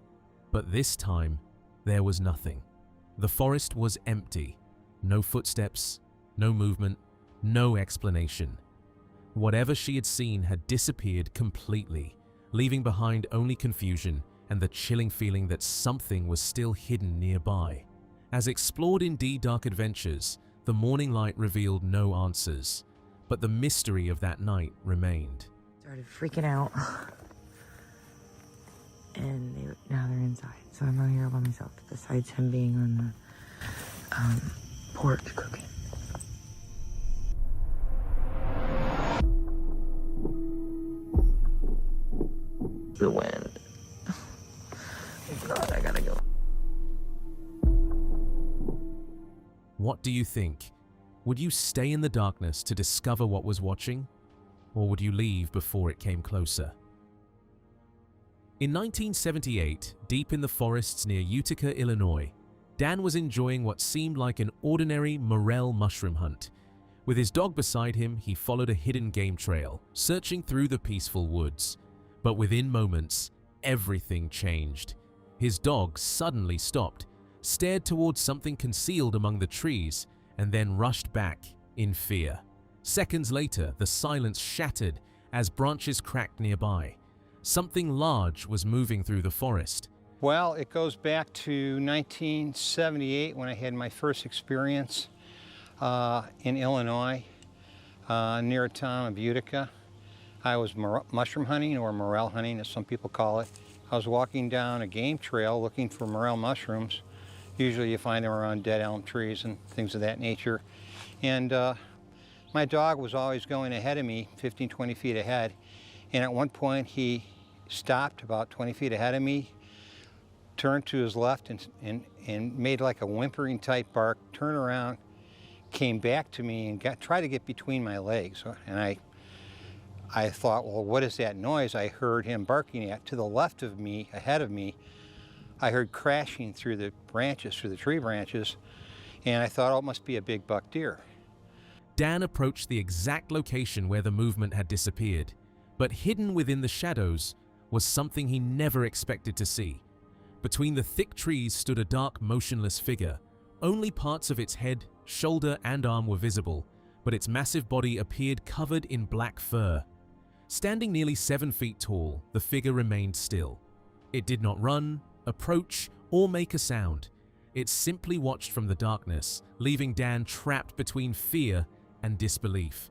Speaker 1: But this time, there was nothing. The forest was empty. No footsteps, no movement, no explanation. Whatever she had seen had disappeared completely, leaving behind only confusion and the chilling feeling that something was still hidden nearby. As explored in D-Dark Adventures, the morning light revealed no answers, but the mystery of that night remained.
Speaker 8: Started freaking out. And now they're inside. So I'm out here all by myself, besides him being on the porch cooking. The wind. God, I gotta go.
Speaker 1: What do you think? Would you stay in the darkness to discover what was watching? Or would you leave before it came closer? In 1978, deep in the forests near Utica, Illinois, Dan was enjoying what seemed like an ordinary morel mushroom hunt. With his dog beside him, he followed a hidden game trail, searching through the peaceful woods. But within moments, everything changed. His dog suddenly stopped, stared towards something concealed among the trees, and then rushed back in fear. Seconds later, the silence shattered as branches cracked nearby. Something large was moving through the forest.
Speaker 9: Well, it goes back to 1978 when I had my first experience in Illinois, near a town of Utica. I was mushroom hunting, or morel hunting as some people call it. I was walking down a game trail looking for morel mushrooms. Usually you find them around dead elm trees and things of that nature. And my dog was always going ahead of me, 15, 20 feet ahead. And at one point he stopped about 20 feet ahead of me, turned to his left and made like a whimpering type bark, turned around, came back to me and tried to get between my legs. And I thought, well, what is that noise I heard him barking at? To the left of me, ahead of me, I heard crashing through the branches, through the tree branches, and I thought, oh, it must be a big buck deer.
Speaker 1: Dan approached the exact location where the movement had disappeared, but hidden within the shadows was something he never expected to see. Between the thick trees stood a dark, motionless figure. Only parts of its head, shoulder, and arm were visible, but its massive body appeared covered in black fur. Standing nearly 7 feet tall, the figure remained still. It did not run, approach, or make a sound. It simply watched from the darkness, leaving Dan trapped between fear and disbelief.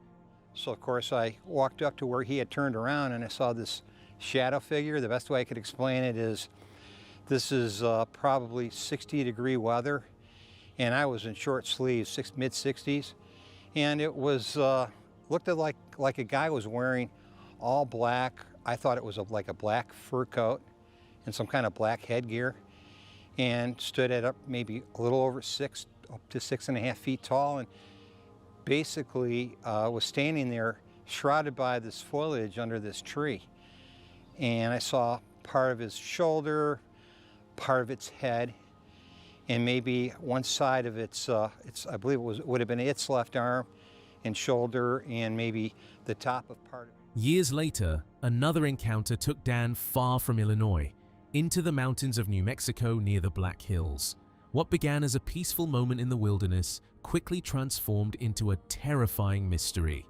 Speaker 9: So of course I walked up to where he had turned around and I saw this shadow figure. The best way I could explain it is this is probably 60-degree weather, and I was in short sleeves, mid-60s, and it was looked like a guy was wearing all black. I thought it was like a black fur coat and some kind of black headgear, and stood at up maybe a little over up to 6.5 feet tall, and basically was standing there shrouded by this foliage under this tree. And I saw part of his shoulder, part of its head, and maybe one side of its I believe it would have been its left arm and shoulder, and maybe the top of part of it.
Speaker 1: Years later, another encounter took Dan far from Illinois, into the mountains of New Mexico near the Black Hills. What began as a peaceful moment in the wilderness quickly transformed into a terrifying mystery.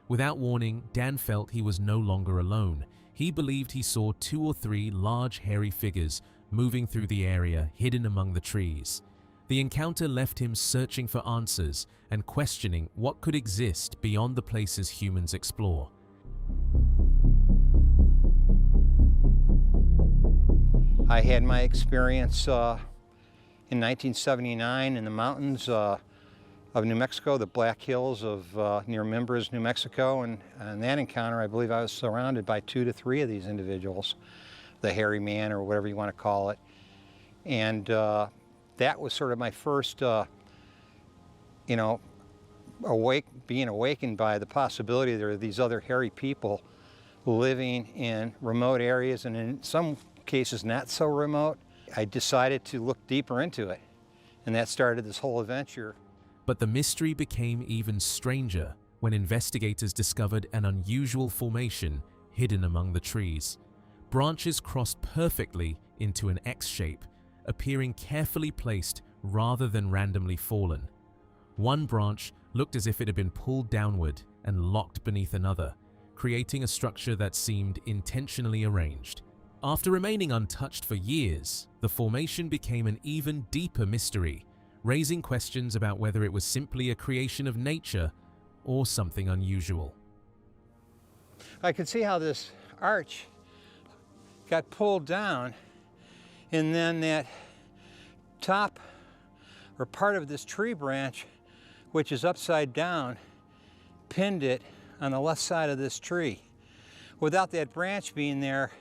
Speaker 1: Without warning, Dan felt he was no longer alone. He believed he saw 2 or 3 large hairy figures moving through the area hidden among the trees. The encounter left him searching for answers and questioning what could exist beyond the places humans explore.
Speaker 9: I had my experience in 1979 in the mountains of New Mexico, the Black Hills of near Mimbres, New Mexico, and in that encounter I believe I was surrounded by 2 to 3 of these individuals, the hairy man or whatever you want to call it. And that was sort of my first, being awakened by the possibility there are these other hairy people living in remote areas, and in some cases not so remote. I decided to look deeper into it, and that started this whole adventure.
Speaker 1: But the mystery became even stranger when investigators discovered an unusual formation hidden among the trees. Branches crossed perfectly into an X shape, appearing carefully placed rather than randomly fallen. One branch looked as if it had been pulled downward and locked beneath another, creating a structure that seemed intentionally arranged. After remaining untouched for years, the formation became an even deeper mystery, raising questions about whether it was simply a creation of nature or something unusual.
Speaker 9: I could see how this arch got pulled down, and then that top or part of this tree branch, which is upside down, pinned it on the left side of this tree. Without that branch being there,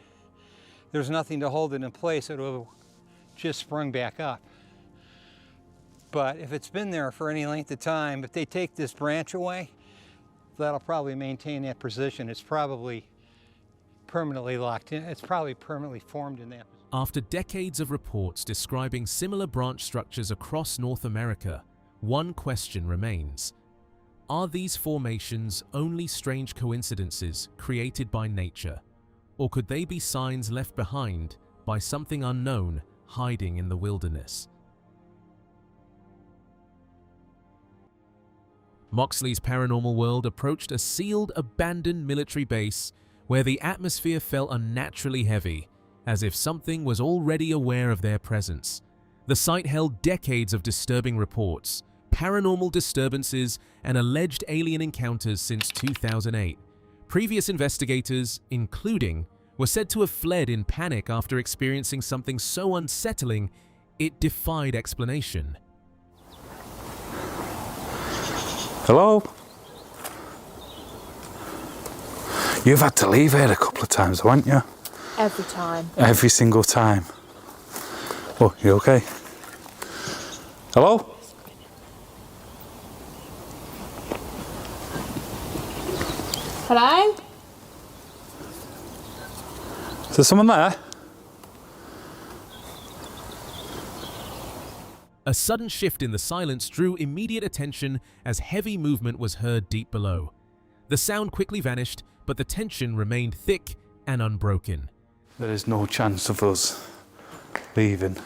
Speaker 9: there's nothing to hold it in place. It would have just sprung back up. But if it's been there for any length of time, if they take this branch away, that'll probably maintain that position. It's probably permanently locked in. It's probably permanently formed in that position.
Speaker 1: After decades of reports describing similar branch structures across North America, one question remains. Are these formations only strange coincidences created by nature, or could they be signs left behind by something unknown hiding in the wilderness? Moxley's paranormal world approached a sealed, abandoned military base where the atmosphere felt unnaturally heavy, as if something was already aware of their presence. The site held decades of disturbing reports, paranormal disturbances, and alleged alien encounters since 2008. Previous investigators, including, were said to have fled in panic after experiencing something so unsettling it defied explanation.
Speaker 12: Hello? You've had to leave here a couple of times, haven't you?
Speaker 16: Every time.
Speaker 12: Every single time. Oh, you okay? Hello?
Speaker 16: Hello?
Speaker 12: Is there someone there?
Speaker 1: A sudden shift in the silence drew immediate attention as heavy movement was heard deep below. The sound quickly vanished, but the tension remained thick and unbroken.
Speaker 12: There is no chance of us leaving,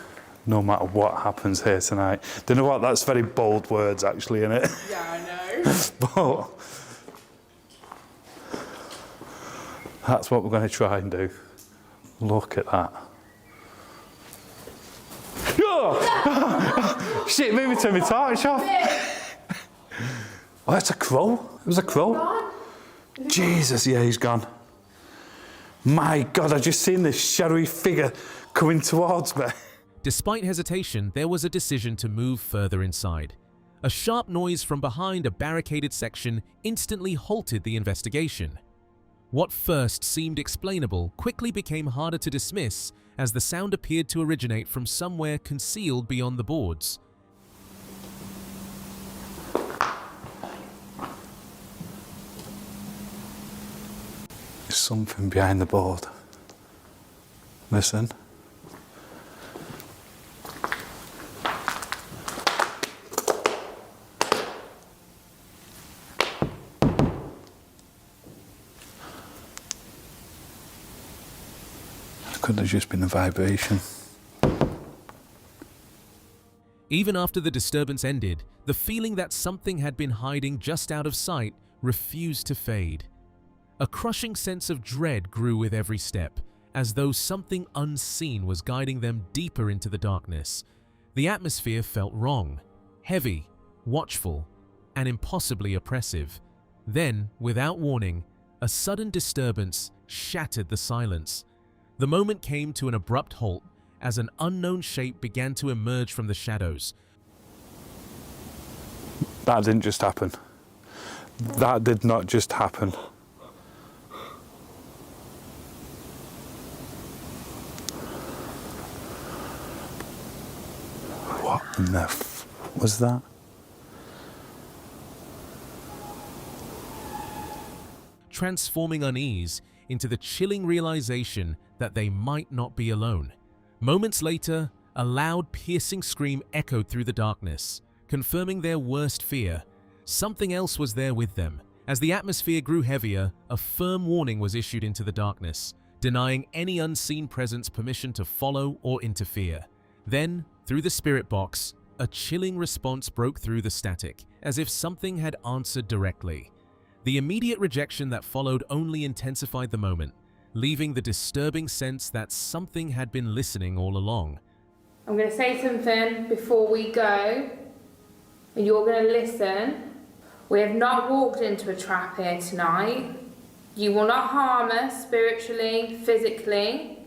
Speaker 12: no matter what happens here tonight. Do you know what? That's very bold words, actually, isn't it?
Speaker 16: Yeah, I know.
Speaker 12: But that's what we're going to try and do. Look at that. Shit, maybe turn my torch off. Oh, it's a crow. It was a crow. Jesus, yeah, he's gone. My God, I've just seen this shadowy figure coming towards me.
Speaker 1: Despite hesitation, there was a decision to move further inside. A sharp noise from behind a barricaded section instantly halted the investigation. What first seemed explainable quickly became harder to dismiss as the sound appeared to originate from somewhere concealed beyond the boards.
Speaker 12: There's something behind the board. Listen. Could have just been a vibration.
Speaker 1: Even after the disturbance ended, the feeling that something had been hiding just out of sight refused to fade. A crushing sense of dread grew with every step, as though something unseen was guiding them deeper into the darkness. The atmosphere felt wrong, heavy, watchful, and impossibly oppressive. Then, without warning, a sudden disturbance shattered the silence. The moment came to an abrupt halt as an unknown shape began to emerge from the shadows.
Speaker 12: That didn't just happen. That did not just happen. What in the f was that?
Speaker 1: Transforming unease into the chilling realization that they might not be alone. Moments later, a loud, piercing scream echoed through the darkness, confirming their worst fear. Something else was there with them. As the atmosphere grew heavier, a firm warning was issued into the darkness, denying any unseen presence permission to follow or interfere. Then, through the spirit box, a chilling response broke through the static, as if something had answered directly. The immediate rejection that followed only intensified the moment, leaving the disturbing sense that something had been listening all along.
Speaker 16: I'm going to say something before we go, and you're going to listen. We have not walked into a trap here tonight. You will not harm us spiritually, physically.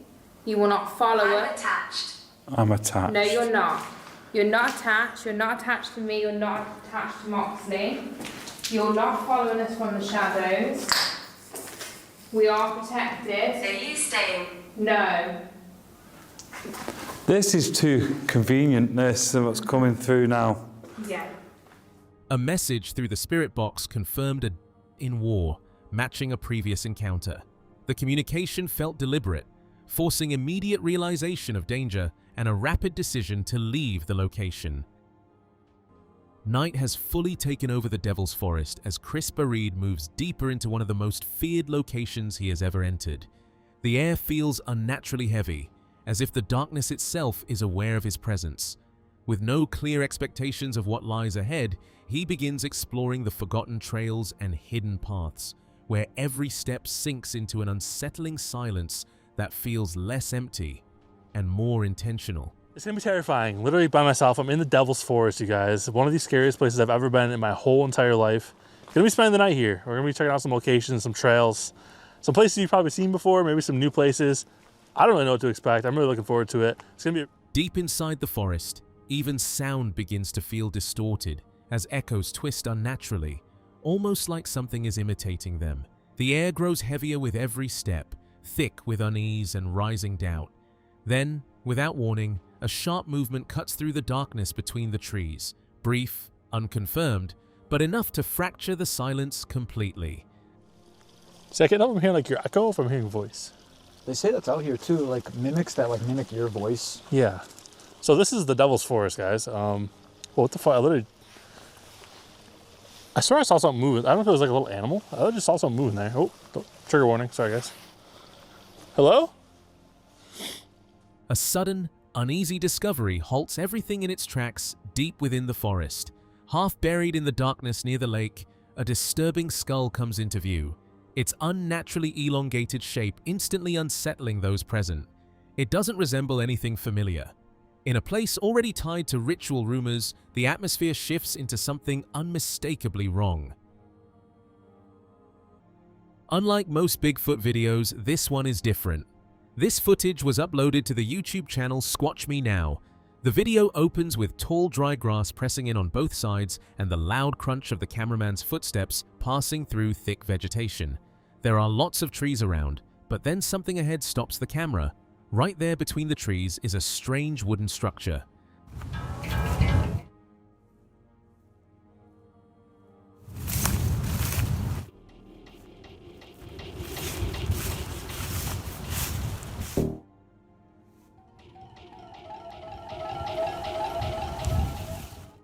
Speaker 16: You will not follow us.
Speaker 3: I'm attached.
Speaker 12: I'm attached.
Speaker 16: No, you're not. You're not attached. You're not attached to me. You're not attached to Moxley. You're not following us from the shadows. We are protected.
Speaker 3: So you staying?
Speaker 16: No.
Speaker 12: This is too convenient, this, and what's coming through now.
Speaker 16: Yeah.
Speaker 1: A message through the spirit box confirmed in war, matching a previous encounter. The communication felt deliberate, forcing immediate realization of danger and a rapid decision to leave the location. Night has fully taken over the Devil's Forest as Chris Bareed moves deeper into one of the most feared locations he has ever entered. The air feels unnaturally heavy, as if the darkness itself is aware of his presence. With no clear expectations of what lies ahead, he begins exploring the forgotten trails and hidden paths, where every step sinks into an unsettling silence that feels less empty and more intentional.
Speaker 13: It's gonna be terrifying. Literally by myself. I'm in the Devil's Forest, you guys. One of the scariest places I've ever been in my whole entire life. Gonna be spending the night here. We're gonna be checking out some locations, some trails, some places you've probably seen before, maybe some new places. I don't really know what to expect. I'm really looking forward to it. It's gonna be
Speaker 1: deep inside the forest. Even sound begins to feel distorted as echoes twist unnaturally, almost like something is imitating them. The air grows heavier with every step, thick with unease and rising doubt. Then, without warning, a sharp movement cuts through the darkness between the trees, brief, unconfirmed, but enough to fracture the silence completely.
Speaker 13: See, I can't tell if I'm hearing like your echo or if I'm hearing voice.
Speaker 5: They say that's out here too, like mimics that like mimic your voice.
Speaker 13: Yeah. So this is the Devil's Forest, guys. What the fuck? I swear I saw something moving. I don't know if it was like a little animal. I just saw something moving there. Oh, trigger warning. Sorry, guys. Hello?
Speaker 1: A sudden, uneasy discovery halts everything in its tracks deep within the forest. Half buried in the darkness near the lake, a disturbing skull comes into view, its unnaturally elongated shape instantly unsettling those present. It doesn't resemble anything familiar. In a place already tied to ritual rumors, the atmosphere shifts into something unmistakably wrong. Unlike most Bigfoot videos, this one is different. This footage was uploaded to the YouTube channel Squatch Me Now. The video opens with tall dry grass pressing in on both sides and the loud crunch of the cameraman's footsteps passing through thick vegetation. There are lots of trees around, but then something ahead stops the camera. Right there between the trees is a strange wooden structure.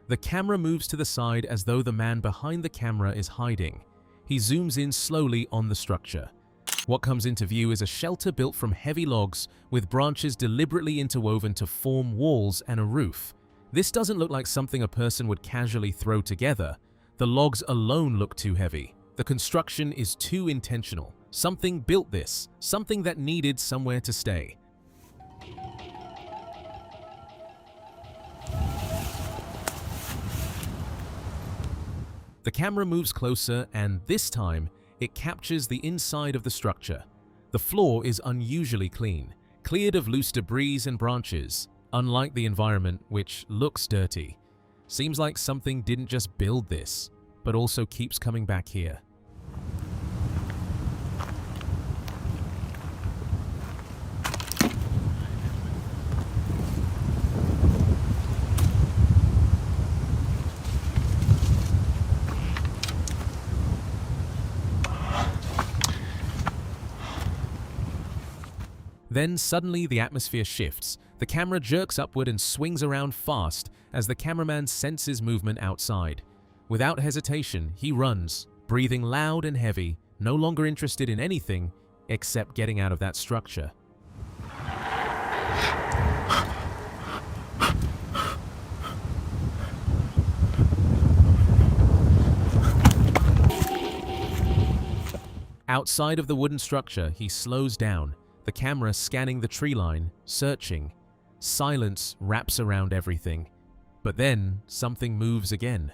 Speaker 1: The camera moves to the side as though the man behind the camera is hiding. He zooms in slowly on the structure. What comes into view is a shelter built from heavy logs with branches deliberately interwoven to form walls and a roof. This doesn't look like something a person would casually throw together. The logs alone look too heavy. The construction is too intentional. Something built this, something that needed somewhere to stay. The camera moves closer and, this time, it captures the inside of the structure. The floor is unusually clean, cleared of loose debris and branches, unlike the environment, which looks dirty. Seems like something didn't just build this, but also keeps coming back here. Then suddenly the atmosphere shifts. The camera jerks upward and swings around fast as the cameraman senses movement outside. Without hesitation, he runs, breathing loud and heavy, no longer interested in anything except getting out of that structure. Outside of the wooden structure, he slows down, the camera scanning the tree line, searching. Silence wraps around everything. But then, something moves again.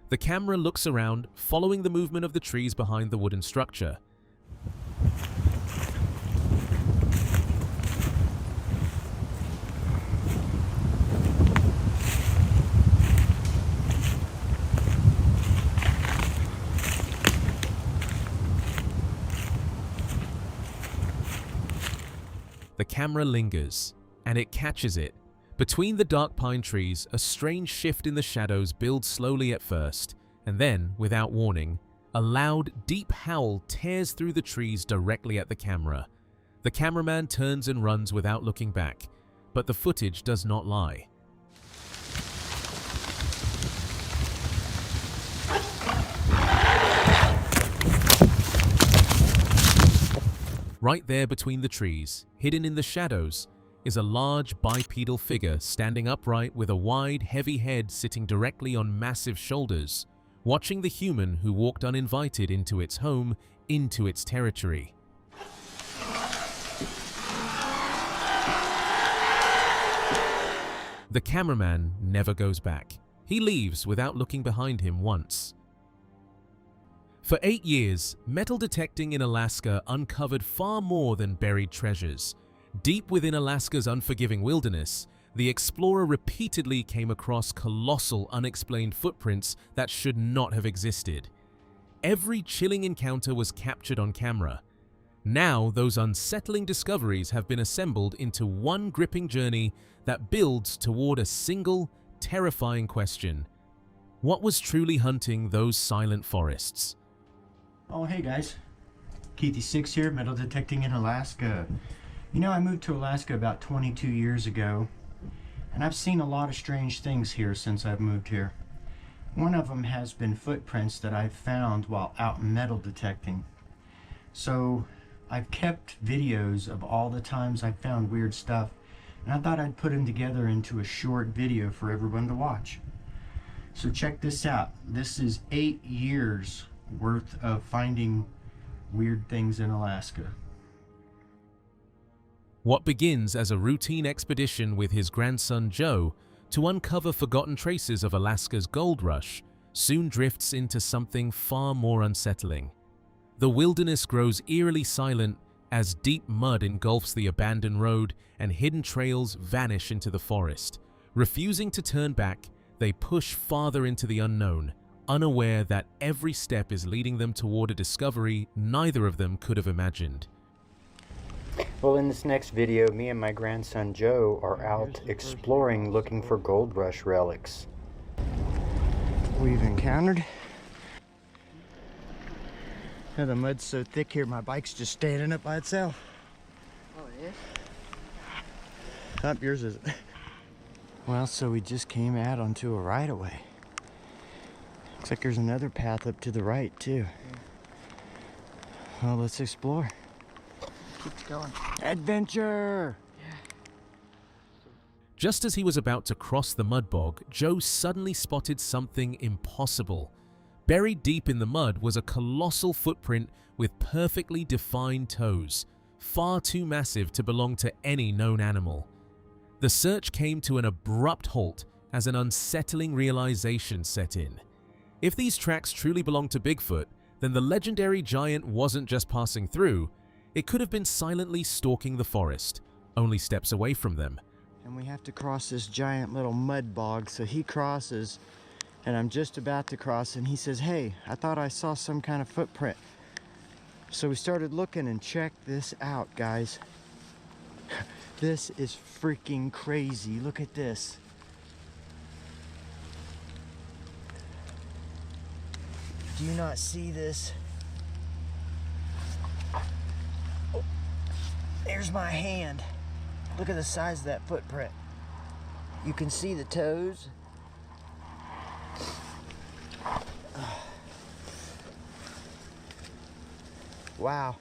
Speaker 1: The camera looks around, following the movement of the trees behind the wooden structure. The camera lingers, and it catches it, Between the dark pine trees, a strange shift in the shadows builds slowly at first, and then, without warning, a loud, deep howl tears through the trees directly at the camera. The cameraman turns and runs without looking back, but the footage does not lie. Right there between the trees, hidden in the shadows, is a large bipedal figure standing upright with a wide, heavy head sitting directly on massive shoulders, watching the human who walked uninvited into its home, into its territory. The cameraman never goes back. He leaves without looking behind him once. For 8 years, metal detecting in Alaska uncovered far more than buried treasures. Deep within Alaska's unforgiving wilderness, the explorer repeatedly came across colossal unexplained footprints that should not have existed. Every chilling encounter was captured on camera. Now, those unsettling discoveries have been assembled into one gripping journey that builds toward a single, terrifying question. What was truly hunting those silent forests?
Speaker 18: Oh, hey guys. Keithy6 here, metal detecting in Alaska. You know, I moved to Alaska about 22 years ago, and I've seen a lot of strange things here since I've moved here. One of them has been footprints that I've found while out metal detecting. So I've kept videos of all the times I've found weird stuff, and I thought I'd put them together into a short video for everyone to watch. So check this out. This is 8 years worth of finding weird things in Alaska.
Speaker 1: What begins as a routine expedition with his grandson Joe to uncover forgotten traces of Alaska's gold rush soon drifts into something far more unsettling. The wilderness grows eerily silent as deep mud engulfs the abandoned road and hidden trails vanish into the forest. Refusing to turn back, they push farther into the unknown, unaware that every step is leading them toward a discovery neither of them could have imagined.
Speaker 21: Well, in this next video, me and my grandson Joe are out exploring looking for gold rush relics.
Speaker 18: We've encountered. Now the mud's so thick here, my bike's just standing up by itself.
Speaker 14: Oh, it is?
Speaker 18: Not yours, is it? Well, so we just came out onto a right-of-way. Looks like there's another path up to the right, too. Well, let's explore.
Speaker 14: Keeps going.
Speaker 18: Adventure!
Speaker 1: Just as he was about to cross the mud bog, Joe suddenly spotted something impossible. Buried deep in the mud was a colossal footprint with perfectly defined toes, far too massive to belong to any known animal. The search came to an abrupt halt as an unsettling realization set in. If these tracks truly belonged to Bigfoot, then the legendary giant wasn't just passing through, it could have been silently stalking the forest, only steps away from them.
Speaker 18: And we have to cross this giant little mud bog, so he crosses, and I'm just about to cross, and he says, hey, I thought I saw some kind of footprint. So we started looking, and check this out, guys. This is freaking crazy. Look at this. Do you not see this? Oh, there's my hand. Look at the size of that footprint. You can see the toes. Wow.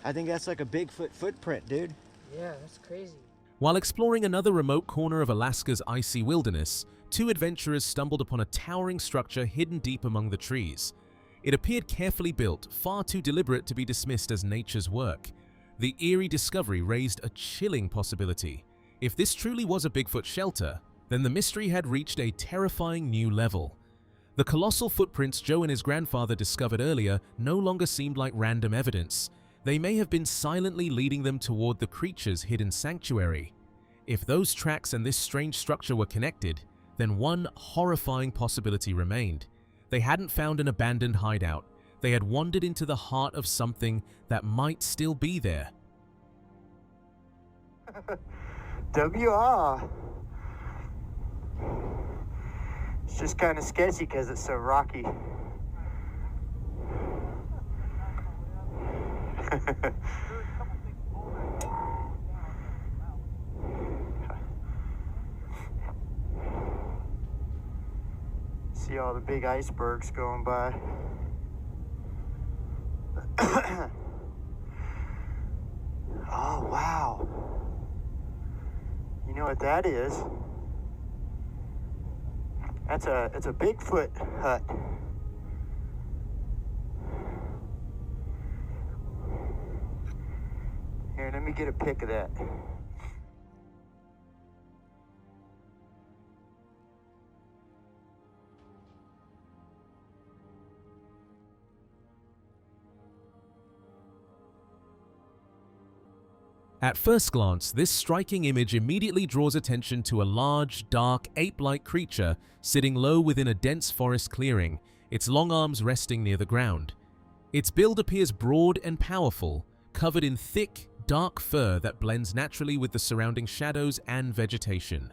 Speaker 18: I think that's like a Bigfoot footprint, dude.
Speaker 14: Yeah, that's crazy.
Speaker 1: While exploring another remote corner of Alaska's icy wilderness, two adventurers stumbled upon a towering structure hidden deep among the trees. It appeared carefully built, far too deliberate to be dismissed as nature's work. The eerie discovery raised a chilling possibility. If this truly was a Bigfoot shelter, then the mystery had reached a terrifying new level. The colossal footprints Joe and his grandfather discovered earlier no longer seemed like random evidence. They may have been silently leading them toward the creature's hidden sanctuary. If those tracks and this strange structure were connected, then one horrifying possibility remained. They hadn't found an abandoned hideout. They had wandered into the heart of something that might still be there.
Speaker 18: WR.
Speaker 21: just kind of sketchy because it's so rocky. See all the big icebergs going by. Oh, wow. You know what that is? It's a Bigfoot hut. Here, let me get a pic of that.
Speaker 1: At first glance, this striking image immediately draws attention to a large, dark, ape-like creature sitting low within a dense forest clearing, its long arms resting near the ground. Its build appears broad and powerful, covered in thick, dark fur that blends naturally with the surrounding shadows and vegetation.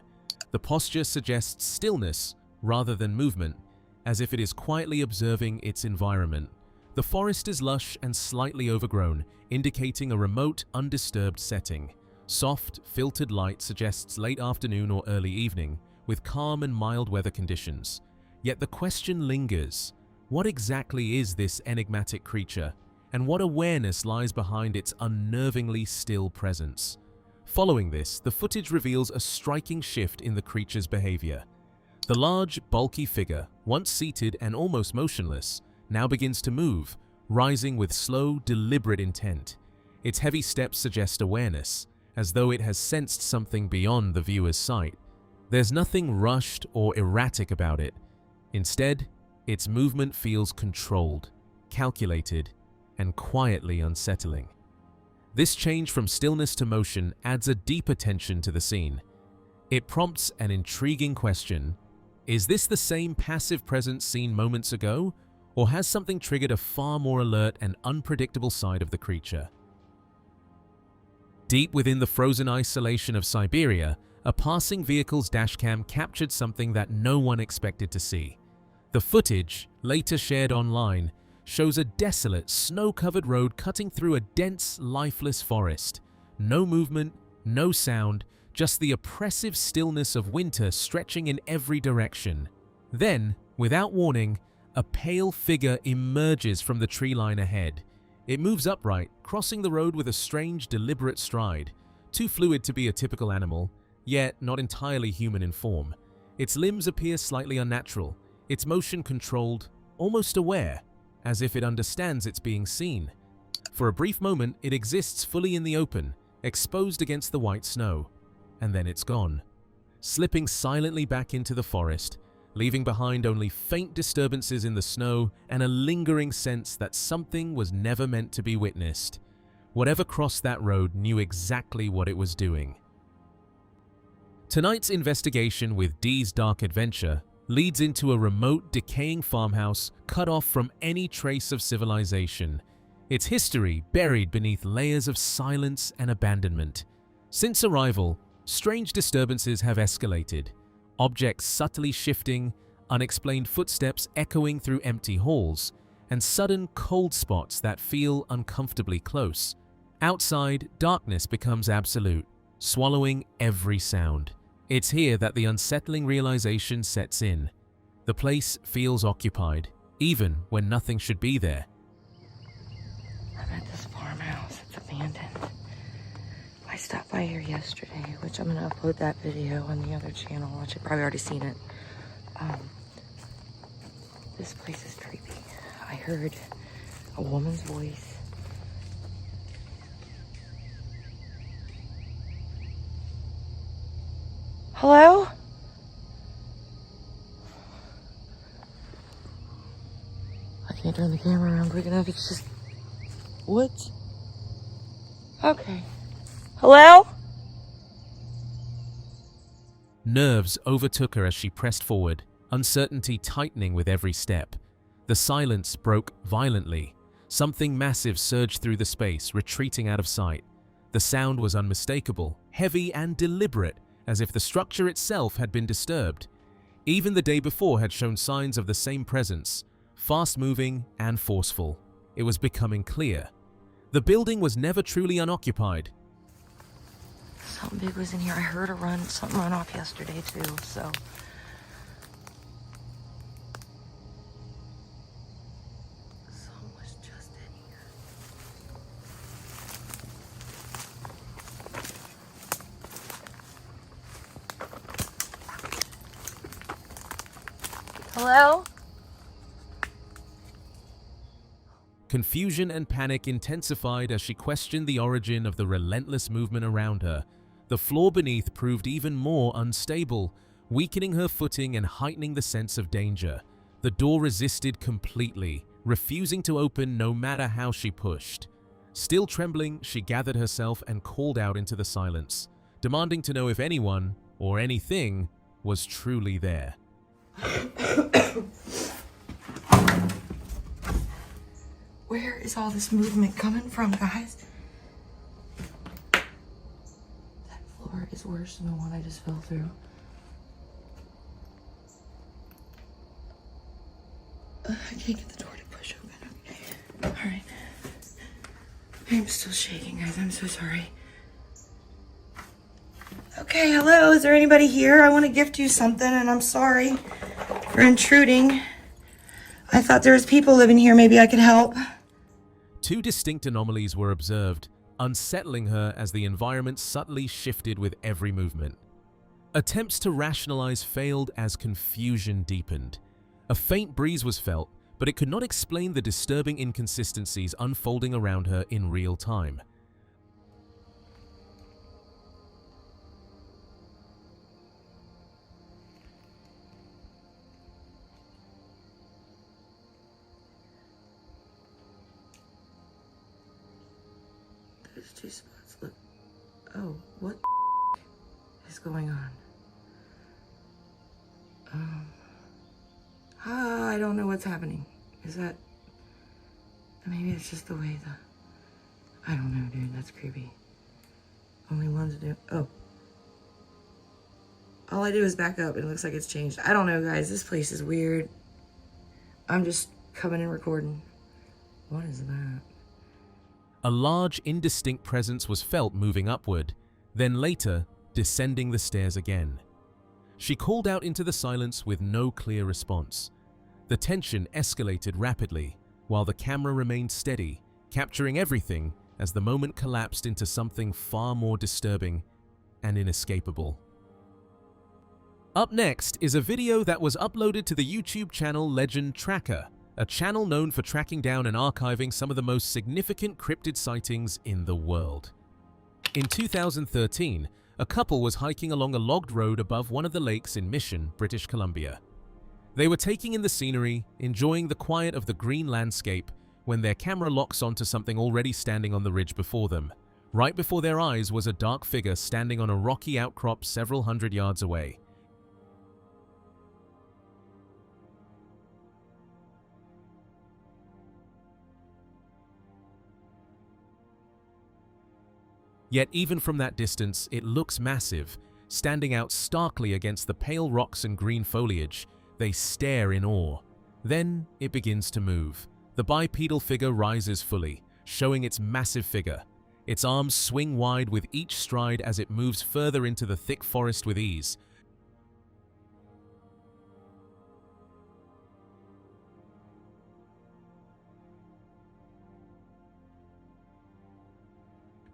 Speaker 1: The posture suggests stillness rather than movement, as if it is quietly observing its environment. The forest is lush and slightly overgrown, indicating a remote, undisturbed setting. Soft, filtered light suggests late afternoon or early evening, with calm and mild weather conditions. Yet the question lingers: what exactly is this enigmatic creature, and what awareness lies behind its unnervingly still presence? Following this, the footage reveals a striking shift in the creature's behavior. The large, bulky figure, once seated and almost motionless, now begins to move, rising with slow, deliberate intent. Its heavy steps suggest awareness, as though it has sensed something beyond the viewer's sight. There's nothing rushed or erratic about it. Instead, its movement feels controlled, calculated, and quietly unsettling. This change from stillness to motion adds a deeper tension to the scene. It prompts an intriguing question: is this the same passive presence seen moments ago, or has something triggered a far more alert and unpredictable side of the creature? Deep within the frozen isolation of Siberia, a passing vehicle's dashcam captured something that no one expected to see. The footage, later shared online, shows a desolate, snow-covered road cutting through a dense, lifeless forest. No movement, no sound, just the oppressive stillness of winter stretching in every direction. Then, without warning, a pale figure emerges from the tree line ahead. It moves upright, crossing the road with a strange, deliberate stride, too fluid to be a typical animal, yet not entirely human in form. Its limbs appear slightly unnatural, its motion controlled, almost aware, as if it understands it's being seen. For a brief moment, it exists fully in the open, exposed against the white snow, and then it's gone, slipping silently back into the forest, leaving behind only faint disturbances in the snow and a lingering sense that something was never meant to be witnessed. Whatever crossed that road knew exactly what it was doing. Tonight's investigation with Dee's Dark Adventure leads into a remote, decaying farmhouse cut off from any trace of civilization, its history buried beneath layers of silence and abandonment. Since arrival, strange disturbances have escalated. Objects subtly shifting, unexplained footsteps echoing through empty halls, and sudden cold spots that feel uncomfortably close. Outside, darkness becomes absolute, swallowing every sound. It's here that the unsettling realization sets in. The place feels occupied, even when nothing should be there.
Speaker 8: I'm at this farmhouse. It's abandoned. I stopped by here yesterday, which I'm going to upload that video on the other channel, which you've probably already seen it. This place is creepy. I heard a woman's voice. Hello? I can't turn the camera around quick enough. It's just woods. Okay. Hello?
Speaker 1: Nerves overtook her as she pressed forward, uncertainty tightening with every step. The silence broke violently. Something massive surged through the space, retreating out of sight. The sound was unmistakable, heavy and deliberate, as if the structure itself had been disturbed. Even the day before had shown signs of the same presence, fast-moving and forceful. It was becoming clear. The building was never truly unoccupied.
Speaker 8: Something big was in here. I heard something run off yesterday too, so. Something was just in here. Hello?
Speaker 1: Confusion and panic intensified as she questioned the origin of the relentless movement around her. The floor beneath proved even more unstable, weakening her footing and heightening the sense of danger. The door resisted completely, refusing to open no matter how she pushed. Still trembling, she gathered herself and called out into the silence, demanding to know if anyone, or anything, was truly there.
Speaker 8: Where is all this movement coming from, guys? That floor is worse than the one I just fell through. I can't get the door to push open. Okay. All right. I'm still shaking, guys. I'm so sorry. Okay, hello. Is there anybody here? I want to gift you something, and I'm sorry for intruding. I thought there was people living here. Maybe I could help.
Speaker 1: Two distinct anomalies were observed, unsettling her as the environment subtly shifted with every movement. Attempts to rationalize failed as confusion deepened. A faint breeze was felt, but it could not explain the disturbing inconsistencies unfolding around her in real time.
Speaker 8: There's two spots. Look. Oh, what is going on? I don't know what's happening. Is that... Maybe it's just the way I don't know, dude. That's creepy. Only ones do... Oh. All I do is back up and it looks like it's changed. I don't know, guys. This place is weird. I'm just coming and recording. What is that?
Speaker 1: A large, indistinct presence was felt moving upward, then later descending the stairs again. She called out into the silence with no clear response. The tension escalated rapidly, while the camera remained steady, capturing everything as the moment collapsed into something far more disturbing and inescapable. Up next is a video that was uploaded to the YouTube channel Legend Tracker, a channel known for tracking down and archiving some of the most significant cryptid sightings in the world. In 2013, a couple was hiking along a logged road above one of the lakes in Mission, British Columbia. They were taking in the scenery, enjoying the quiet of the green landscape, when their camera locks onto something already standing on the ridge before them. Right before their eyes was a dark figure standing on a rocky outcrop several hundred yards away. Yet even from that distance, it looks massive, standing out starkly against the pale rocks and green foliage. They stare in awe. Then it begins to move. The bipedal figure rises fully, showing its massive figure. Its arms swing wide with each stride as it moves further into the thick forest with ease.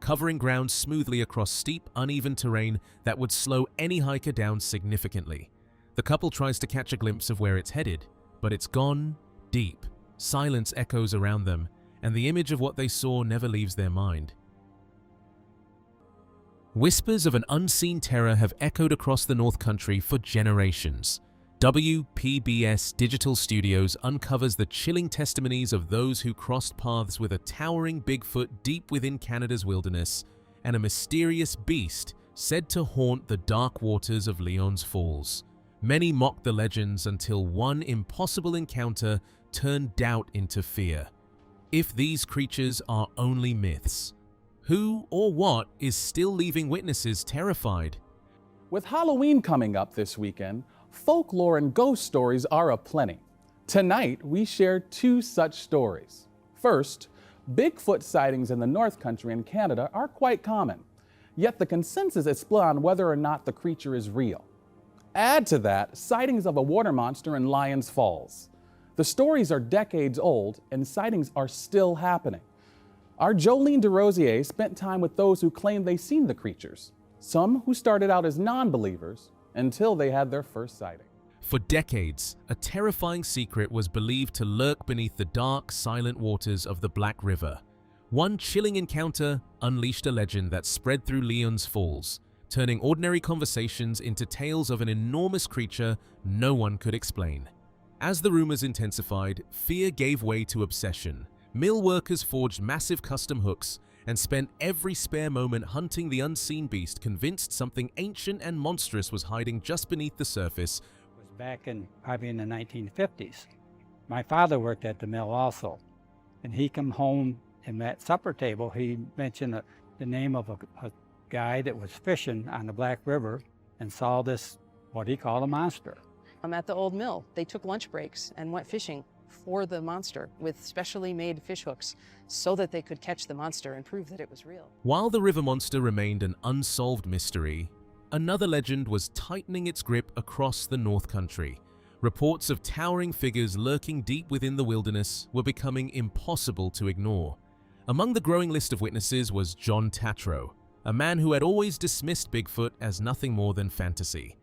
Speaker 1: Covering ground smoothly across steep, uneven terrain that would slow any hiker down significantly. The couple tries to catch a glimpse of where it's headed, but it's gone deep. Silence echoes around them, and the image of what they saw never leaves their mind. Whispers of an unseen terror have echoed across the North Country for generations. WPBS Digital Studios uncovers the chilling testimonies of those who crossed paths with a towering Bigfoot deep within Canada's wilderness and a mysterious beast said to haunt the dark waters of Leon's Falls. Many mocked the legends until one impossible encounter turned doubt into fear. If these creatures are only myths, who or what is still leaving witnesses terrified?
Speaker 15: With Halloween coming up this weekend, folklore and ghost stories are aplenty. Tonight, we share 2 such stories. First, Bigfoot sightings in the North Country and Canada are quite common, yet the consensus is split on whether or not the creature is real. Add to that sightings of a water monster in Lyons Falls. The stories are decades old and sightings are still happening. Our Jolene DeRosier spent time with those who claim they've seen the creatures, some who started out as non-believers until they had their first sighting.
Speaker 1: For decades, a terrifying secret was believed to lurk beneath the dark, silent waters of the Black River. One chilling encounter unleashed a legend that spread through Lyons Falls, turning ordinary conversations into tales of an enormous creature no one could explain. As the rumors intensified, fear gave way to obsession. Mill workers forged massive custom hooks and spent every spare moment hunting the unseen beast, convinced something ancient and monstrous was hiding just beneath the surface.
Speaker 19: Back in probably in the 1950s. My father worked at the mill also, and he come home and at supper table he mentioned the name of a guy that was fishing on the Black River and saw this, what he called a monster.
Speaker 23: I'm at the old mill. They took lunch breaks and went fishing for the monster with specially made fish hooks so that they could catch the monster and prove that it was real.
Speaker 1: While the river monster remained an unsolved mystery, another legend was tightening its grip across the North Country. Reports of towering figures lurking deep within the wilderness were becoming impossible to ignore. Among the growing list of witnesses was John Tatro, a man who had always dismissed Bigfoot as nothing more than fantasy.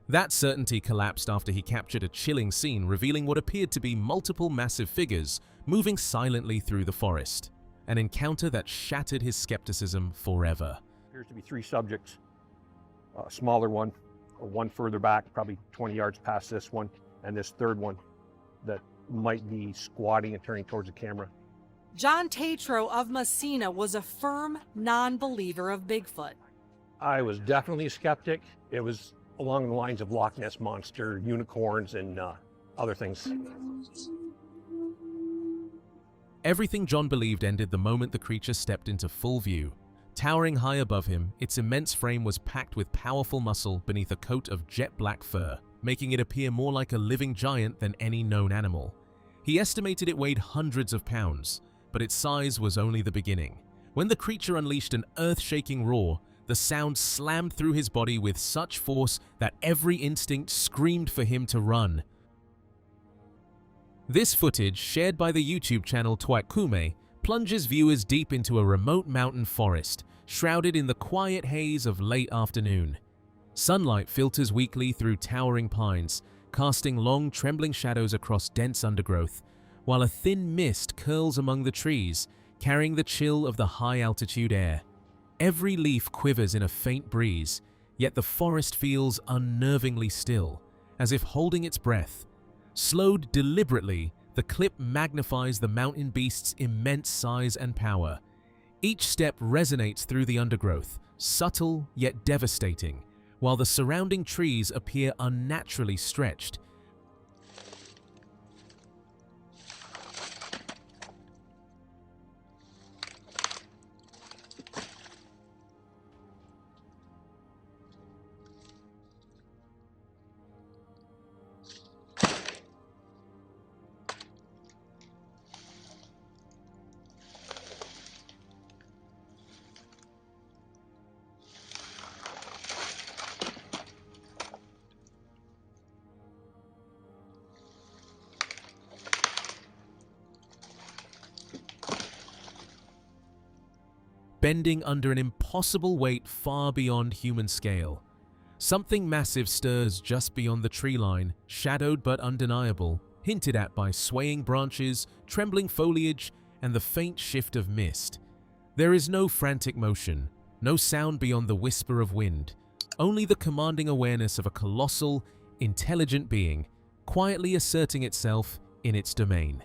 Speaker 1: That certainty collapsed after he captured a chilling scene revealing what appeared to be multiple massive figures moving silently through the forest, an encounter that shattered his skepticism forever.
Speaker 24: Appears to be 3 subjects. A smaller one further back, probably 20 yards past this one, and this third one that might be squatting and turning towards the camera.
Speaker 25: John Tatro of Messina was a firm non-believer of Bigfoot.
Speaker 24: I was definitely a skeptic. It was along the lines of Loch Ness Monster, unicorns, and other things.
Speaker 1: Everything John believed ended the moment the creature stepped into full view. Towering high above him, its immense frame was packed with powerful muscle beneath a coat of jet black fur, making it appear more like a living giant than any known animal. He estimated it weighed hundreds of pounds, but its size was only the beginning. When the creature unleashed an earth-shaking roar, the sound slammed through his body with such force that every instinct screamed for him to run. This footage, shared by the YouTube channel Twatkume, plunges viewers deep into a remote mountain forest, shrouded in the quiet haze of late afternoon. Sunlight filters weakly through towering pines, casting long, trembling shadows across dense undergrowth, while a thin mist curls among the trees, carrying the chill of the high-altitude air. Every leaf quivers in a faint breeze, yet the forest feels unnervingly still, as if holding its breath. Slowed deliberately, the clip magnifies the mountain beast's immense size and power. Each step resonates through the undergrowth, subtle yet devastating, while the surrounding trees appear unnaturally stretched. Bending under an impossible weight far beyond human scale. Something massive stirs just beyond the tree line, shadowed but undeniable, hinted at by swaying branches, trembling foliage, and the faint shift of mist. There is no frantic motion, no sound beyond the whisper of wind, only the commanding awareness of a colossal, intelligent being, quietly asserting itself in its domain.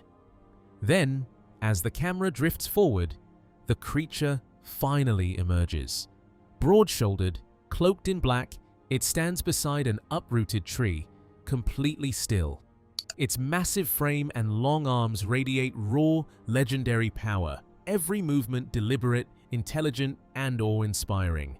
Speaker 1: Then, as the camera drifts forward, the creature finally emerges. Broad-shouldered, cloaked in black, it stands beside an uprooted tree, completely still. Its massive frame and long arms radiate raw, legendary power, every movement deliberate, intelligent, and awe-inspiring.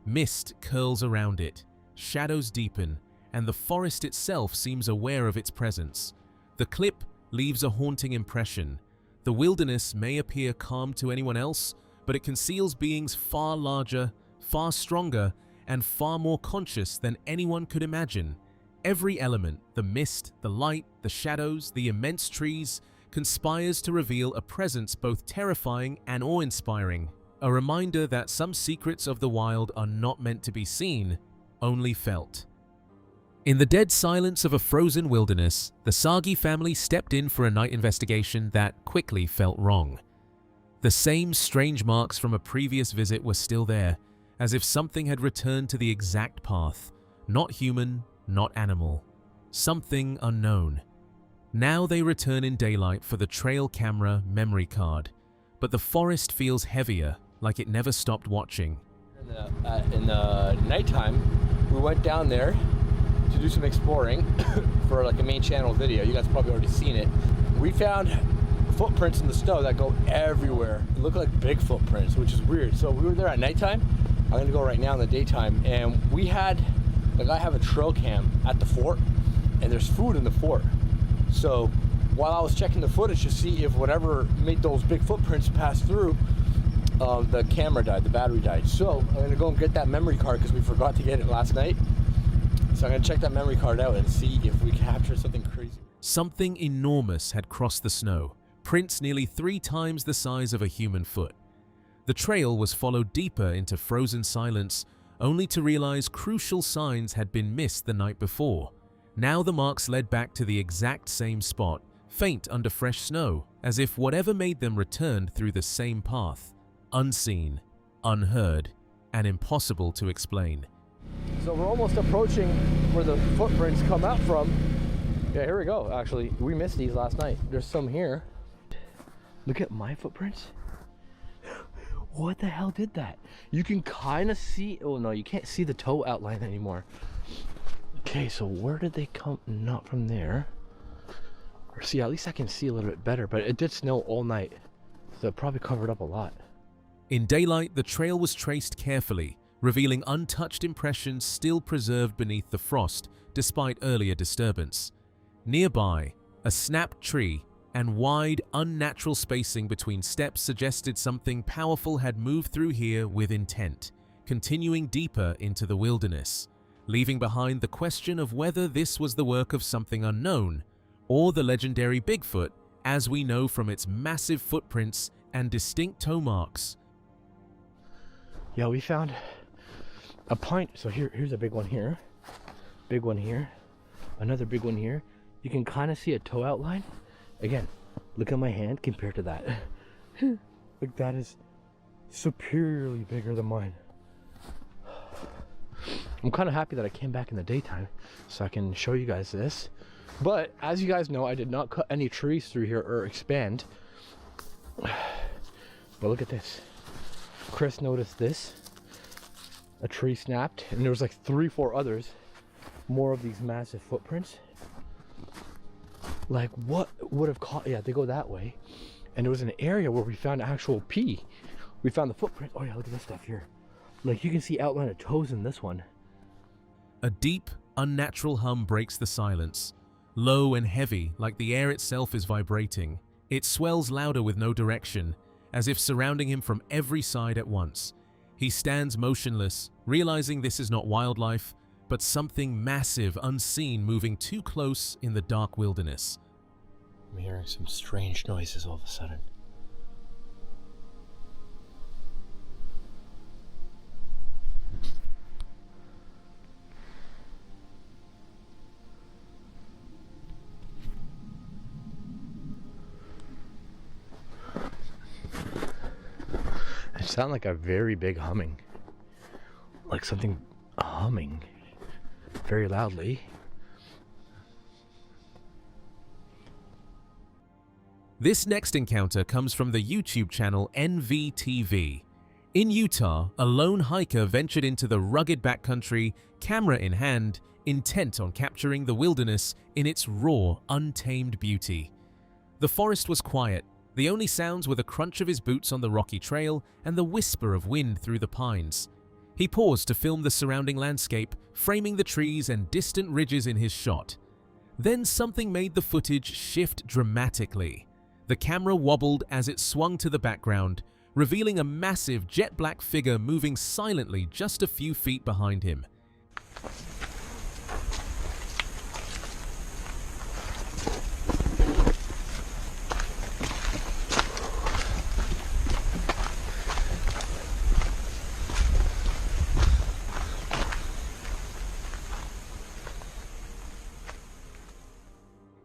Speaker 1: Mist curls around it, shadows deepen, and the forest itself seems aware of its presence. The clip leaves a haunting impression. The wilderness may appear calm to anyone else, but it conceals beings far larger, far stronger, and far more conscious than anyone could imagine. Every element, the mist, the light, the shadows, the immense trees, conspires to reveal a presence both terrifying and awe-inspiring. A reminder that some secrets of the wild are not meant to be seen, only felt. In the dead silence of a frozen wilderness, the Sagi family stepped in for a night investigation that quickly felt wrong. The same strange marks from a previous visit were still there, as if something had returned to the exact path. Not human, not animal. Something unknown. Now they return in daylight for the trail camera memory card, but the forest feels heavier, like it never stopped watching.
Speaker 10: In the nighttime, we went down there to do some exploring for like a main channel video. You guys probably already seen it. We found footprints in the snow that go everywhere. It looked like big footprints, which is weird. So we were there at nighttime. I'm gonna go right now in the daytime, and we had, like, I have a trail cam at the fort, and there's food in the fort. So while I was checking the footage to see if whatever made those big footprints pass through, the camera died, the battery died. So I'm gonna go and get that memory card because we forgot to get it last night. So I'm gonna check that memory card out and see if we capture something crazy.
Speaker 1: Something enormous had crossed the snow, prints nearly 3 times the size of a human foot. The trail was followed deeper into frozen silence, only to realize crucial signs had been missed the night before. Now the marks led back to the exact same spot, faint under fresh snow, as if whatever made them returned through the same path. Unseen, unheard, and impossible to explain.
Speaker 10: So we're almost approaching where the footprints come out from. Yeah, here we go. Actually, we missed these last night. There's some here. Look at my footprints. What the hell did that? You can kind of see, oh no, you can't see the toe outline anymore. Okay, so where did they come? Not from there. Or see, at least I can see a little bit better, but it did snow all night, so it probably covered up a lot.
Speaker 1: In daylight, the trail was traced carefully, revealing untouched impressions still preserved beneath the frost despite earlier disturbance. Nearby, a snapped tree and wide, unnatural spacing between steps suggested something powerful had moved through here with intent, continuing deeper into the wilderness, leaving behind the question of whether this was the work of something unknown or the legendary Bigfoot, as we know from its massive footprints and distinct toe marks.
Speaker 10: Yeah, we found a pine. So here's a big one here, another big one here. You can kind of see a toe outline. Again, look at my hand compared to that. Like, that is superiorly bigger than mine. I'm kind of happy that I came back in the daytime so I can show you guys this. But as you guys know, I did not cut any trees through here or expand. But look at this. Chris noticed this. A tree snapped, and there was like 3-4 others. More of these massive footprints. Like, what would have caught? Yeah, they go that way. And there was an area where we found actual pee. We found the footprint. Oh yeah, look at this stuff here. Like, you can see outline of toes in this one.
Speaker 1: A deep, unnatural hum breaks the silence. Low and heavy, like the air itself is vibrating. It swells louder with no direction, as if surrounding him from every side at once. He stands motionless, realizing this is not wildlife, but something massive, unseen, moving too close in the dark wilderness.
Speaker 10: I'm hearing some strange noises all of a sudden. It sounded like a very big humming. Like something humming very loudly.
Speaker 1: This next encounter comes from the YouTube channel NVTV. In Utah, a lone hiker ventured into the rugged backcountry, camera in hand, intent on capturing the wilderness in its raw, untamed beauty. The forest was quiet. The only sounds were the crunch of his boots on the rocky trail and the whisper of wind through the pines. He paused to film the surrounding landscape, framing the trees and distant ridges in his shot. Then something made the footage shift dramatically. The camera wobbled as it swung to the background, revealing a massive jet-black figure moving silently just a few feet behind him.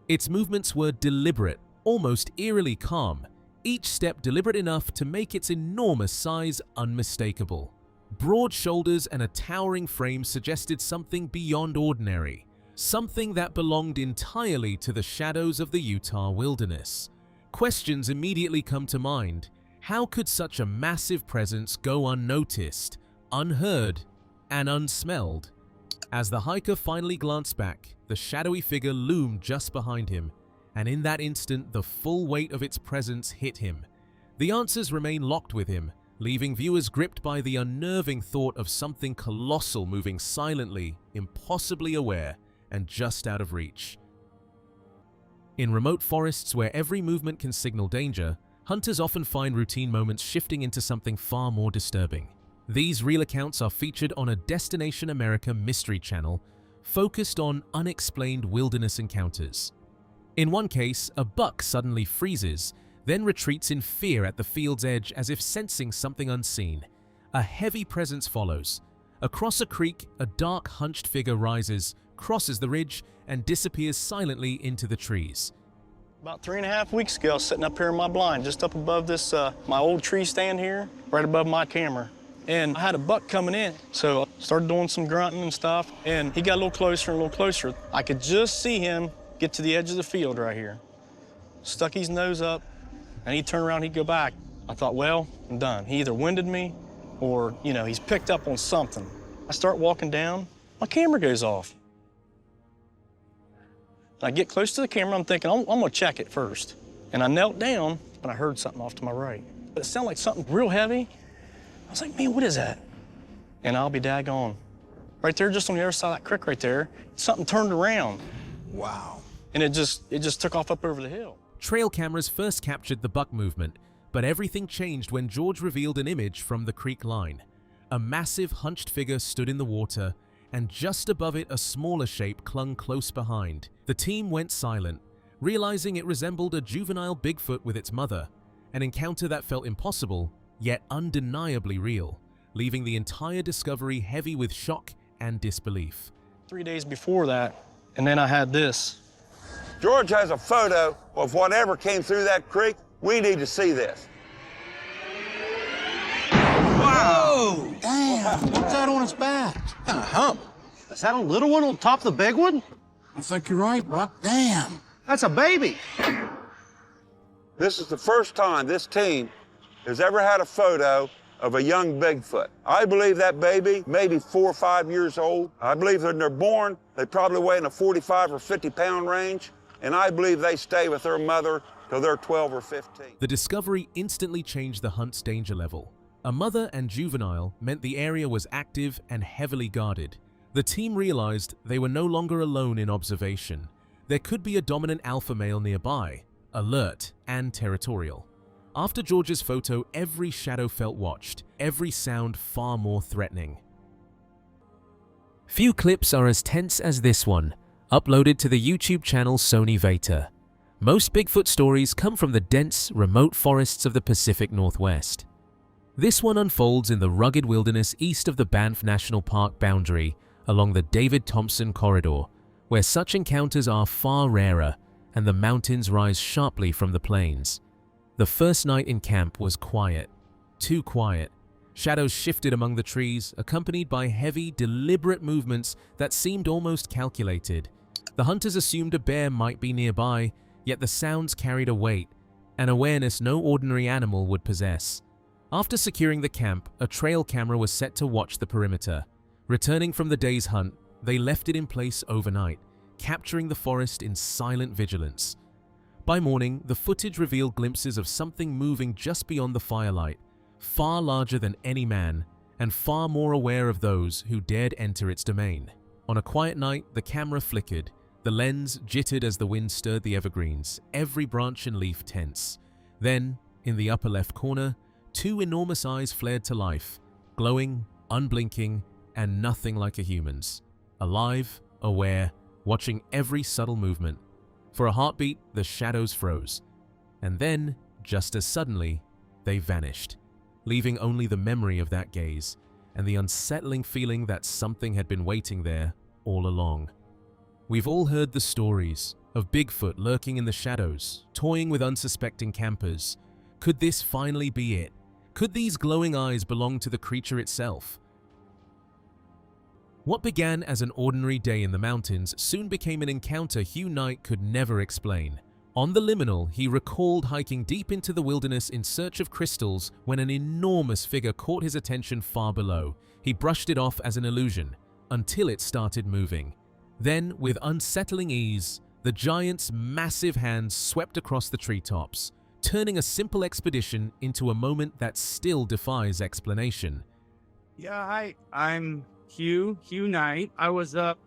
Speaker 1: Its movements were deliberate, almost eerily calm, each step deliberate enough to make its enormous size unmistakable. Broad shoulders and a towering frame suggested something beyond ordinary, something that belonged entirely to the shadows of the Utah wilderness. Questions immediately come to mind. How could such a massive presence go unnoticed, unheard, and unsmelled? As the hiker finally glanced back, the shadowy figure loomed just behind him, and in that instant the full weight of its presence hit him. The answers remain locked with him, leaving viewers gripped by the unnerving thought of something colossal moving silently, impossibly aware, and just out of reach. In remote forests where every movement can signal danger, hunters often find routine moments shifting into something far more disturbing. These real accounts are featured on a Destination America Mystery Channel focused on unexplained wilderness encounters. In one case, a buck suddenly freezes, then retreats in fear at the field's edge as if sensing something unseen. A heavy presence follows. Across a creek, a dark, hunched figure rises, crosses the ridge, and disappears silently into the trees.
Speaker 6: About 3.5 weeks ago, I was sitting up here in my blind, just up above this, my old tree stand here, right above my camera. And I had a buck coming in, so I started doing some grunting and stuff, and he got a little closer and a little closer. I could just see him get to the edge of the field right here. Stuck his nose up, and he'd turn around, he'd go back. I thought, well, I'm done. He either winded me or, you know, he's picked up on something. I start walking down, my camera goes off. I get close to the camera, I'm thinking, I'm gonna check it first. And I knelt down, and I heard something off to my right. But it sounded like something real heavy. I was like, man, what is that? And I'll be daggone. Right there, just on the other side of that creek right there, something turned around. Wow. And it just took off up over the hill.
Speaker 1: Trail cameras first captured the buck movement, but everything changed when George revealed an image from the creek line. A massive hunched figure stood in the water, and just above it a smaller shape clung close behind. The team went silent, realizing it resembled a juvenile Bigfoot with its mother, an encounter that felt impossible, yet undeniably real, leaving the entire discovery heavy with shock and disbelief.
Speaker 6: 3 days before that, and then I had this.
Speaker 4: George has a photo of whatever came through that creek. We need to see this.
Speaker 11: Whoa! Damn! What's that on its back? Kind of hump. Is that a little one on top of the big one? I think you're right, Buck. Damn! That's a baby!
Speaker 4: This is the first time this team has ever had a photo of a young Bigfoot. I believe that baby may be 4 or 5 years old. I believe when they're born, they probably weigh in a 45 or 50 pound range. And I believe they stay with their mother till they're 12 or 15.
Speaker 1: The discovery instantly changed the hunt's danger level. A mother and juvenile meant the area was active and heavily guarded. The team realized they were no longer alone in observation. There could be a dominant alpha male nearby, alert and territorial. After George's photo, every shadow felt watched, every sound far more threatening. Few clips are as tense as this one, uploaded to the YouTube channel Sony Veta. Most Bigfoot stories come from the dense, remote forests of the Pacific Northwest. This one unfolds in the rugged wilderness east of the Banff National Park boundary along the David Thompson Corridor, where such encounters are far rarer and the mountains rise sharply from the plains. The first night in camp was quiet, too quiet. Shadows shifted among the trees, accompanied by heavy, deliberate movements that seemed almost calculated. The hunters assumed a bear might be nearby, yet the sounds carried a weight, an awareness no ordinary animal would possess. After securing the camp, a trail camera was set to watch the perimeter. Returning from the day's hunt, they left it in place overnight, capturing the forest in silent vigilance. By morning, the footage revealed glimpses of something moving just beyond the firelight, far larger than any man, and far more aware of those who dared enter its domain. On a quiet night, the camera flickered, the lens jittered as the wind stirred the evergreens, every branch and leaf tense. Then, in the upper left corner, two enormous eyes flared to life, glowing, unblinking, and nothing like a human's. Alive, aware, watching every subtle movement. For a heartbeat, the shadows froze. And then, just as suddenly, they vanished, leaving only the memory of that gaze and the unsettling feeling that something had been waiting there all along. We've all heard the stories of Bigfoot lurking in the shadows, toying with unsuspecting campers. Could this finally be it? Could these glowing eyes belong to the creature itself? What began as an ordinary day in the mountains soon became an encounter Hugh Knight could never explain. On the liminal, he recalled hiking deep into the wilderness in search of crystals when an enormous figure caught his attention far below. He brushed it off as an illusion, until it started moving. Then, with unsettling ease, the giant's massive hands swept across the treetops, turning a simple expedition into a moment that still defies explanation.
Speaker 2: Yeah, hi, I'm Hugh Knight. I was up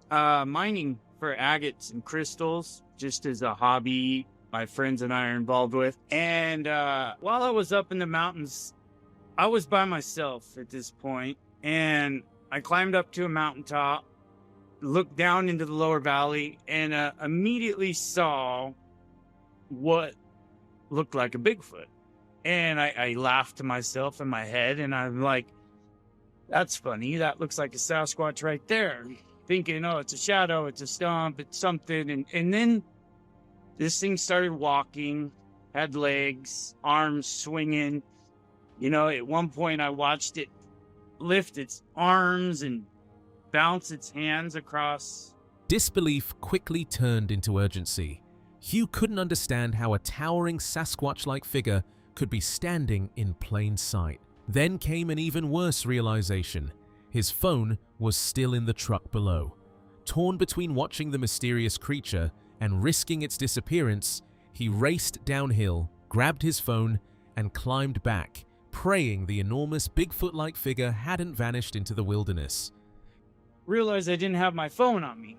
Speaker 2: mining for agates and crystals, just as a hobby my friends and I are involved with. And while I was up in the mountains, I was by myself at this point, and I climbed up to a mountaintop, looked down into the lower valley, and immediately saw what looked like a Bigfoot. And I laughed to myself in my head, and I'm like, that's funny. That looks like a Sasquatch right there. Thinking, oh, it's a shadow, it's a stump, it's something. And then this thing started walking, had legs, arms swinging. You know, at one point I watched it lift its arms and bounce its hands across.
Speaker 1: Disbelief quickly turned into urgency. Hugh couldn't understand how a towering Sasquatch-like figure could be standing in plain sight. Then came an even worse realization. His phone was still in the truck below. Torn between watching the mysterious creature and risking its disappearance, he raced downhill, grabbed his phone, and climbed back, praying the enormous Bigfoot-like figure hadn't vanished into the wilderness.
Speaker 2: Realized I didn't have my phone on me.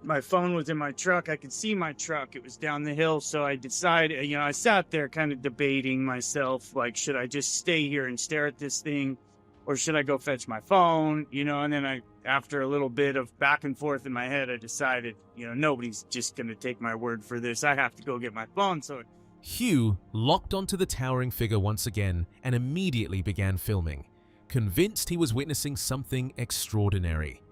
Speaker 2: My phone was in my truck. I could see my truck. It was down the hill. So I decided, I sat there kind of debating myself, like, should I just stay here and stare at this thing? Or should I go fetch my phone? And then after a little bit of back and forth in my head, I decided, nobody's just going to take my word for this. I have to go get my phone. So
Speaker 1: Hugh locked onto the towering figure once again and immediately began filming, convinced he was witnessing something extraordinary.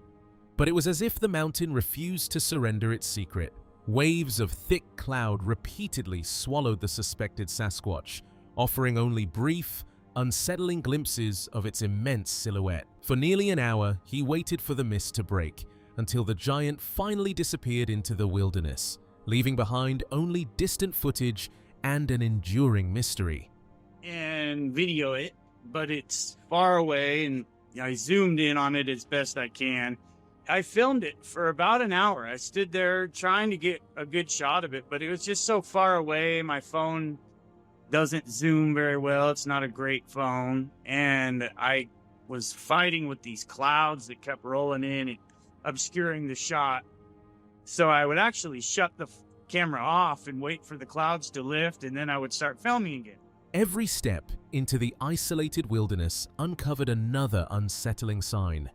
Speaker 1: But it was as if the mountain refused to surrender its secret. Waves of thick cloud repeatedly swallowed the suspected Sasquatch, offering only brief, unsettling glimpses of its immense silhouette. For nearly an hour, he waited for the mist to break, until the giant finally disappeared into the wilderness, leaving behind only distant footage and an enduring mystery.
Speaker 2: And video it, but it's far away, and I zoomed in on it as best I can. I filmed it for about an hour. I stood there trying to get a good shot of it, but it was just so far away. My phone doesn't zoom very well. It's not a great phone. And I was fighting with these clouds that kept rolling in and obscuring the shot. So I would actually shut the camera off and wait for the clouds to lift, and then I would start filming again.
Speaker 1: Every step into the isolated wilderness uncovered another unsettling sign.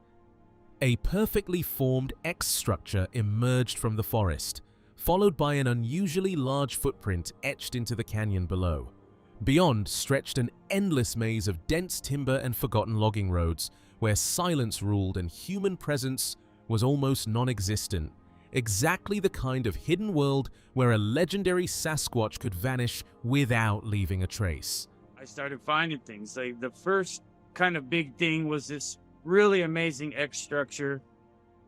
Speaker 1: A perfectly formed X structure emerged from the forest, followed by an unusually large footprint etched into the canyon below. Beyond stretched an endless maze of dense timber and forgotten logging roads, where silence ruled and human presence was almost non-existent. Exactly the kind of hidden world where a legendary Sasquatch could vanish without leaving a trace.
Speaker 2: I started finding things. Like the first kind of big thing was this really amazing X structure,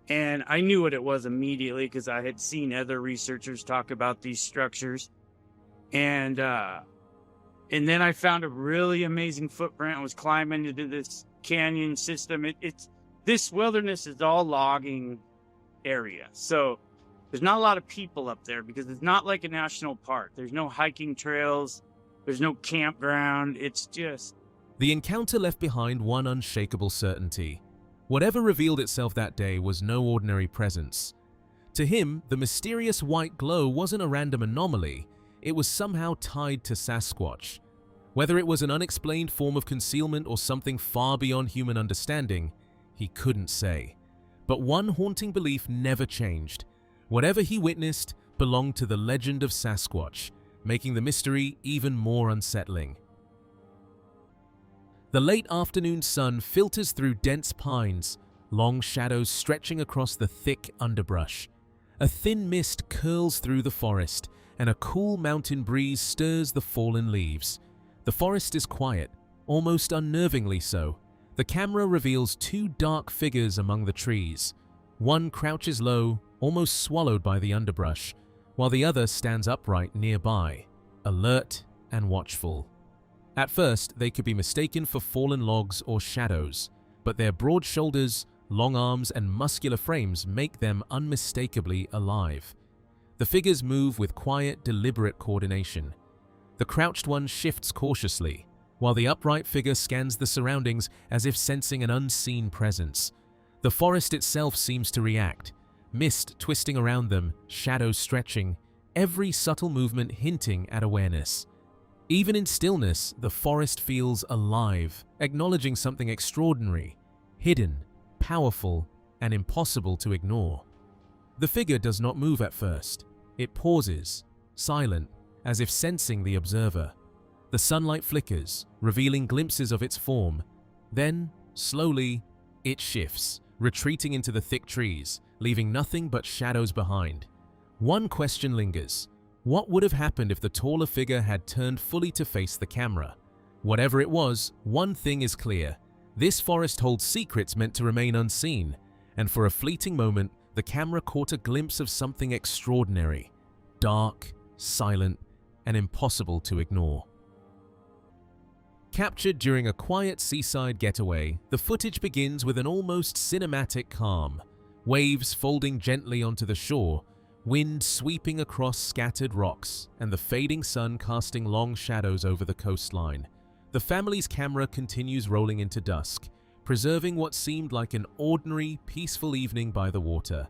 Speaker 2: and I knew what it was immediately because I had seen other researchers talk about these structures. And then I found a really amazing footprint. I was climbing into this canyon system. This wilderness is all logging area, so there's not a lot of people up there because it's not like a national park. There's no hiking trails, there's no campground. It's just
Speaker 1: The encounter left behind one unshakable certainty. Whatever revealed itself that day was no ordinary presence. To him, the mysterious white glow wasn't a random anomaly, it was somehow tied to Sasquatch. Whether it was an unexplained form of concealment or something far beyond human understanding, he couldn't say. But one haunting belief never changed. Whatever he witnessed belonged to the legend of Sasquatch, making the mystery even more unsettling. The late afternoon sun filters through dense pines, long shadows stretching across the thick underbrush. A thin mist curls through the forest, and a cool mountain breeze stirs the fallen leaves. The forest is quiet, almost unnervingly so. The camera reveals two dark figures among the trees. One crouches low, almost swallowed by the underbrush, while the other stands upright nearby, alert and watchful. At first, they could be mistaken for fallen logs or shadows, but their broad shoulders, long arms, and muscular frames make them unmistakably alive. The figures move with quiet, deliberate coordination. The crouched one shifts cautiously, while the upright figure scans the surroundings as if sensing an unseen presence. The forest itself seems to react, mist twisting around them, shadows stretching, every subtle movement hinting at awareness. Even in stillness, the forest feels alive, acknowledging something extraordinary, hidden, powerful, and impossible to ignore. The figure does not move at first. It pauses, silent, as if sensing the observer. The sunlight flickers, revealing glimpses of its form. Then, slowly, it shifts, retreating into the thick trees, leaving nothing but shadows behind. One question lingers. What would have happened if the taller figure had turned fully to face the camera? Whatever it was, one thing is clear. This forest holds secrets meant to remain unseen, and for a fleeting moment, the camera caught a glimpse of something extraordinary, dark, silent, and impossible to ignore. Captured during a quiet seaside getaway, the footage begins with an almost cinematic calm. Waves folding gently onto the shore, wind sweeping across scattered rocks, and the fading sun casting long shadows over the coastline. The family's camera continues rolling into dusk, preserving what seemed like an ordinary, peaceful evening by the water.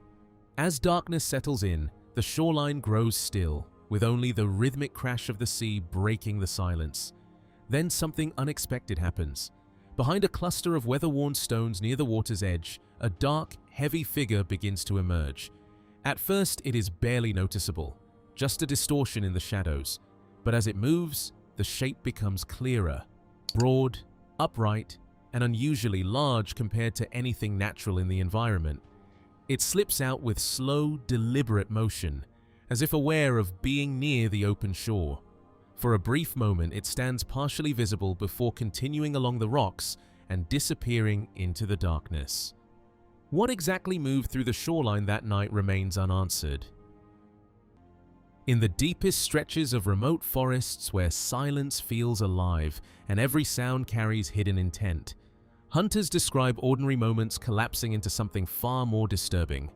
Speaker 1: As darkness settles in, the shoreline grows still, with only the rhythmic crash of the sea breaking the silence. Then something unexpected happens. Behind a cluster of weather-worn stones near the water's edge, a dark, heavy figure begins to emerge. At first, it is barely noticeable, just a distortion in the shadows. But as it moves, the shape becomes clearer, broad, upright, and unusually large compared to anything natural in the environment. It slips out with slow, deliberate motion, as if aware of being near the open shore. For a brief moment, it stands partially visible before continuing along the rocks and disappearing into the darkness. What exactly moved through the shoreline that night remains unanswered. In the deepest stretches of remote forests where silence feels alive and every sound carries hidden intent, hunters describe ordinary moments collapsing into something far more disturbing.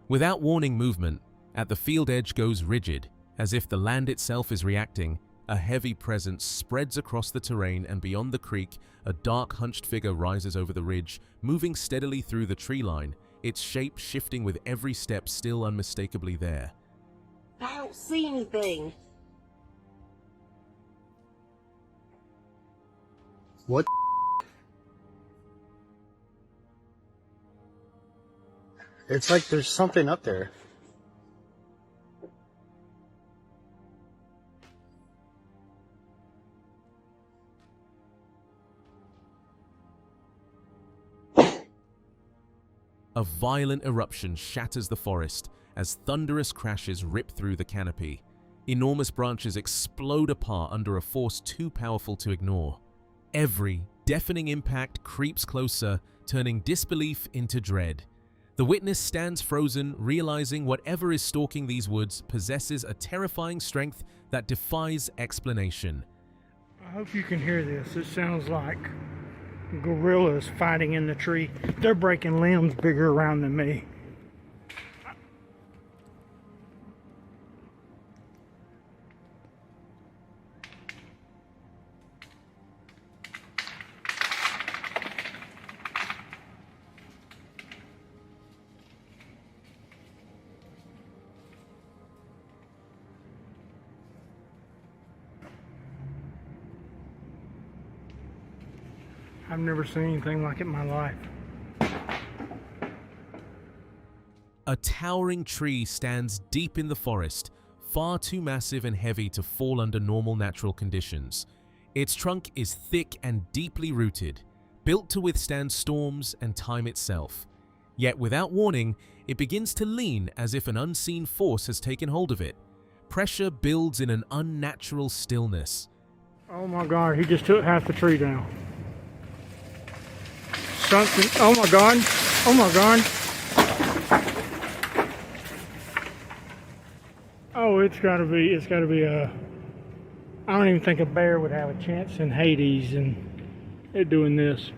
Speaker 1: Without warning, movement at the field edge goes rigid, as if the land itself is reacting. A heavy presence spreads across the terrain, and beyond the creek, a dark, hunched figure rises over the ridge, moving steadily through the tree line, its shape shifting with every step still unmistakably there.
Speaker 7: I don't see anything.
Speaker 11: What? It's like there's something up there.
Speaker 1: A violent eruption shatters the forest as thunderous crashes rip through the canopy. Enormous branches explode apart under a force too powerful to ignore. Every deafening impact creeps closer, turning disbelief into dread. The witness stands frozen, realizing whatever is stalking these woods possesses a terrifying strength that defies explanation.
Speaker 9: I hope you can hear this. It sounds like gorillas fighting in the tree. They're breaking limbs bigger around than me. I've never seen anything like it in my life.
Speaker 1: A towering tree stands deep in the forest, far too massive and heavy to fall under normal natural conditions. Its trunk is thick and deeply rooted, built to withstand storms and time itself. Yet without warning, it begins to lean as if an unseen force has taken hold of it. Pressure builds in an unnatural stillness.
Speaker 9: Oh my God, he just took half the tree down. Something, oh my God, oh my God. Oh, it's gotta be a, I don't even think a bear would have a chance in Hades and they're doing this.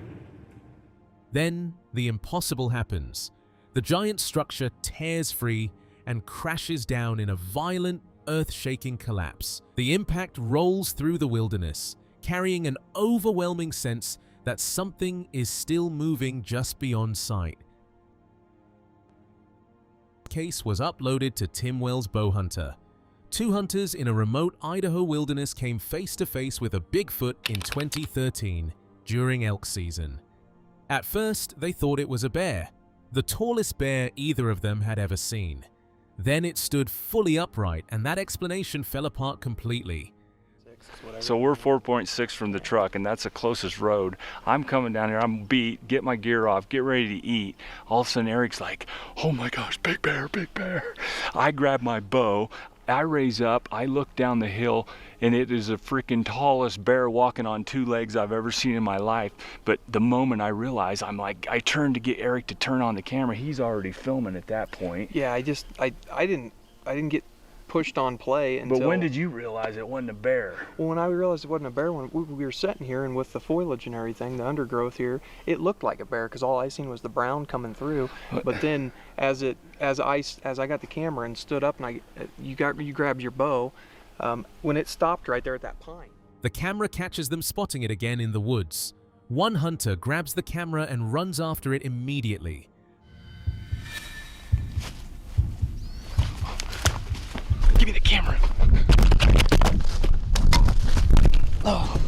Speaker 1: Then the impossible happens. The giant structure tears free and crashes down in a violent, earth-shaking collapse. The impact rolls through the wilderness, carrying an overwhelming sense that something is still moving just beyond sight. The case was uploaded to Tim Wells Bowhunter. Two hunters in a remote Idaho wilderness came face to face with a Bigfoot in 2013 during elk season. At first, they thought it was a bear, the tallest bear either of them had ever seen. Then it stood fully upright, and that explanation fell apart completely.
Speaker 3: So we're 4.6 from the truck, and that's the closest road. I'm coming down here, I'm beat, get my gear off, get ready to eat. All of a sudden Eric's like, oh my gosh, big bear, big bear. I grab my bow, I raise up, I look down the hill, and it is the freaking tallest bear walking on two legs I've ever seen in my life. But the moment I realize, I turned to get Eric to turn on the camera. He's already filming at that point.
Speaker 12: Yeah, I didn't get pushed on play until...
Speaker 3: But when did you realize it wasn't a bear?
Speaker 12: Well, when I realized it wasn't a bear, when we were sitting here and with the foliage and everything, the undergrowth here, it looked like a bear because all I seen was the brown coming through. But then as I got the camera and stood up and you grabbed your bow, when it stopped right there at that pine.
Speaker 1: The camera catches them spotting it again in the woods. One hunter grabs the camera and runs after it immediately.
Speaker 3: Give me the camera. Oh.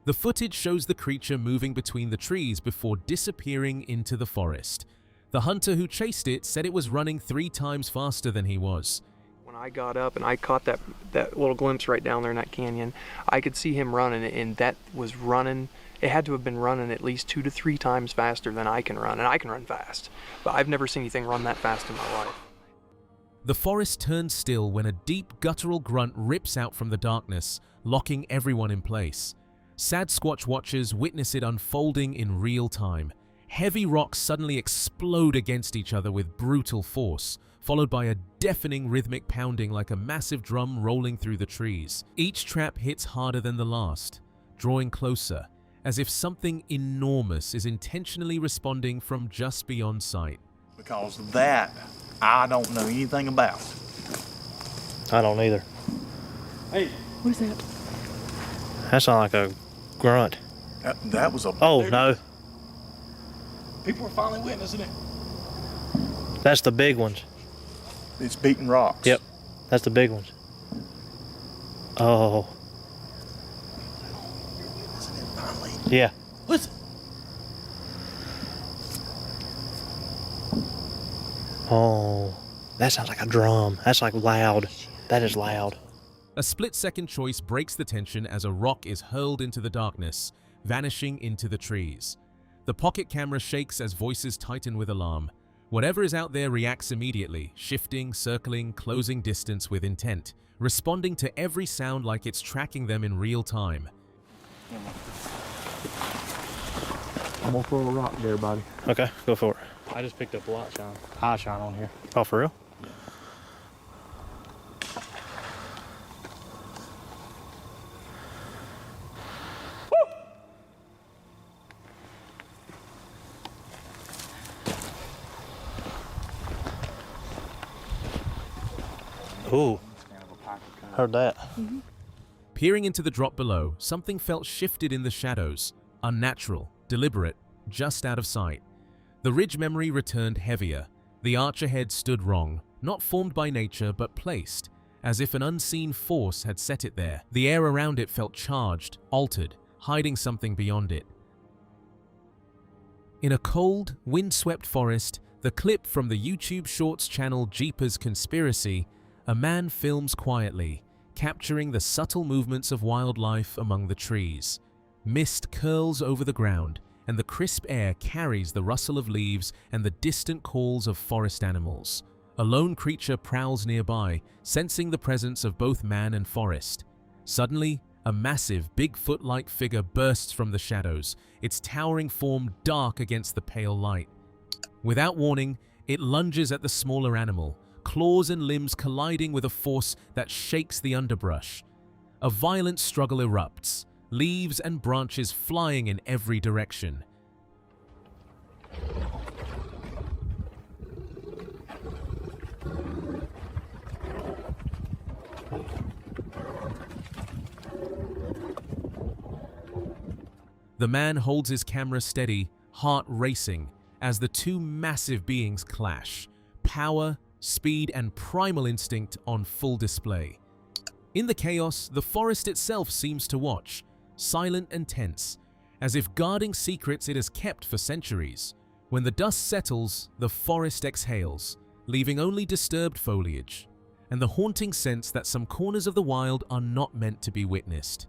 Speaker 1: The footage shows the creature moving between the trees before disappearing into the forest. The hunter who chased it said it was running 3 times faster than he was.
Speaker 12: When I got up and I caught that little glimpse right down there in that canyon, I could see him running, and that was running. It had to have been running at least 2 to 3 times faster than I can run, and I can run fast. But I've never seen anything run that fast in my life.
Speaker 1: The forest turns still when a deep guttural grunt rips out from the darkness, locking everyone in place. Sasquatch watchers witness it unfolding in real time. Heavy rocks suddenly explode against each other with brutal force, followed by a deafening rhythmic pounding like a massive drum rolling through the trees. Each trap hits harder than the last, drawing closer, as if something enormous is intentionally responding from just beyond sight.
Speaker 11: Because that, I don't know anything about.
Speaker 17: I don't either.
Speaker 12: Hey,
Speaker 17: what is that? That sounds like a grunt.
Speaker 11: That was a...
Speaker 17: Oh, no.
Speaker 11: People are finally witnessing it.
Speaker 17: That's the big ones.
Speaker 11: It's beating rocks.
Speaker 17: Yep, that's the big ones. Oh. Yeah.
Speaker 11: Listen.
Speaker 17: Oh, that sounds like a drum. That's like loud. That is loud.
Speaker 1: A split-second choice breaks the tension as a rock is hurled into the darkness, vanishing into the trees. The pocket camera shakes as voices tighten with alarm. Whatever is out there reacts immediately, shifting, circling, closing distance with intent, responding to every sound like it's tracking them in real time.
Speaker 17: I'm gonna throw a rock there, buddy. Okay, go for it.
Speaker 13: I just picked up a light shine.
Speaker 17: Eye shine on here. Oh, for real? Ooh, heard that.
Speaker 16: Mm-hmm.
Speaker 1: Peering into the drop below, something felt shifted in the shadows, unnatural, deliberate, just out of sight. The ridge memory returned heavier. The arch ahead stood wrong, not formed by nature but placed, as if an unseen force had set it there. The air around it felt charged, altered, hiding something beyond it. In a cold, wind-swept forest, the clip from the YouTube Shorts channel Jeepers Conspiracy, a man films quietly, capturing the subtle movements of wildlife among the trees. Mist curls over the ground, and the crisp air carries the rustle of leaves and the distant calls of forest animals. A lone creature prowls nearby, sensing the presence of both man and forest. Suddenly, a massive, Bigfoot-like figure bursts from the shadows, its towering form dark against the pale light. Without warning, it lunges at the smaller animal, claws and limbs colliding with a force that shakes the underbrush. A violent struggle erupts, leaves and branches flying in every direction. The man holds his camera steady, heart racing, as the two massive beings clash, power, speed, and primal instinct on full display. In the chaos, the forest itself seems to watch, silent and tense, as if guarding secrets it has kept for centuries. When the dust settles, the forest exhales, leaving only disturbed foliage, and the haunting sense that some corners of the wild are not meant to be witnessed.